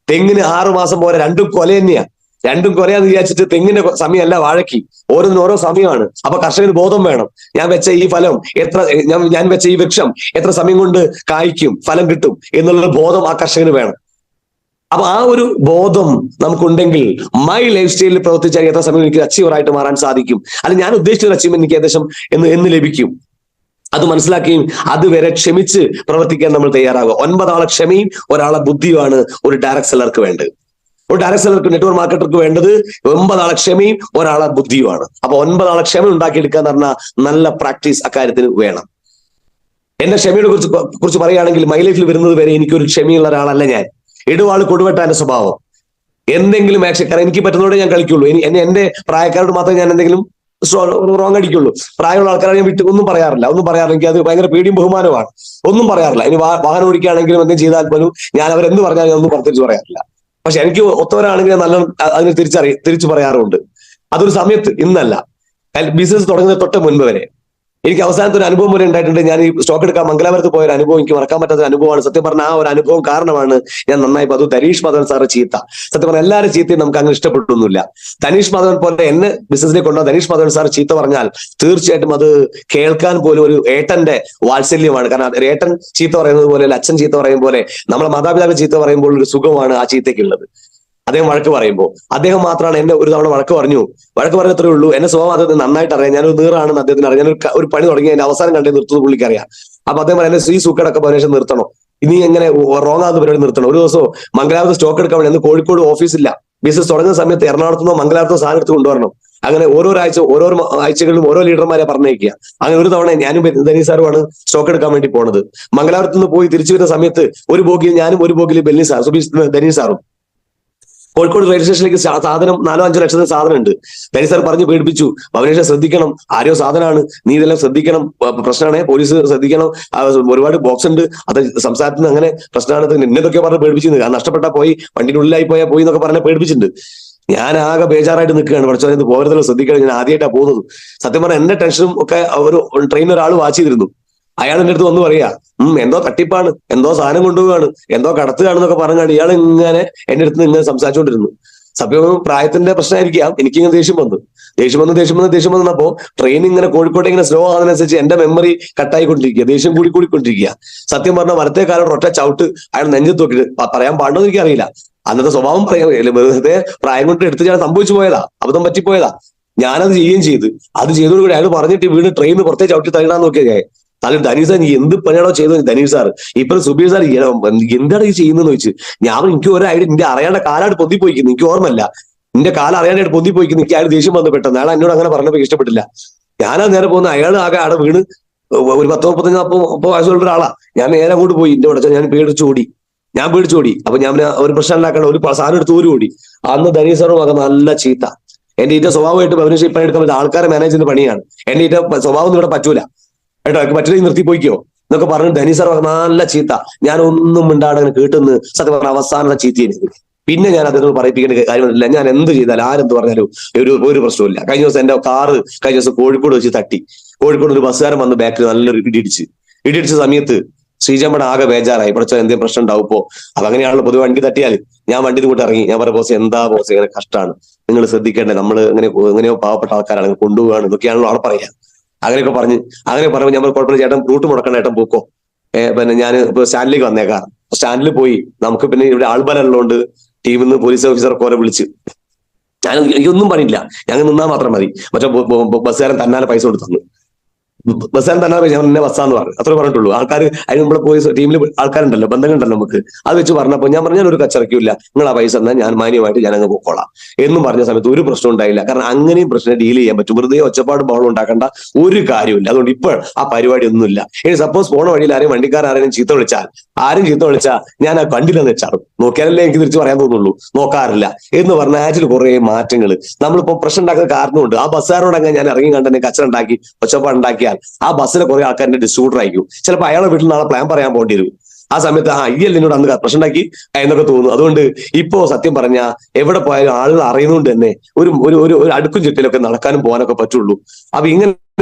S1: തെങ്ങിന് 6 മാസം പോരാ, രണ്ടും കൊല തന്നെയാ. രണ്ടും കൊലയാന്ന് വിചാരിച്ചിട്ട് തെങ്ങിന്റെ സമയമല്ല വാഴയ്ക്ക്, ഓരോന്നിനും ഓരോ സമയമാണ്. അപ്പൊ കർഷകന് ബോധം വേണം. ഞാൻ വെച്ച ഈ ഫലം ഞാൻ വെച്ച ഈ വൃക്ഷം എത്ര സമയം കൊണ്ട് കായ്ക്കും, ഫലം കിട്ടും എന്നുള്ള ബോധം ആ കർഷകന് വേണം. അപ്പൊ ആ ഒരു ബോധം നമുക്കുണ്ടെങ്കിൽ മൈ ലൈഫ് സ്റ്റൈലിൽ പ്രവർത്തിച്ചാൽ എത്ര സമയം എനിക്ക് അച്ചീവറായിട്ട് മാറാൻ സാധിക്കും, അല്ലെങ്കിൽ ഞാൻ ഉദ്ദേശിച്ച ഒരു അച്ചീവ്മെന്റ് എനിക്ക് ഏകദേശം എന്ന് ലഭിക്കും. അത് മനസ്സിലാക്കുകയും അതുവരെ ക്ഷമിച്ച് പ്രവർത്തിക്കാൻ നമ്മൾ തയ്യാറാകുക. 9 ആളെ ക്ഷമയും ഒരാളെ ബുദ്ധിയുമാണ് ഒരു ഡയറക്ട് സെല്ലർക്ക് വേണ്ടത്. ഒരു ഡയറക്ട് സെല്ലർക്ക്, നെറ്റ്വർക്ക് മാർക്കറ്റർക്ക് വേണ്ടത് 9 ആളെ ക്ഷമയും ഒരാളെ ബുദ്ധിയുമാണ്. അപ്പൊ 9 ആളെ ക്ഷമ ഉണ്ടാക്കിയെടുക്കുക എന്ന് പറഞ്ഞാൽ നല്ല പ്രാക്ടീസ് അക്കാര്യത്തിന് വേണം. എന്റെ ക്ഷമയെ കുറിച്ച് പറയുകയാണെങ്കിൽ മൈ ലൈഫിൽ വരുന്നത് വരെ എനിക്കൊരു ക്ഷമയുള്ള ഒരാളല്ല ഞാൻ. ഇടുവാള് കൊടുവെട്ടാന്റെ സ്വഭാവം. എന്തെങ്കിലും ആക്ഷൻ, കാരണം എനിക്ക് പറ്റുന്നതോടെ ഞാൻ കളിക്കുള്ളൂ. എന്റെ പ്രായക്കാരോട് മാത്രമേ ഞാൻ എന്തെങ്കിലും റോങ് അടിക്കുള്ളൂ. പ്രായമുള്ള ആൾക്കാരെ ഞാൻ ഒന്നും പറയാറില്ല. എനിക്ക് അത് ഭയങ്കര പേടിയും ബഹുമാനമാണ്. ഒന്നും പറയാറില്ല. ഇനി വാഹനം ഓടിക്കുകയാണെങ്കിലും എന്തെങ്കിലും ചെയ്താൽ പോലും ഞാൻ അവരെന്ത് പറഞ്ഞാൽ ഒന്നും തിരിച്ചു പറയാറില്ല. പക്ഷെ എനിക്ക് ഒത്തവരാണെങ്കിൽ നല്ല അതിന് തിരിച്ചു പറയാറുണ്ട്. അതൊരു സമയത്ത്, ഇന്നല്ല, ബിസിനസ് തുടങ്ങുന്നത് തൊട്ട് മുൻപ് വരെ. എനിക്ക് അവസാനത്തെ ഒരു അനുഭവം പോലെ ഉണ്ടായിട്ടുണ്ട്. ഞാൻ ഈ സ്റ്റോക്ക് എടുക്കാൻ മംഗലാപുരത്ത് പോയ ഒരു അനുഭവം എനിക്ക് മറക്കാൻ പറ്റാത്ത അനുഭവമാണ്. സത്യം പറഞ്ഞ ആ ഒരു അനുഭവം കാരണമാണ് ഞാൻ നന്നായി അത് ധനീഷ് മാധവൻ സാറ് ചീത്ത. സത്യം പറഞ്ഞാൽ എല്ലാവരും ചീത്തയും നമുക്ക് അങ്ങനെ ഇഷ്ടപ്പെട്ടൊന്നുമില്ല. ധനീഷ് മാധവൻ പോലെ എന്നെ ബിസിനസ്സിലേക്ക് കൊണ്ടുവന്ന ധനീഷ് മാധവൻ സാർ ചീത്ത പറഞ്ഞാൽ തീർച്ചയായിട്ടും അത് കേൾക്കാൻ പോലും ഒരു ഏട്ടന്റെ വാത്സല്യമാണ്. കാരണം ഏട്ടൻ ചീത്ത പറയുന്നത് പോലെ, അച്ഛൻ ചീത്ത പറയും പോലെ, നമ്മളെ മാതാപിതാക്കൾ ചീത്ത പറയുമ്പോൾ ഒരു സുഖമാണ് ആ ചീത്തയ്ക്കുള്ളത്. അദ്ദേഹം വഴക്ക് പറയുമ്പോൾ അദ്ദേഹം മാത്രമാണ് എന്നെ ഒരു തവണ വഴക്ക് പറഞ്ഞത്രേ ഉള്ളൂ. എന്നെ സ്വഭാവം അദ്ദേഹത്തിന് നന്നായിട്ട് അറിയാം. ഞാനൊരു നീറാണെന്ന് അദ്ദേഹത്തിന് അറിയാം. ഞാൻ ഒരു പണി തുടങ്ങി അതിന്റെ അവസാനം കണ്ടേ നിർത്തുന്നത് പുള്ളിക്കറിയാം. അപ്പൊ അദ്ദേഹം പറയാം, എന്നെ സൂക്കടൊക്കെ പതിനേഷം നിർത്തണോ, ഇനി എങ്ങനെ റോങ് ആകുന്ന പരിപാടി നിർത്തണം. ഒരു ദിവസം മംഗലാപുരത്ത് സ്റ്റോക്ക് എടുക്കാൻ വേണ്ടി കോഴിക്കോട് ഓഫീസില്ല. ബിസിനസ് തുടങ്ങുന്ന സമയത്ത് എറണാകുളത്തുനിന്നോ മംഗലാപുരത്തോ സാധനം എടുത്ത് കൊണ്ടുവരണം. അങ്ങനെ ഓരോ ആഴ്ചകളിലും ഓരോ ലീഡർമാരെ പറഞ്ഞേക്കുക. അങ്ങനെ ഒരു തവണ ഞാനും ധനീഷ് സാറുമാണ് സ്റ്റോക്ക് എടുക്കാൻ വേണ്ടി പോണത്. മംഗലാപുരത്ത് നിന്ന് പോയി തിരിച്ചു വരുന്ന സമയത്ത് ഒരു ബോഗിയിൽ ഞാനും ഒരു ബോഗിയിൽ ധനീഷ് സാറും കോഴിക്കോട് റെയിൽവേ സ്റ്റേഷനിലേക്ക് സാധനം 4-5 ലക്ഷത്തിന് സാധനം ഉണ്ട്. ധനീഷ് സാർ പറഞ്ഞ് പേടിപ്പിച്ചു, ഭവനേഷ ശ്രദ്ധിക്കണം, ആരോ സാധനമാണ്, നീ ഇതെല്ലാം ശ്രദ്ധിക്കണം, പ്രശ്നമാണ്, പോലീസ് ശ്രദ്ധിക്കണം, ഒരുപാട് ബോക്സ് ഉണ്ട്, അത് സംസാരത്തിന് അങ്ങനെ പ്രശ്നമാണ്, ഇന്നതൊക്കെ പറഞ്ഞ് പേടിപ്പിച്ചിരുന്നു. നഷ്ടപ്പെട്ടാ പോയി, വണ്ടിനുള്ളിലായി പോയി എന്നൊക്കെ പറഞ്ഞ് പേടിപ്പിച്ചിട്ടുണ്ട്. ഞാൻ ആകെ ബേജാറായിട്ട് നിൽക്കുകയാണ്. പഠിച്ചത് പോരുന്നല്ലോ, ശ്രദ്ധിക്കണം, ഞാൻ ആദ്യമായിട്ടാണ് പോകുന്നത്. സത്യം പറഞ്ഞാൽ എന്റെ ടെൻഷനും ഒക്കെ ഒരു ട്രെയിനിൽ ഒരാൾ വാച്ച് ചെയ്തിരുന്നു. അയാൾ എന്റെ അടുത്ത് വന്ന് പറയാ, എന്തോ തട്ടിപ്പാണ്, എന്തോ സാധനം കൊണ്ടുപോവാണ്, എന്തോ കടത്തുകയാണെന്നൊക്കെ പറഞ്ഞാണ് ഇയാൾ ഇങ്ങനെ എന്റെ അടുത്ത് ഇങ്ങനെ സംസാരിച്ചുകൊണ്ടിരുന്നു. സത്യം പ്രായത്തിന്റെ പ്രശ്നമായിരിക്കാം, എനിക്കിങ്ങനെ ദേഷ്യം വന്നപ്പോ ട്രെയിൻ ഇങ്ങനെ കോഴിക്കോട്ടെ ഇങ്ങനെ സ്ലോ ആകുന്നതിനനുസരിച്ച് എന്റെ മെമ്മറി കട്ടായിക്കൊണ്ടിരിക്കുക, ദേഷ്യം കൂടിക്കൊണ്ടിരിക്കുക. സത്യം പറഞ്ഞാൽ വലത്തെ കാലം ഒറ്റ ചവിട്ട് അയാൾ നെഞ്ചത്ത് നോക്കിയിട്ട്, പറയാൻ പാടുന്നത് എനിക്കറിയില്ല, അന്നത്തെ സ്വഭാവം പറയാം, വെറുതെ പ്രായം കൊണ്ട് എടുത്ത് ഞാൻ സംഭവിച്ചു പോയതാ, അബദ്ധം പറ്റിപ്പോയതാ. ഞാനത് ചെയ്യുകയും ചെയ്തു. അത് ചെയ്തോടുകൂടി അയാൾ പറഞ്ഞിട്ട് വീട് ട്രെയിനിന് പുറത്തേ ചവിട്ടി തള്ളിടാൻ നോക്കിയാൽ ധനീഷ് സാർ, നീ എന്ത് പണിയാണോ ചെയ്തത്? ധനീഷ് സാർ ഇപ്പൊ സുബീർ സാർ എന്താണ് ഈ ചെയ്യുന്നതെന്ന് ചോദിച്ചു. എനിക്ക് ഒരു ഐഡിയ, നിന്റെ അറിയാണ്ട് കാലായിട്ട് പൊന്തിപ്പോയിക്കുന്നു, എനിക്ക് ഓർമ്മല്ല, നിന്റെ കാലം അറിയാനായിട്ട് പൊന്തിപ്പോയിക്കുന്നു. എനിക്ക് അയാൾ ദേഷ്യം വന്ന് പെട്ടെന്ന് അയാൾ എന്നോട് അങ്ങനെ പറഞ്ഞപ്പോൾ ഇഷ്ടപ്പെട്ടില്ല. ഞാനാ നേരെ പോകുന്ന, അയാൾ ആകെ അവിടെ വീണ് ഒരു 10-35 വയസ്സുള്ള ഒരാളാ. ഞാൻ നേരെ അങ്ങോട്ട് പോയി, എന്റെ ഉടച്ച ഞാൻ പേടിച്ചോടി. അപ്പൊ ഞാൻ ഒരു പ്രശ്നം ഉണ്ടാക്കണം, ഒരു സാധനം എടുത്ത് ഓടി. അന്ന് ധനീഷ് സാറും ആകെ നല്ല ചീത്ത. എന്റെ ഈറ്റ സ്വഭാവമായിട്ട് ഭവനേഷ് ഇപ്പം എടുക്കാൻ പറ്റും, ആൾക്കാരെ മാനേജ് ചെയ്യുന്ന പണിയാണ്. എന്റെ ഈറ്റ സ്വഭാവം ഇവിടെ പറ്റൂല കേട്ടോ, പറ്റില്ലെങ്കിൽ നിർത്തി പോയിക്കോ എന്നൊക്കെ പറഞ്ഞു ധനീഷ് സാർ നല്ല ചീത്ത. ഞാൻ ഒന്നും മിണ്ടാടെ അങ്ങനെ കേട്ടെന്ന് സത്യം പറഞ്ഞ അവസാനത്തെ ചീത്തയാണ്. പിന്നെ ഞാൻ അതിനോട് പറയിപ്പിക്കേണ്ട കാര്യമില്ല. ഞാൻ എന്ത് ചെയ്താലും ആരെന്ത് പറഞ്ഞാലും ഒരു പ്രശ്നമില്ല. കഴിഞ്ഞ ദിവസം എന്റെ കാറ് കോഴിക്കോട് വെച്ച് തട്ടി. കോഴിക്കോട് ഒരു ബസ്സുകാരൻ വന്ന് ബാക്കിൽ നല്ലൊരു ഇടിയിടിച്ച സമയത്ത് ശ്രീജമ്മയുടെ ആകെ ബേജാറായി, പഠിച്ച എന്തെങ്കിലും പ്രശ്നം ഉണ്ടാവും ഇപ്പോ. അപ്പൊ അങ്ങനെയാണല്ലോ പൊതുവെ വണ്ടി തട്ടിയാൽ. ഞാൻ വണ്ടി കൂട്ട് ഇറങ്ങി. ഞാൻ പറഞ്ഞ ബോസ്, എന്താ ബോസ് ഇങ്ങനെ കഷ്ടമാണ്, നിങ്ങൾ ശ്രദ്ധിക്കേണ്ടത്, നമ്മൾ എങ്ങനെയോ പാവപ്പെട്ട ആൾക്കാരാണ് കൊണ്ടുപോകാണ്, ഇതൊക്കെയാണല്ലോ ആളെ പറയാ. അങ്ങനെയൊക്കെ പറഞ്ഞു ഞാൻ കുഴപ്പമില്ല ചേട്ടൻ, റൂട്ട് മുടക്കണ്ട ചേട്ടൻ പോക്കോ, പിന്നെ ഞാൻ ഇപ്പൊ സ്റ്റാൻഡിലേക്ക് വന്നേക്കാം. സ്റ്റാൻഡിൽ പോയി നമുക്ക് പിന്നെ ഇവിടെ ആൾബലം ഉള്ളതുകൊണ്ട് ടീമിൽ നിന്ന് പോലീസ് ഓഫീസർക്ക് ഓരെ വിളിച്ച്, ഞാൻ എനിക്കൊന്നും പണിയില്ല, ഞങ്ങൾ നിന്നാൽ മാത്രം മതി. മറ്റേ ബസ്സുകാരൻ തന്നാലെ പൈസ കൊടുത്തു തന്നു. ബസ്സുകാരൻ തന്നെ ഞാൻ എന്നെ ബസ്സാന്ന് പറഞ്ഞു, അത്രേ പറഞ്ഞിട്ടുള്ളൂ. ആൾക്കാർ അതിന് നമ്മളെ പോയി ടീമിൽ ആൾക്കാരുണ്ടല്ലോ, ബന്ധങ്ങളുണ്ടല്ലോ നമുക്ക്, അത് വെച്ച് പറഞ്ഞപ്പോൾ ഞാൻ പറഞ്ഞു, ഞാനൊരു കച്ചറയ്ക്കില്ല, നിങ്ങൾ ആ പൈസ എന്നാൽ ഞാൻ മാന്യമായിട്ട് ഞാൻ അങ്ങ് പോക്കോളാം എന്നും പറഞ്ഞ സമയത്ത് ഒരു പ്രശ്നം ഉണ്ടായില്ല. കാരണം അങ്ങനെയും പ്രശ്നം ഡീൽ ചെയ്യാൻ പറ്റും. വെറുതെ ഒച്ചപ്പാട് ബഹളം ഉണ്ടാക്കേണ്ട ഒരു കാര്യമില്ല. അതുകൊണ്ട് ഇപ്പോൾ ആ പരിപാടി ഒന്നുമില്ല. ഇനി സപ്പോസ് പോണ വഴിയിൽ ആരെങ്കിലും ചീത്ത വിളിച്ചാൽ ഞാൻ ആ കണ്ടില്ലെന്ന് വെച്ചാറും, നോക്കിയാലല്ലേ എനിക്ക് തിരിച്ചു പറയാൻ തോന്നുള്ളൂ, നോക്കാറില്ല എന്ന് പറഞ്ഞ ആറ്റിൽ കുറെ മാറ്റങ്ങൾ. നമ്മളിപ്പോ പ്രശ്നം ഉണ്ടാക്കുന്ന കാരണമുണ്ട്. ആ ബസ്സുകാരോടങ്ങ് ഞാൻ ഇറങ്ങി കണ്ടെന്നെ കച്ചറ ഉണ്ടാക്കി ഒച്ചപ്പാട് ഉണ്ടാക്കിയാൽ ആ ബസ്സിലെ കുറെ ആൾക്കാരുടെ ഡിസ്ട്രിബ്യൂട്ടർ ആയിരിക്കും. ചിലപ്പോൾ അയാളെ വീട്ടിൽ നാളെ പ്ലാൻ പറയാൻ പോകേണ്ടി വരും. ആ സമയത്ത് എന്നോട് അന്ന് പ്രശ്നം ഉണ്ടാക്കി എന്നൊക്കെ തോന്നുന്നു. അതുകൊണ്ട് ഇപ്പോ സത്യം പറഞ്ഞ എവിടെ പോയാലും ആളുകൾ അറിയുന്നതുകൊണ്ട് തന്നെ ഒരു അടുക്കും ചുറ്റിലൊക്കെ നടക്കാനും പോകാനൊക്കെ പറ്റുള്ളൂ. അപ്പൊ ഇങ്ങനെ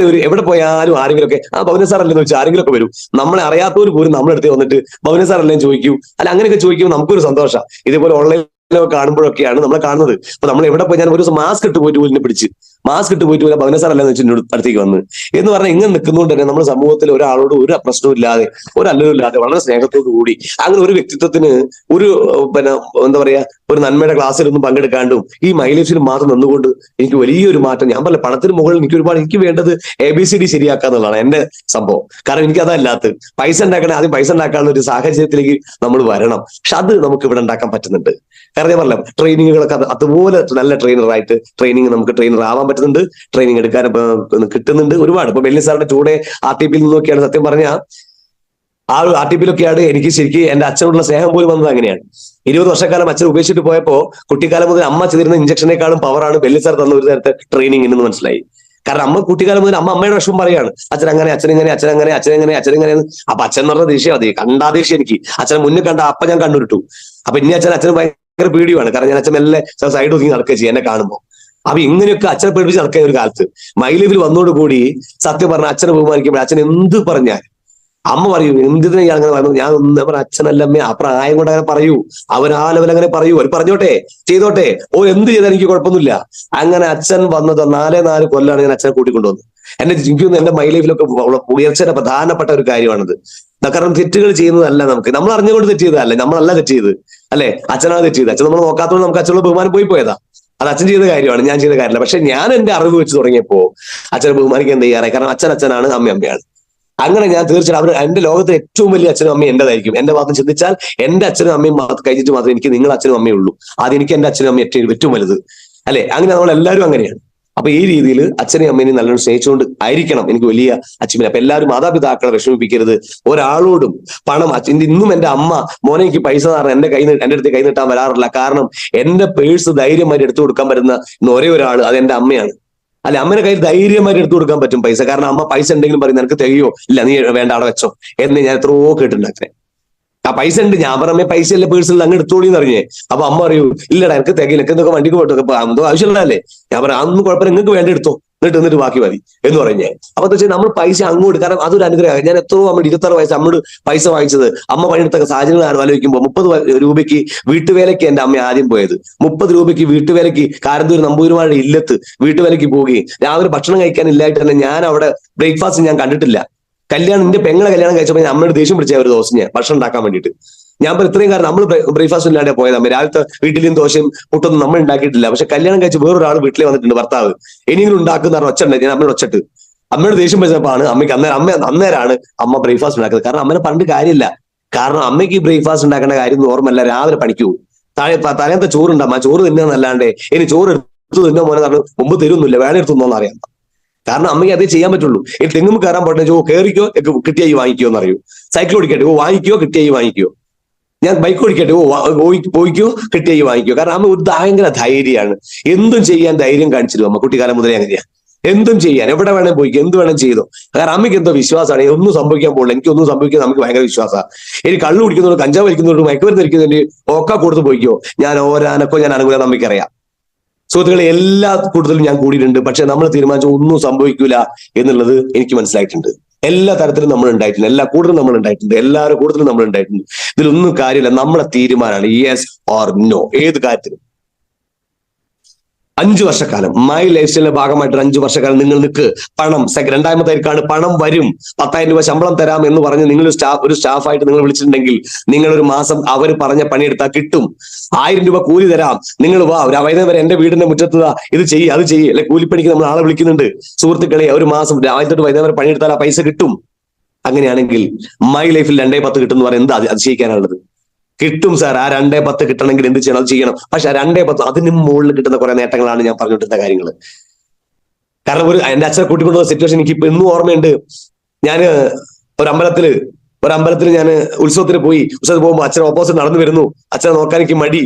S1: എവിടെ പോയാലും ആരെങ്കിലുമൊക്കെ ഭവനേഷ് സാർ അല്ലെന്ന് വെച്ചാൽ ആരെങ്കിലുമൊക്കെ വരും. നമ്മളെ അറിയാത്തവർ പോലും നമ്മളെടുത്ത് വന്നിട്ട് ഭവനേഷ് സാർ അല്ലേന്ന് ചോദിക്കൂ. അല്ല അങ്ങനെയൊക്കെ ചോദിക്കുമ്പോൾ നമുക്കൊരു സന്തോഷം. ഇതേപോലെ ഓൺലൈൻ കാണുമ്പോഴൊക്കെയാണ് നമ്മളെ കാണുന്നത്. അപ്പൊ നമ്മൾ എവിടെ പോയി, ഞാൻ ഒരു ദിവസം മാസ്ക് ഇട്ട് പോയിട്ട് ഭവനേഷ് സാർ അല്ലെന്ന് വെച്ച് എന്നോട് അടുത്തേക്ക് വന്ന് എന്ന് പറഞ്ഞാൽ ഇങ്ങനെ നിൽക്കുന്നതുകൊണ്ട് തന്നെ നമ്മുടെ സമൂഹത്തിൽ ഒരാളോട് ഒരു പ്രശ്നവും ഇല്ലാതെ, ഒരു അല്ലവും ഇല്ലാതെ, വളരെ സ്നേഹത്തോടു കൂടി അങ്ങനെ ഒരു വ്യക്തിത്വത്തിന് ഒരു എന്താ പറയാ, ഒരു നന്മയുടെ ക്ലാസ്സിലൊന്നും പങ്കെടുക്കാണ്ടും ഈ മൈലേജിൽ മാത്രം നിന്നുകൊണ്ട് എനിക്ക് വലിയൊരു മാറ്റം. ഞാൻ പറഞ്ഞ പണത്തിന് മുകളിൽ എനിക്ക് വേണ്ടത് ABCD ശരിയാക്കുക എന്നുള്ളതാണ് എന്റെ സംഭവം. കാരണം എനിക്ക് അതല്ലാത്ത പൈസ ഉണ്ടാക്കാനുള്ള ഒരു സാഹചര്യത്തിലേക്ക് നമ്മൾ വരണം. പക്ഷെ അത് നമുക്ക് ഇവിടെ ഉണ്ടാക്കാൻ പറ്റുന്നുണ്ട്. കാരണം ഞാൻ പറഞ്ഞ ട്രെയിനിങ്ങുകളൊക്കെ അതുപോലെ നല്ല ട്രെയിനറായിട്ട് നമുക്ക് ട്രെയിനർ ആവാൻ പറ്റുന്നുണ്ട്. ട്രെയിനിങ് എടുക്കാൻ കിട്ടുന്നുണ്ട് ഒരുപാട്. ഇപ്പൊ ബെല്ലി സാറിന്റെ ചൂടെ RTPയിൽ നിന്നൊക്കെയാണ് സത്യം പറഞ്ഞാൽ ആ ഒരു RTPയിലൊക്കെയാണ് എനിക്ക് ശരിക്കും എന്റെ അച്ഛനോടുള്ള സ്നേഹം പോലും വന്നത് അങ്ങനെയാണ്. 20 വർഷക്കാലം അച്ഛൻ ഉപേക്ഷിച്ചിട്ട് പോയപ്പോ കുട്ടിക്കാലം മുതൽ അമ്മ ചെയ്തിരുന്ന ഇഞ്ചക്ഷനേക്കാളും പവറാണ് ബെല്ലി സാർ തന്ന ഒരു നേരത്തെ ട്രെയിനിങ് എന്ന് മനസ്സിലായി. കാരണം അമ്മ കുട്ടിക്കാലം മുതൽ അമ്മയുടെ വിഷമം പറയാണ്, അച്ഛൻ അങ്ങനെ, അച്ഛൻ ഇങ്ങനെ, അച്ഛൻ അങ്ങനെ, അച്ഛൻ എങ്ങനെ, അച്ഛൻ എങ്ങനെ. അപ്പൊ അച്ഛൻ എന്ന് പറഞ്ഞ ദേഷ്യം മതി, കണ്ടാ ദേഷ്യം എനിക്ക്. അച്ഛനെ മുന്നിൽ കണ്ട അപ്പൊ ഞാൻ കണ്ണുരുട്ടു. അപ്പൊ ഇനി അച്ഛന് ഭയങ്കര പേടിയാണ്. കാരണം ഞാൻ അച്ഛൻ മെല്ലെ സൈഡ് ഒതുങ്ങി നടക്കുക ചെയ്യും എന്നെ കാണുമ്പോൾ. അപ്പൊ ഇങ്ങനെയൊക്കെ അച്ഛനെ പേടിപ്പിച്ച് നടക്കുന്ന ഒരു കാലത്ത് മൈ ലൈഫിൽ വന്നോടുകൂടി സത്യം പറഞ്ഞ അച്ഛനെ ബഹുമാനിക്കുമ്പോൾ അച്ഛൻ എന്ത് പറഞ്ഞാൽ അമ്മ പറയൂ, എന്തിനാ ഞാൻ അങ്ങനെ പറഞ്ഞു. ഞാൻ ഒന്നും പറഞ്ഞ അച്ഛനല്ല അമ്മ, ആ പ്രായം കൊണ്ട് അങ്ങനെ പറയൂ, അവർ ആ ലെവൽ അങ്ങനെ പറയൂ, അവർ പറഞ്ഞോട്ടെ, ചെയ്തോട്ടെ, എന്ത് ചെയ്താൽ എനിക്ക് കുഴപ്പമൊന്നുമില്ല. അങ്ങനെ അച്ഛൻ വന്നത് 4 കൊല്ലാണ് ഞാൻ അച്ഛനെ കൂട്ടിക്കൊണ്ടുവന്നത്. എനിക്ക് എന്റെ മൈ ലൈഫിലൊക്കെ ഉയർച്ചയുടെ പ്രധാനപ്പെട്ട ഒരു കാര്യമാണിത്. കാരണം തെറ്റുകൾ ചെയ്യുന്നതല്ല, നമ്മൾ അറിഞ്ഞുകൊണ്ട് തെറ്റ് ചെയ്തതല്ല, നമ്മളല്ല തെറ്റ് ചെയ്ത്, അല്ലെ, അച്ഛനാണ് തെറ്റ് ചെയ്തത്. അച്ഛൻ നമ്മൾ നോക്കാത്തതുകൊണ്ട് നമുക്ക് അച്ഛനുള്ള ബഹുമാനം പോയതാ. അത് അച്ഛൻ ചെയ്ത കാര്യമാണ്, ഞാൻ ചെയ്ത കാര്യമല്ല. പക്ഷെ ഞാൻ എന്റെ അറിവ് വെച്ച് തുടങ്ങിയപ്പോ അച്ഛനെ ബഹുമാനിക്കാൻ തയ്യാറായി. കാരണം അച്ഛനാണ്, അമ്മയാണ്. അങ്ങനെ ഞാൻ തീർച്ചയായും എന്റെ ലോകത്തെ ഏറ്റവും വലിയ അച്ഛനും അമ്മയും എന്റേതായിരിക്കും. എന്റെ ഭാഗത്ത് ചിന്തിച്ചാൽ എന്റെ അച്ഛനും അമ്മയും കഴിഞ്ഞിട്ട് മാത്രമേ എനിക്ക് നിങ്ങൾ അച്ഛനും അമ്മയും ഉള്ളൂ. ആദ്യം എനിക്ക് എന്റെ അച്ഛനും അമ്മയും ഏറ്റവും വലുത്, അല്ലെ. അങ്ങനെ നമ്മൾ എല്ലാവരും അങ്ങനെയാണ്. അപ്പൊ ഈ രീതിയിൽ അച്ഛനെയും അമ്മേനെയും നല്ലോണം സ്നേഹിച്ചുകൊണ്ട് ആയിരിക്കണം എനിക്ക് വലിയ അച്ചീവ്മെന്റ്. അപ്പൊ എല്ലാവരും മാതാപിതാക്കളെ വിഷമിപ്പിക്കരുത്. ഒരാളോടും പണം ഇന്നും എന്റെ അമ്മ മോനെ എനിക്ക് പൈസ തരണം എന്റെ അടുത്ത് കൈ നീട്ടാൻ വരാറില്ല. കാരണം എന്റെ പേഴ്സ് ധൈര്യമായിട്ട് എടുത്തു കൊടുക്കാൻ പറ്റുന്ന ഒരേ ഒരാൾ അത് എന്റെ അമ്മയാണ്. അല്ലെ, അമ്മയുടെ കയ്യിൽ ധൈര്യമായിട്ട് എടുത്തു കൊടുക്കാൻ പറ്റും പൈസ. കാരണം അമ്മ പൈസ ഉണ്ടെങ്കിലും പറയും നിനക്ക് തികയോ, ഇല്ല നീ വേണ്ട അവിടെ വെച്ചോ എന്ന് ഞാൻ എത്രയോ കേട്ടിട്ടുണ്ട്. ആ പൈസ ഉണ്ട്, ഞാൻ പറഞ്ഞ പൈസ അല്ലേ പേഴ്സണൽ അങ്ങ് എടുത്തോളിന്ന് അറിഞ്ഞേ. അപ്പൊ അമ്മ പറയൂ ഇല്ലടാ എനിക്ക് തികയില്ല, എന്തൊക്കെ വണ്ടിക്ക് പോട്ടോ, എന്തോ ആവശ്യമുള്ളതല്ലേ. ഞാൻ പറയാം അതൊന്നും കുഴപ്പമില്ല, നിങ്ങൾക്ക് വേണ്ട എടുത്തോ, എന്നിട്ട് ബാക്കി മതി എന്ന് പറഞ്ഞേ. അപ്പൊ എന്താ വെച്ചാൽ നമ്മൾ പൈസ അങ്ങോട്ട്, കാരണം അതൊരു അനുഗ്രഹമാണ്. ഞാൻ എത്രയോ അമ്മ 26 വയസ്സ് അമ്മയോട് പൈസ വാങ്ങിച്ചത് അമ്മ പണിയെടുത്ത സാഹചര്യങ്ങൾ ആലോചിക്കുമ്പോൾ 30 രൂപയ്ക്ക് വീട്ടുവേലയ്ക്ക് എന്റെ അമ്മ ആദ്യം പോയത്. 30 രൂപയ്ക്ക് വീട്ടുവേലയ്ക്ക് കാരന്തൂർ നമ്പൂതിരിമാരുടെ ഇല്ലത്ത് വീട്ടുവേലയ്ക്ക് പോവുകയും രാവിലെ ഭക്ഷണം കഴിക്കാൻ ഇല്ലായിട്ട് തന്നെ ഞാൻ അവിടെ ബ്രേക്ക്ഫാസ്റ്റ് ഞാൻ കണ്ടിട്ടില്ല. എന്റെ പെങ്ങളെ കല്യാണം കഴിച്ചപ്പോൾ ഞാൻ അമ്മയുടെ ദേഷ്യം പിടിച്ച ഒരു ദിവസം ഞാൻ ഭക്ഷണം ഉണ്ടാക്കാൻ വേണ്ടിയിട്ട് ഞാൻ ഇത്രയും കാരണം നമ്മൾ ബ്രേക്ക്ഫാസ്റ്റ് ഇല്ലാതെ പോയത്. അമ്മ രാവിലത്തെ വീട്ടിലും ദോശയും പുട്ടൊന്നും നമ്മൾ ഉണ്ടാക്കിയിട്ടില്ല. പക്ഷെ കല്യാണം കഴിച്ച് വേറൊരാൾ വീട്ടിൽ വന്നിട്ടുണ്ട്, ഭർത്താവ്. ഇനിയെങ്കിലും ഉണ്ടാക്കുന്ന ഒച്ചുണ്ട്, ഞാൻ അമ്മയുടെ ഒച്ചിട്ട് അമ്മയുടെ ദേഷ്യം വെച്ചപ്പോഴാണ് അമ്മയ്ക്ക് അന്നേരമാണ് അമ്മ ബ്രേക്ക്ഫാസ്റ്റ് ഉണ്ടാക്കുന്നത്. കാരണം അമ്മനെ പറഞ്ഞിട്ട് കാര്യമില്ല. കാരണം അമ്മയ്ക്ക് ഈ ബ്രേക്ക്ഫാസ്റ്റ് ഉണ്ടാക്കേണ്ട കാര്യം ഓർമ്മല്ല. രാവിലെ പണിക്കൂ തലേത്തെ ചോറുണ്ടാകും, ആ ചോറ് തിന്നാന്നല്ലാണ്ട് ഇനി ചോറ് എടുത്തു തിന്നോ മോനെ പറഞ്ഞു മുമ്പ് തരുന്നില്ല, വേണേ എടുത്തുന്നോന്ന് അറിയാം. കാരണം അമ്മയ്ക്ക് അതേ ചെയ്യാൻ പറ്റുള്ളൂ. ഈ തെങ്ങും കയറാൻ പറ്റുന്ന കയറിക്കോ കിട്ടിയായി വാങ്ങിക്കോ എന്നറിയൂ. സൈക്കിൾ ഓടിക്കട്ടെ വാങ്ങിക്കോ കിട്ടിയായി വാങ്ങിക്കോ. ഞാൻ ബൈക്ക് ഓടിക്കട്ടെ പോയിക്കോ കിട്ടിയായി വാങ്ങിക്കോ. കാരണം അമ്മ ഒരു ഭയങ്കര ധൈര്യമാണ്. എന്തും ചെയ്യാൻ ധൈര്യം കാണിച്ചിരുന്നു അമ്മ. കുട്ടിക്കാലം മുതലേ അങ്ങനെയാ. എന്തും ചെയ്യാൻ എവിടെ വേണേൽ പോയിക്കോ, എന്ത് വേണം ചെയ്തോ. കാരണം അമ്മയ്ക്ക് എന്തോ വിശ്വാസമാണ്, ഒന്നും സംഭവിക്കാൻ പോകില്ല. എനിക്കൊന്നും സംഭവിക്കാൻ നമുക്ക് ഭയങ്കര വിശ്വാസമാണ്. എനിക്ക് കള്ളു കുടിക്കുന്നവരും കഞ്ചാവ് വലിക്കുന്നവരും മയക്കുമരുന്ന് ധരിക്കുന്നതിന് ഒക്കെ കൊടുത്ത് പോയിക്കോ. ഞാൻ ഞാൻ അനുകൂലം അമ്മയ്ക്കറിയാം. സുഹൃത്തുക്കളെ എല്ലാ കൂട്ടത്തിലും ഞാൻ കൂടിയിട്ടുണ്ട്. പക്ഷെ നമ്മൾ തീരുമാനിച്ച ഒന്നും സംഭവിക്കില്ല എന്നുള്ളത് എനിക്ക് മനസ്സിലായിട്ടുണ്ട്. എല്ലാ തരത്തിലും നമ്മൾ ഉണ്ടായിട്ടുണ്ട്, എല്ലാ കൂടുതലും നമ്മൾ ഉണ്ടായിട്ടുണ്ട്, എല്ലാവരുടെ കൂടുതലും നമ്മൾ ഉണ്ടായിട്ടുണ്ട്. ഇതിലൊന്നും കാര്യമില്ല, നമ്മുടെ തീരുമാനമാണ് യെസ് ഓർ നോ ഏത് കാര്യത്തിലും. 5 വർഷക്കാലം മൈ ലൈഫ് സ്റ്റൈലിന്റെ ഭാഗമായിട്ട് 5 വർഷക്കാലം നിങ്ങൾ നിൽക്ക്. പണം രണ്ടാമത്തേക്കാണ് പണം വരും. 10,000 രൂപ ശമ്പളം തരാം എന്ന് പറഞ്ഞ് നിങ്ങൾ ഒരു സ്റ്റാഫായിട്ട് നിങ്ങൾ വിളിച്ചിട്ടുണ്ടെങ്കിൽ നിങ്ങൾ ഒരു മാസം അവർ പറഞ്ഞ പണിയെടുത്താൽ കിട്ടും. 1000 രൂപ കൂലി തരാം, നിങ്ങൾ വാ ഒരു വൈകുന്നേരം വരെ എന്റെ വീടിന്റെ മുറ്റത്ത് ഇത് ചെയ്യ് അത് ചെയ്യ്, അല്ലെ കൂലിപ്പണിക്ക് നമ്മൾ ആളെ വിളിക്കുന്നുണ്ട്. സുഹൃത്തുക്കളെ ഒരു മാസം രാവിലെ തൊട്ട് വൈകുന്നേരം വരെ പണിയെടുത്താൽ ആ പൈസ കിട്ടും. അങ്ങനെയാണെങ്കിൽ മൈ ലൈഫിൽ 2-10 കിട്ടും എന്ന് പറയാൻ എന്താ അതിശയിക്കാനുള്ളത്? കിട്ടും സാർ. ആ 2-10 കിട്ടണമെങ്കിൽ എന്ത് ചെയ്യണം? അത് ചെയ്യണം. പക്ഷെ ആ 2-10 അതിന് മുകളിൽ കിട്ടുന്ന കുറെ നേട്ടങ്ങളാണ് ഞാൻ പറഞ്ഞിട്ടുള്ള കാര്യങ്ങൾ. കാരണം എന്റെ അച്ഛനെ കൂട്ടിക്കൊണ്ടുള്ള സിറ്റുവേഷൻ എനിക്ക് ഇപ്പൊ ഇന്നും ഓർമ്മയുണ്ട്. ഞാൻ ഒരു അമ്പലത്തിൽ ഞാൻ ഉത്സവത്തിന് പോകുമ്പോൾ അച്ഛൻ ഓപ്പോസിറ്റ് നടന്നു വരുന്നു. അച്ഛനെ നോക്കാൻ എനിക്ക് മടി,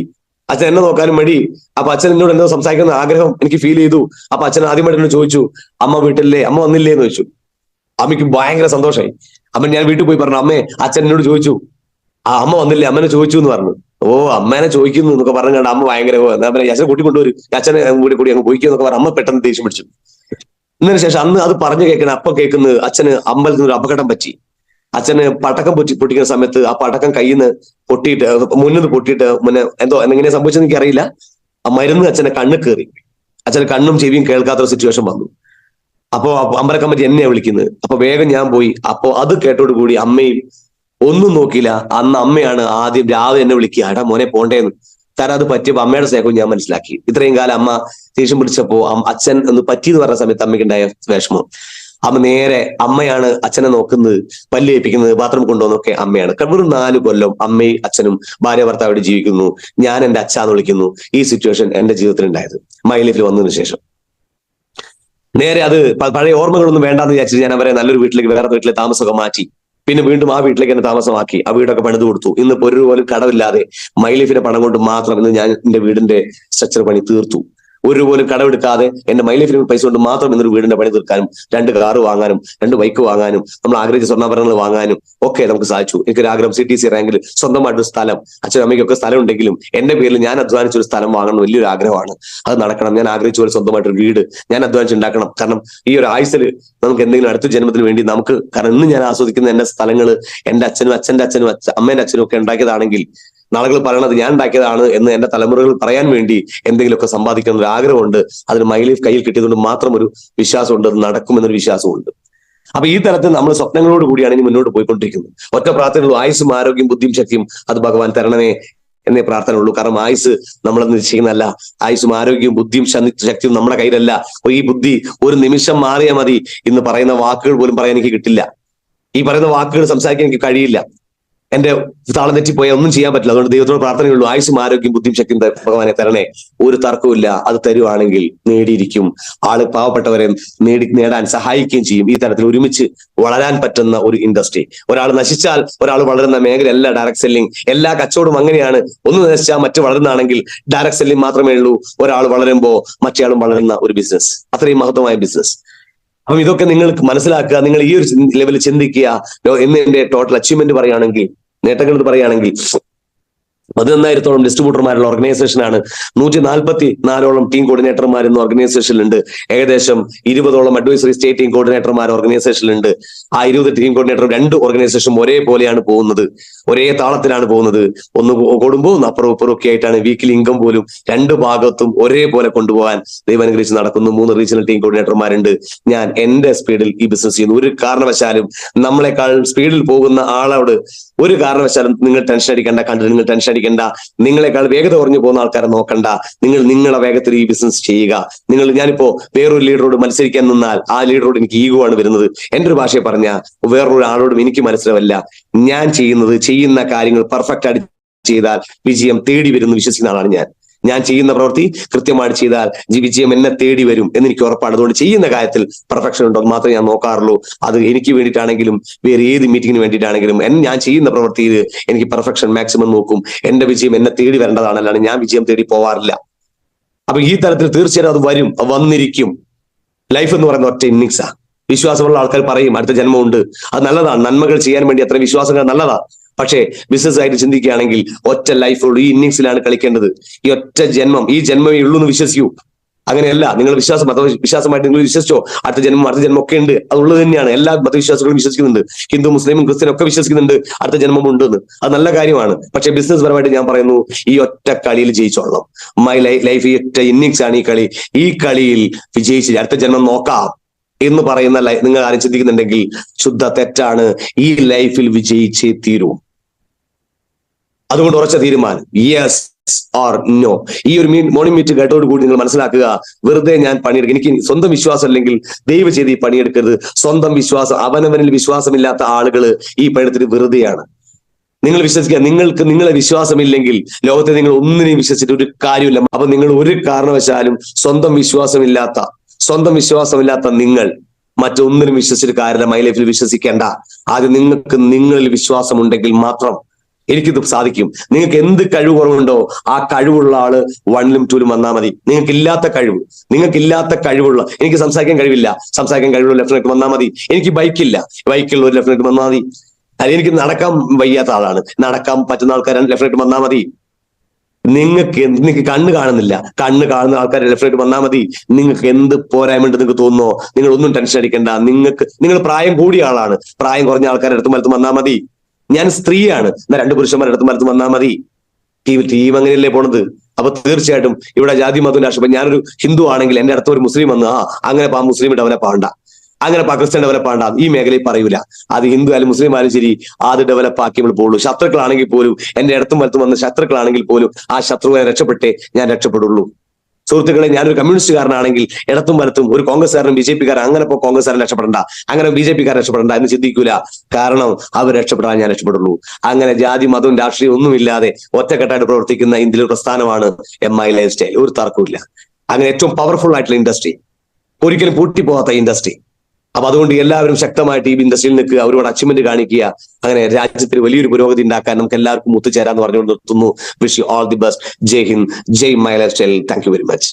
S1: അച്ഛൻ എന്നെ നോക്കാനും മടി. അപ്പൊ അച്ഛൻ എന്നോട് എന്തോ സംസാരിക്കുന്ന ആഗ്രഹം എനിക്ക് ഫീൽ ചെയ്തു. അപ്പൊ അച്ഛൻ ആദ്യമായിട്ട് എന്നോട് ചോദിച്ചു, അമ്മ വീട്ടിലേ, അമ്മ വന്നില്ലേ എന്ന് ചോദിച്ചു. അമ്മയ്ക്ക് ഭയങ്കര സന്തോഷമായി. അമ്മ ഞാൻ വീട്ടിൽ പോയി പറഞ്ഞു, അമ്മേ അച്ഛൻ എന്നോട് ചോദിച്ചു, അമ്മ വന്നില്ലേ, അമ്മനെ ചോദിച്ചു എന്ന് പറഞ്ഞു. അമ്മേനെ ചോദിക്കുന്നു എന്നൊക്കെ പറഞ്ഞു കണ്ട അമ്മ ഭയങ്കര എന്താ പറയുക, അച്ഛനെ കൂട്ടിക്കൊണ്ടുവരും, അച്ഛനെ കൂടി അങ്ങ് പോയിക്കും എന്നൊക്കെ പറഞ്ഞു. അമ്മ പെട്ടെന്ന് ദേഷ്യം പിടിച്ചു. ഇതിനു ശേഷം അന്ന് അത് പറഞ്ഞു കേൾക്കുന്നത് അച്ഛന് അമ്പലത്തിൽ നിന്ന് ഒരു അപകടം പറ്റി. അച്ഛന് പടക്കം പൊട്ടിക്കുന്ന സമയത്ത് ആ പടക്കം കയ്യിൽ നിന്ന് പൊട്ടിയിട്ട് എന്തോ എന്തെങ്കിലും സംഭവിച്ചെന്ന് എനിക്കറിയില്ല. ആ മരുന്ന് അച്ഛനെ കണ്ണ് കയറി. അച്ഛന് കണ്ണും ചെവിയും കേൾക്കാത്തൊരു സിറ്റുവേഷൻ വന്നു. അപ്പോ അമ്പല കമ്മിറ്റി എന്നെയാ വിളിക്കുന്നത്. അപ്പൊ വേഗം ഞാൻ പോയി. അപ്പോ അത് കേട്ടോടുകൂടി അമ്മയും ഒന്നും നോക്കിയില്ല. അന്ന് അമ്മയാണ് ആദ്യം രാവിലെ എന്നെ വിളിക്കുക, എടാ മോനെ പോണ്ടേന്ന്. കാരണം അത് പറ്റിയപ്പോ അമ്മയുടെ സ്നേഹവും ഞാൻ മനസ്സിലാക്കി. ഇത്രയും കാലം അമ്മ ദേഷ്യം പിടിച്ചപ്പോ അച്ഛൻ ഒന്ന് പറ്റിയെന്ന് പറഞ്ഞ സമയത്ത് അമ്മയ്ക്കുണ്ടായ വിഷമം. അമ്മ നേരെ അമ്മയാണ് അച്ഛനെ നോക്കുന്നത്, പല്ല് ഏൽപ്പിക്കുന്നത്, ബാത്റൂം കൊണ്ടുപോകുന്നൊക്കെ അമ്മയാണ്. വെറും 4 കൊല്ലം അമ്മയും അച്ഛനും ഭാര്യ ഭർത്താവായിട്ട് ജീവിക്കുന്നു. ഞാൻ എന്റെ അച്ഛാന്ന് വിളിക്കുന്നു. ഈ സിറ്റുവേഷൻ എന്റെ ജീവിതത്തിൽ ഉണ്ടായത് മൈ ലൈഫിൽ വന്നതിന് ശേഷം. നേരെ അത് പഴയ ഓർമ്മകളൊന്നും വേണ്ടാന്ന് വിചാരിച്ചിട്ട് ഞാൻ അവരെ നല്ലൊരു വേറെ വീട്ടിലേക്ക് താമസമൊക്കെ മാറ്റി. പിന്നെ വീണ്ടും ആ വീട്ടിലേക്ക് എന്നെ താമസമാക്കി, ആ വീടൊക്കെ പണിത് കൊടുത്തു. ഇന്നിപ്പോ ഒരു പോലും കടവില്ലാതെ മൈലൈഫിന്റെ പണം കൊണ്ട് മാത്രം ഇന്ന് ഞാൻ എന്റെ വീടിന്റെ സ്ട്രക്ചർ പണി തീർത്തു. ഒരു പോലും കടമെടുക്കാതെ എന്റെ മൈലൈഫിന് പൈസ കൊണ്ട് മാത്രം ഇന്നൊരു വീടിന്റെ പണി തീർക്കാനും 2 കാറ് വാങ്ങാനും 2 ബൈക്ക് വാങ്ങാനും നമ്മൾ ആഗ്രഹിച്ച സ്വർണ്ണാഭരണങ്ങൾ വാങ്ങാനും ഒക്കെ നമുക്ക് സാധിച്ചു. എനിക്കൊരു ആഗ്രഹം CTC റാങ്കിൽ സ്വന്തമായിട്ടൊരു സ്ഥലം, അച്ഛനും അമ്മയ്ക്കൊക്കെ സ്ഥലം ഉണ്ടെങ്കിലും എന്റെ പേരിൽ ഞാൻ അധ്വാനിച്ച ഒരു സ്ഥലം വാങ്ങണം വലിയൊരു ആഗ്രഹമാണ്. അത് നടക്കണം. ഞാൻ ആഗ്രഹിച്ച പോലെ സ്വന്തമായിട്ടൊരു വീട് ഞാൻ അധ്വാനിച്ചുണ്ടാക്കണം. കാരണം ഈ ഒരു ആയുസ്സിൽ നമുക്ക് എന്തെങ്കിലും അടുത്ത ജന്മത്തിന് വേണ്ടി നമുക്ക്, കാരണം ഇന്ന് ഞാൻ ആസ്വദിക്കുന്ന എന്റെ സ്ഥലങ്ങൾ എന്റെ അച്ഛനും അച്ഛന്റെ അച്ഛനും അമ്മേന്റെ അച്ഛനും ഒക്കെ ഉണ്ടാക്കിയതാണെങ്കിൽ നാളുകൾ പറയണത് ഞാൻ ഉണ്ടാക്കിയതാണ് എന്ന് എന്റെ തലമുറകൾ പറയാൻ വേണ്ടി എന്തെങ്കിലുമൊക്കെ സമ്പാദിക്കുന്ന ഒരു ആഗ്രഹമുണ്ട്. അതിന് മൈലൈഫ് കയ്യിൽ കിട്ടിയതുകൊണ്ട് മാത്രം ഒരു വിശ്വാസമുണ്ട്, അത് നടക്കുമെന്നൊരു വിശ്വാസമുണ്ട്. അപ്പൊ ഈ തരത്തിൽ നമ്മൾ സ്വപ്നങ്ങളോട് കൂടിയാണ് ഇനി മുന്നോട്ട് പോയിക്കൊണ്ടിരിക്കുന്നത്. ഒറ്റ പ്രാർത്ഥനയുള്ളൂ, ആയുസ്സും ആരോഗ്യം ബുദ്ധിയും ശക്തിയും അത് ഭഗവാൻ തരണമേ എന്നേ പ്രാർത്ഥന ഉള്ളൂ. കാരണം ആയുസ് നമ്മളെന്ന് നിശ്ചയിക്കുന്നതല്ല, ആയുസ്സും ആരോഗ്യവും ബുദ്ധിയും ശക്തിയും നമ്മുടെ കയ്യിലല്ല. ഈ ബുദ്ധി ഒരു നിമിഷം മാറിയാൽ മതി, ഇന്ന് പറയുന്ന വാക്കുകൾ പോലും പറയാൻ എനിക്ക് കിട്ടില്ല, ഈ പറയുന്ന വാക്കുകൾ സംസാരിക്കാൻ എനിക്ക് കഴിയില്ല, എന്റെ താളം തെറ്റിപ്പോയാൽ ഒന്നും ചെയ്യാൻ പറ്റില്ല. അതുകൊണ്ട് ദൈവത്തോട് പ്രാർത്ഥനയുള്ളൂ, ആയുസ്സും ആരോഗ്യം ബുദ്ധിയും ശക്തിയും ഭഗവാനെ തരണേ. ഒരു തർക്കമില്ല, അത് തരുവാണെങ്കിൽ നേടിയിരിക്കും. പാവപ്പെട്ടവരെ നേടാൻ സഹായിക്കുകയും ചെയ്യും. ഈ തരത്തിൽ ഒരുമിച്ച് വളരാൻ പറ്റുന്ന ഒരു ഇൻഡസ്ട്രി. ഒരാൾ നശിച്ചാൽ ഒരാൾ വളരുന്ന മേഖലയല്ല ഡയറക്ട് സെല്ലിംഗ്. എല്ലാ കച്ചവടവും അങ്ങനെയാണ്. ഒന്ന് നശിച്ചാൽ മറ്റു വളരുന്നതാണെങ്കിൽ ഡയറക്ട് സെല്ലിംഗ് മാത്രമേ ഉള്ളൂ. ഒരാൾ വളരുമ്പോൾ മറ്റേയാളും വളരുന്ന ഒരു ബിസിനസ്, അത്രയും മഹത്വമായ ബിസിനസ്. അപ്പം ഇതൊക്കെ നിങ്ങൾക്ക് മനസ്സിലാക്കുക, നിങ്ങൾ ഈ ഒരു ലെവലിൽ ചിന്തിക്കുക. എന്ന് എന്റെ ടോട്ടൽ അച്ചീവ്മെന്റ് പറയുകയാണെങ്കിൽ, നേട്ടങ്ങൾ പറയുകയാണെങ്കിൽ 11,000-ഓളം ഡിസ്ട്രിബ്യൂട്ടർമാരുള്ള ഓർഗനൈസേഷനാണ്. 144-ഓളം ടീം കോർഡിനേറ്റർമാർ ഇന്ന് ഓർഗനൈസേഷനിലുണ്ട്. ഏകദേശം 20-ഓളം അഡ്വൈസറി സ്റ്റേറ്റ് ടീം കോർഡിനേറ്റർമാർ ഓർഗനൈസേഷനിലുണ്ട്. ആ 20 ടീം കോർഡിനേറ്റർ 2 ഓർഗനൈസേഷൻ ഒരേപോലെയാണ് പോകുന്നത്, ഒരേ താളത്തിലാണ് പോകുന്നത്. ഒന്ന് കൂടുമ്പോൾ ഒന്ന് അപ്പുറം ഇപ്പുറമൊക്കെ ആയിട്ടാണ്. വീക്കിലി ഇൻകം പോലും 2 ഭാഗത്തും ഒരേപോലെ കൊണ്ടുപോകാൻ ദൈവം അനുഗ്രഹിച്ച് നടക്കുന്നു. 3 റീജിയണൽ ടീം കോർഡിനേറ്റർമാരുണ്ട്. ഞാൻ എന്റെ സ്പീഡിൽ ഈ ബിസിനസ് ചെയ്യുന്നു. ഒരു കാരണവശാലും നമ്മളെക്കാൾ സ്പീഡിൽ പോകുന്ന ആളോട് ഒരു കാരണവശാലും നിങ്ങൾ ടെൻഷൻ അടിക്കേണ്ട, കണ്ടിട്ട് നിങ്ങൾ ടെൻഷൻ അടിക്കേണ്ട. നിങ്ങളെക്കാൾ വേഗത കുറഞ്ഞു പോകുന്ന ആൾക്കാരെ നോക്കണ്ട. നിങ്ങൾ നിങ്ങളെ വേഗത്തിൽ ഈ ബിസിനസ് ചെയ്യുക. ഞാനിപ്പോ വേറൊരു ലീഡറോട് മത്സരിക്കാൻ നിന്നാൽ ആ ലീഡറോട് എനിക്ക് ഈഗോ ആണ് വരുന്നത്. എന്റെ ഒരു ഭാഷയെ പറഞ്ഞ വേറൊരു ആളോടും എനിക്ക് മനസ്സിലാവില്ല. ഞാൻ ചെയ്യുന്ന കാര്യങ്ങൾ പെർഫെക്റ്റ് ആയിട്ട് ചെയ്താൽ വിജയം തേടി വരുമെന്ന് വിശ്വസിക്കുന്ന ആളാണ് ഞാൻ ചെയ്യുന്ന പ്രവൃത്തി കൃത്യമായിട്ട് ചെയ്താൽ വിജയം എന്നെ തേടി വരും എന്ന് എനിക്ക് ഉറപ്പാണ്. അതുകൊണ്ട് ചെയ്യുന്ന കാര്യത്തിൽ പെർഫെക്ഷൻ ഉണ്ടോ എന്ന് മാത്രമേ ഞാൻ നോക്കാറുള്ളൂ. അത് എനിക്ക് വേണ്ടിയിട്ടാണെങ്കിലും വേറെ ഏത് മീറ്റിങ്ങിന് വേണ്ടിയിട്ടാണെങ്കിലും ഞാൻ ചെയ്യുന്ന പ്രവൃത്തിയിൽ എനിക്ക് പെർഫെക്ഷൻ മാക്സിമം നോക്കും. എന്റെ വിജയം എന്നെ തേടി വരേണ്ടതാണ്, അല്ലാണ്ട് ഞാൻ വിജയം തേടി പോവാറില്ല. അപ്പൊ ഈ തരത്തിൽ തീർച്ചയായും അത് വരും, വന്നിരിക്കും. ലൈഫ് എന്ന് പറയുന്ന ഒറ്റ ഇന്നിങ്സാ. വിശ്വാസമുള്ള ആൾക്കാർ പറയും അടുത്ത ജന്മമുണ്ട്. അത് നല്ലതാണ്, നന്മകൾ ചെയ്യാൻ വേണ്ടി അത്ര വിശ്വാസങ്ങൾ നല്ലതാണ്. പക്ഷേ ബിസിനസ് ആയിട്ട് ചിന്തിക്കുകയാണെങ്കിൽ ഒറ്റ ലൈഫുള്ളൂ, ഈ ഇന്നിങ്സിലാണ് കളിക്കേണ്ടത്. ഈ ഒറ്റ ജന്മം, ഈ ജന്മമേ ഉള്ളൂ എന്ന് വിശ്വസിക്കൂ. അങ്ങനെയല്ല, നിങ്ങൾ മതവിശ്വാസമായിട്ട് നിങ്ങൾ വിശ്വസിച്ചോ അടുത്ത ജന്മം ഒക്കെ ഉണ്ട്, അത് ഉള്ളത് തന്നെയാണ്. എല്ലാ മതവിശ്വാസികളും വിശ്വസിക്കുന്നുണ്ട്. ഹിന്ദു മുസ്ലിമും ക്രിസ്ത്യനും ഒക്കെ വിശ്വസിക്കുന്നുണ്ട് അടുത്ത ജന്മം ഉണ്ടെന്ന്. അത് നല്ല കാര്യമാണ്. പക്ഷെ ബിസിനസ് പരമായിട്ട് ഞാൻ പറയുന്നു, ഈ ഒറ്റ കളിയിൽ ജയിച്ചോളണം. മൈ ലൈഫ് ഈ ഒറ്റ ഇന്നിങ്സ് ആണ് ഈ കളി. ഈ കളിയിൽ വിജയിച്ച് അടുത്ത ജന്മം നോക്കാം എന്ന് പറയുന്ന നിങ്ങൾ ആരും ചിന്തിക്കുന്നുണ്ടെങ്കിൽ ശുദ്ധ തെറ്റാണ്. ഈ ലൈഫിൽ വിജയിച്ചേ തീരൂ. അതുകൊണ്ട് ഉറച്ച തീരുമാനം, യെസ് ഓർ നോ. ഈ ഒരു മോർണിംഗ് മീറ്റ് കേട്ടോട് കൂടി നിങ്ങൾ മനസ്സിലാക്കുക, വെറുതെ ഞാൻ പണിയെടുക്കും, എനിക്ക് സ്വന്തം വിശ്വാസം അല്ലെങ്കിൽ ദയവ് ചെയ്ത് ഈ പണിയെടുക്കരുത്. സ്വന്തം വിശ്വാസം, അവനവനിൽ വിശ്വാസമില്ലാത്ത ആളുകൾ ഈ പണിയെടുത്തിട്ട് വെറുതെയാണ്. നിങ്ങൾ വിശ്വസിക്കുക, നിങ്ങൾക്ക് നിങ്ങളെ വിശ്വാസമില്ലെങ്കിൽ ലോകത്തെ നിങ്ങൾ ഒന്നിനെയും വിശ്വസിച്ചിട്ട് ഒരു കാര്യമില്ല. അപ്പൊ നിങ്ങൾ ഒരു കാരണവശാലും സ്വന്തം വിശ്വാസമില്ലാത്ത നിങ്ങൾ മറ്റൊന്നിനും വിശ്വസിച്ചിട്ട് കാര്യമില്ല. മൈ ലൈഫിൽ വിശ്വസിക്കേണ്ട. ആദ്യം നിങ്ങൾക്ക് നിങ്ങളിൽ വിശ്വാസമുണ്ടെങ്കിൽ മാത്രം എനിക്കിത് സാധിക്കും. നിങ്ങൾക്ക് എന്ത് കഴിവ് കുറവുണ്ടോ ആ കഴിവുള്ള ആള് 1-ലും 2-ലും വന്നാൽ മതി. നിങ്ങൾക്കില്ലാത്ത കഴിവുള്ള, എനിക്ക് സംസാരിക്കാൻ കഴിവുള്ള ലെഫ്റ്റനന്റ് വന്നാൽ മതി. എനിക്ക് ബൈക്കുള്ള ഒരു ലെഫ്റ്റനന്റ് വന്നാൽ മതി. എനിക്ക് നടക്കാൻ വയ്യാത്ത ആളാണ്, നടക്കാൻ പറ്റുന്ന ആൾക്കാർ ലെഫ്റ്റനന്റ് വന്നാൽ മതി. നിങ്ങൾക്ക് കണ്ണ് കാണുന്ന ആൾക്കാർ ലെഫ്റ്റനന്റ് വന്നാൽ മതി. നിങ്ങൾക്ക് എന്ത് പോരായ്മയുണ്ട് നിങ്ങൾക്ക് തോന്നുന്നോ, നിങ്ങൾ ഒന്നും ടെൻഷൻ അടിക്കേണ്ട. നിങ്ങൾ പ്രായം കൂടിയ ആളാണ്, പ്രായം കുറഞ്ഞ ആൾക്കാരുടെ അടുത്തും വലത്തും വന്നാൽ മതി. ഞാൻ സ്ത്രീയാണ്, 2 പുരുഷന്മാരുടെ അടുത്തും വലത്തും വന്നാൽ മതി. ടീം അങ്ങനെയല്ലേ പോണത്. അപ്പൊ തീർച്ചയായിട്ടും ഇവിടെ ജാതി മതവും രാഷ്ട്രീയം. ഞാനൊരു ഹിന്ദു ആണെങ്കിൽ എന്റെ അടുത്ത് ഒരു മുസ്ലിം വന്ന് അങ്ങനെ മുസ്ലിം ഡെവലപ്പ് ആവണ്ട, അങ്ങനെ ക്രിസ്ത്യൻ ഡെവലപ്പ് ആവണ്ട, ഈ മേഖലയിൽ പറയൂല. അത് ഹിന്ദു ആയാലും മുസ്ലിം ആയാലും ശരി, അത് ഡെവലപ്പ് ആക്കിയപ്പോൾ പോകുള്ളൂ. ശത്രുക്കളാണെങ്കിൽ പോലും, എന്റെ അടുത്തും വലത്തും വന്ന ശത്രുക്കളാണെങ്കിൽ പോലും ആ ശത്രുവിനെ രക്ഷപ്പെട്ടേ ഞാൻ രക്ഷപ്പെടുള്ളൂ. സുഹൃത്തുക്കളെ, ഞാനൊരു കമ്മ്യൂണിസ്റ്റുകാരനാണെങ്കിൽ ഇടത്തും വലത്തും ഒരു കോൺഗ്രസ്സുകാരനും BJP-കാരൻ അങ്ങനെ കോൺഗ്രസ്സുകാരൻ രക്ഷപ്പെടണ്ട, അങ്ങനെ BJP-കാരൻ രക്ഷപ്പെടണ്ട എന്ന് ചിന്തിക്കൂല. കാരണം അവർ രക്ഷപ്പെടാൻ ഞാൻ രക്ഷപ്പെടുള്ളൂ. അങ്ങനെ ജാതി മതവും രാഷ്ട്രീയം ഒന്നുമില്ലാതെ ഒറ്റക്കെട്ടായിട്ട് പ്രവർത്തിക്കുന്ന ഇന്ത്യയിലെ പ്രസ്ഥാനമാണ് MI ലൈഫ് സ്റ്റൈൽ. ഒരു തർക്കമില്ല. അങ്ങനെ ഏറ്റവും പവർഫുൾ ആയിട്ടുള്ള ഇൻഡസ്ട്രി, ഒരിക്കലും പൂട്ടിപ്പോകാത്ത ഇൻഡസ്ട്രി, അപ്പൊ അതുകൊണ്ട് എല്ലാവരും ശക്തമായിട്ട് ഈ ഇൻഡസ്ട്രിയിൽ നിൽക്കുക, അവരോട് അച്ചീവ്മെന്റ് കാണിക്കുക, അങ്ങനെ രാജ്യത്തിന് വലിയൊരു പുരോഗതി ഉണ്ടാക്കാൻ നമുക്ക് എല്ലാവർക്കും ഒത്തുചേരാന്ന് പറഞ്ഞുകൊണ്ട് നിർത്തുന്നു. Wish you all the best. Jai Hind, Jai my life style. Thank you very much.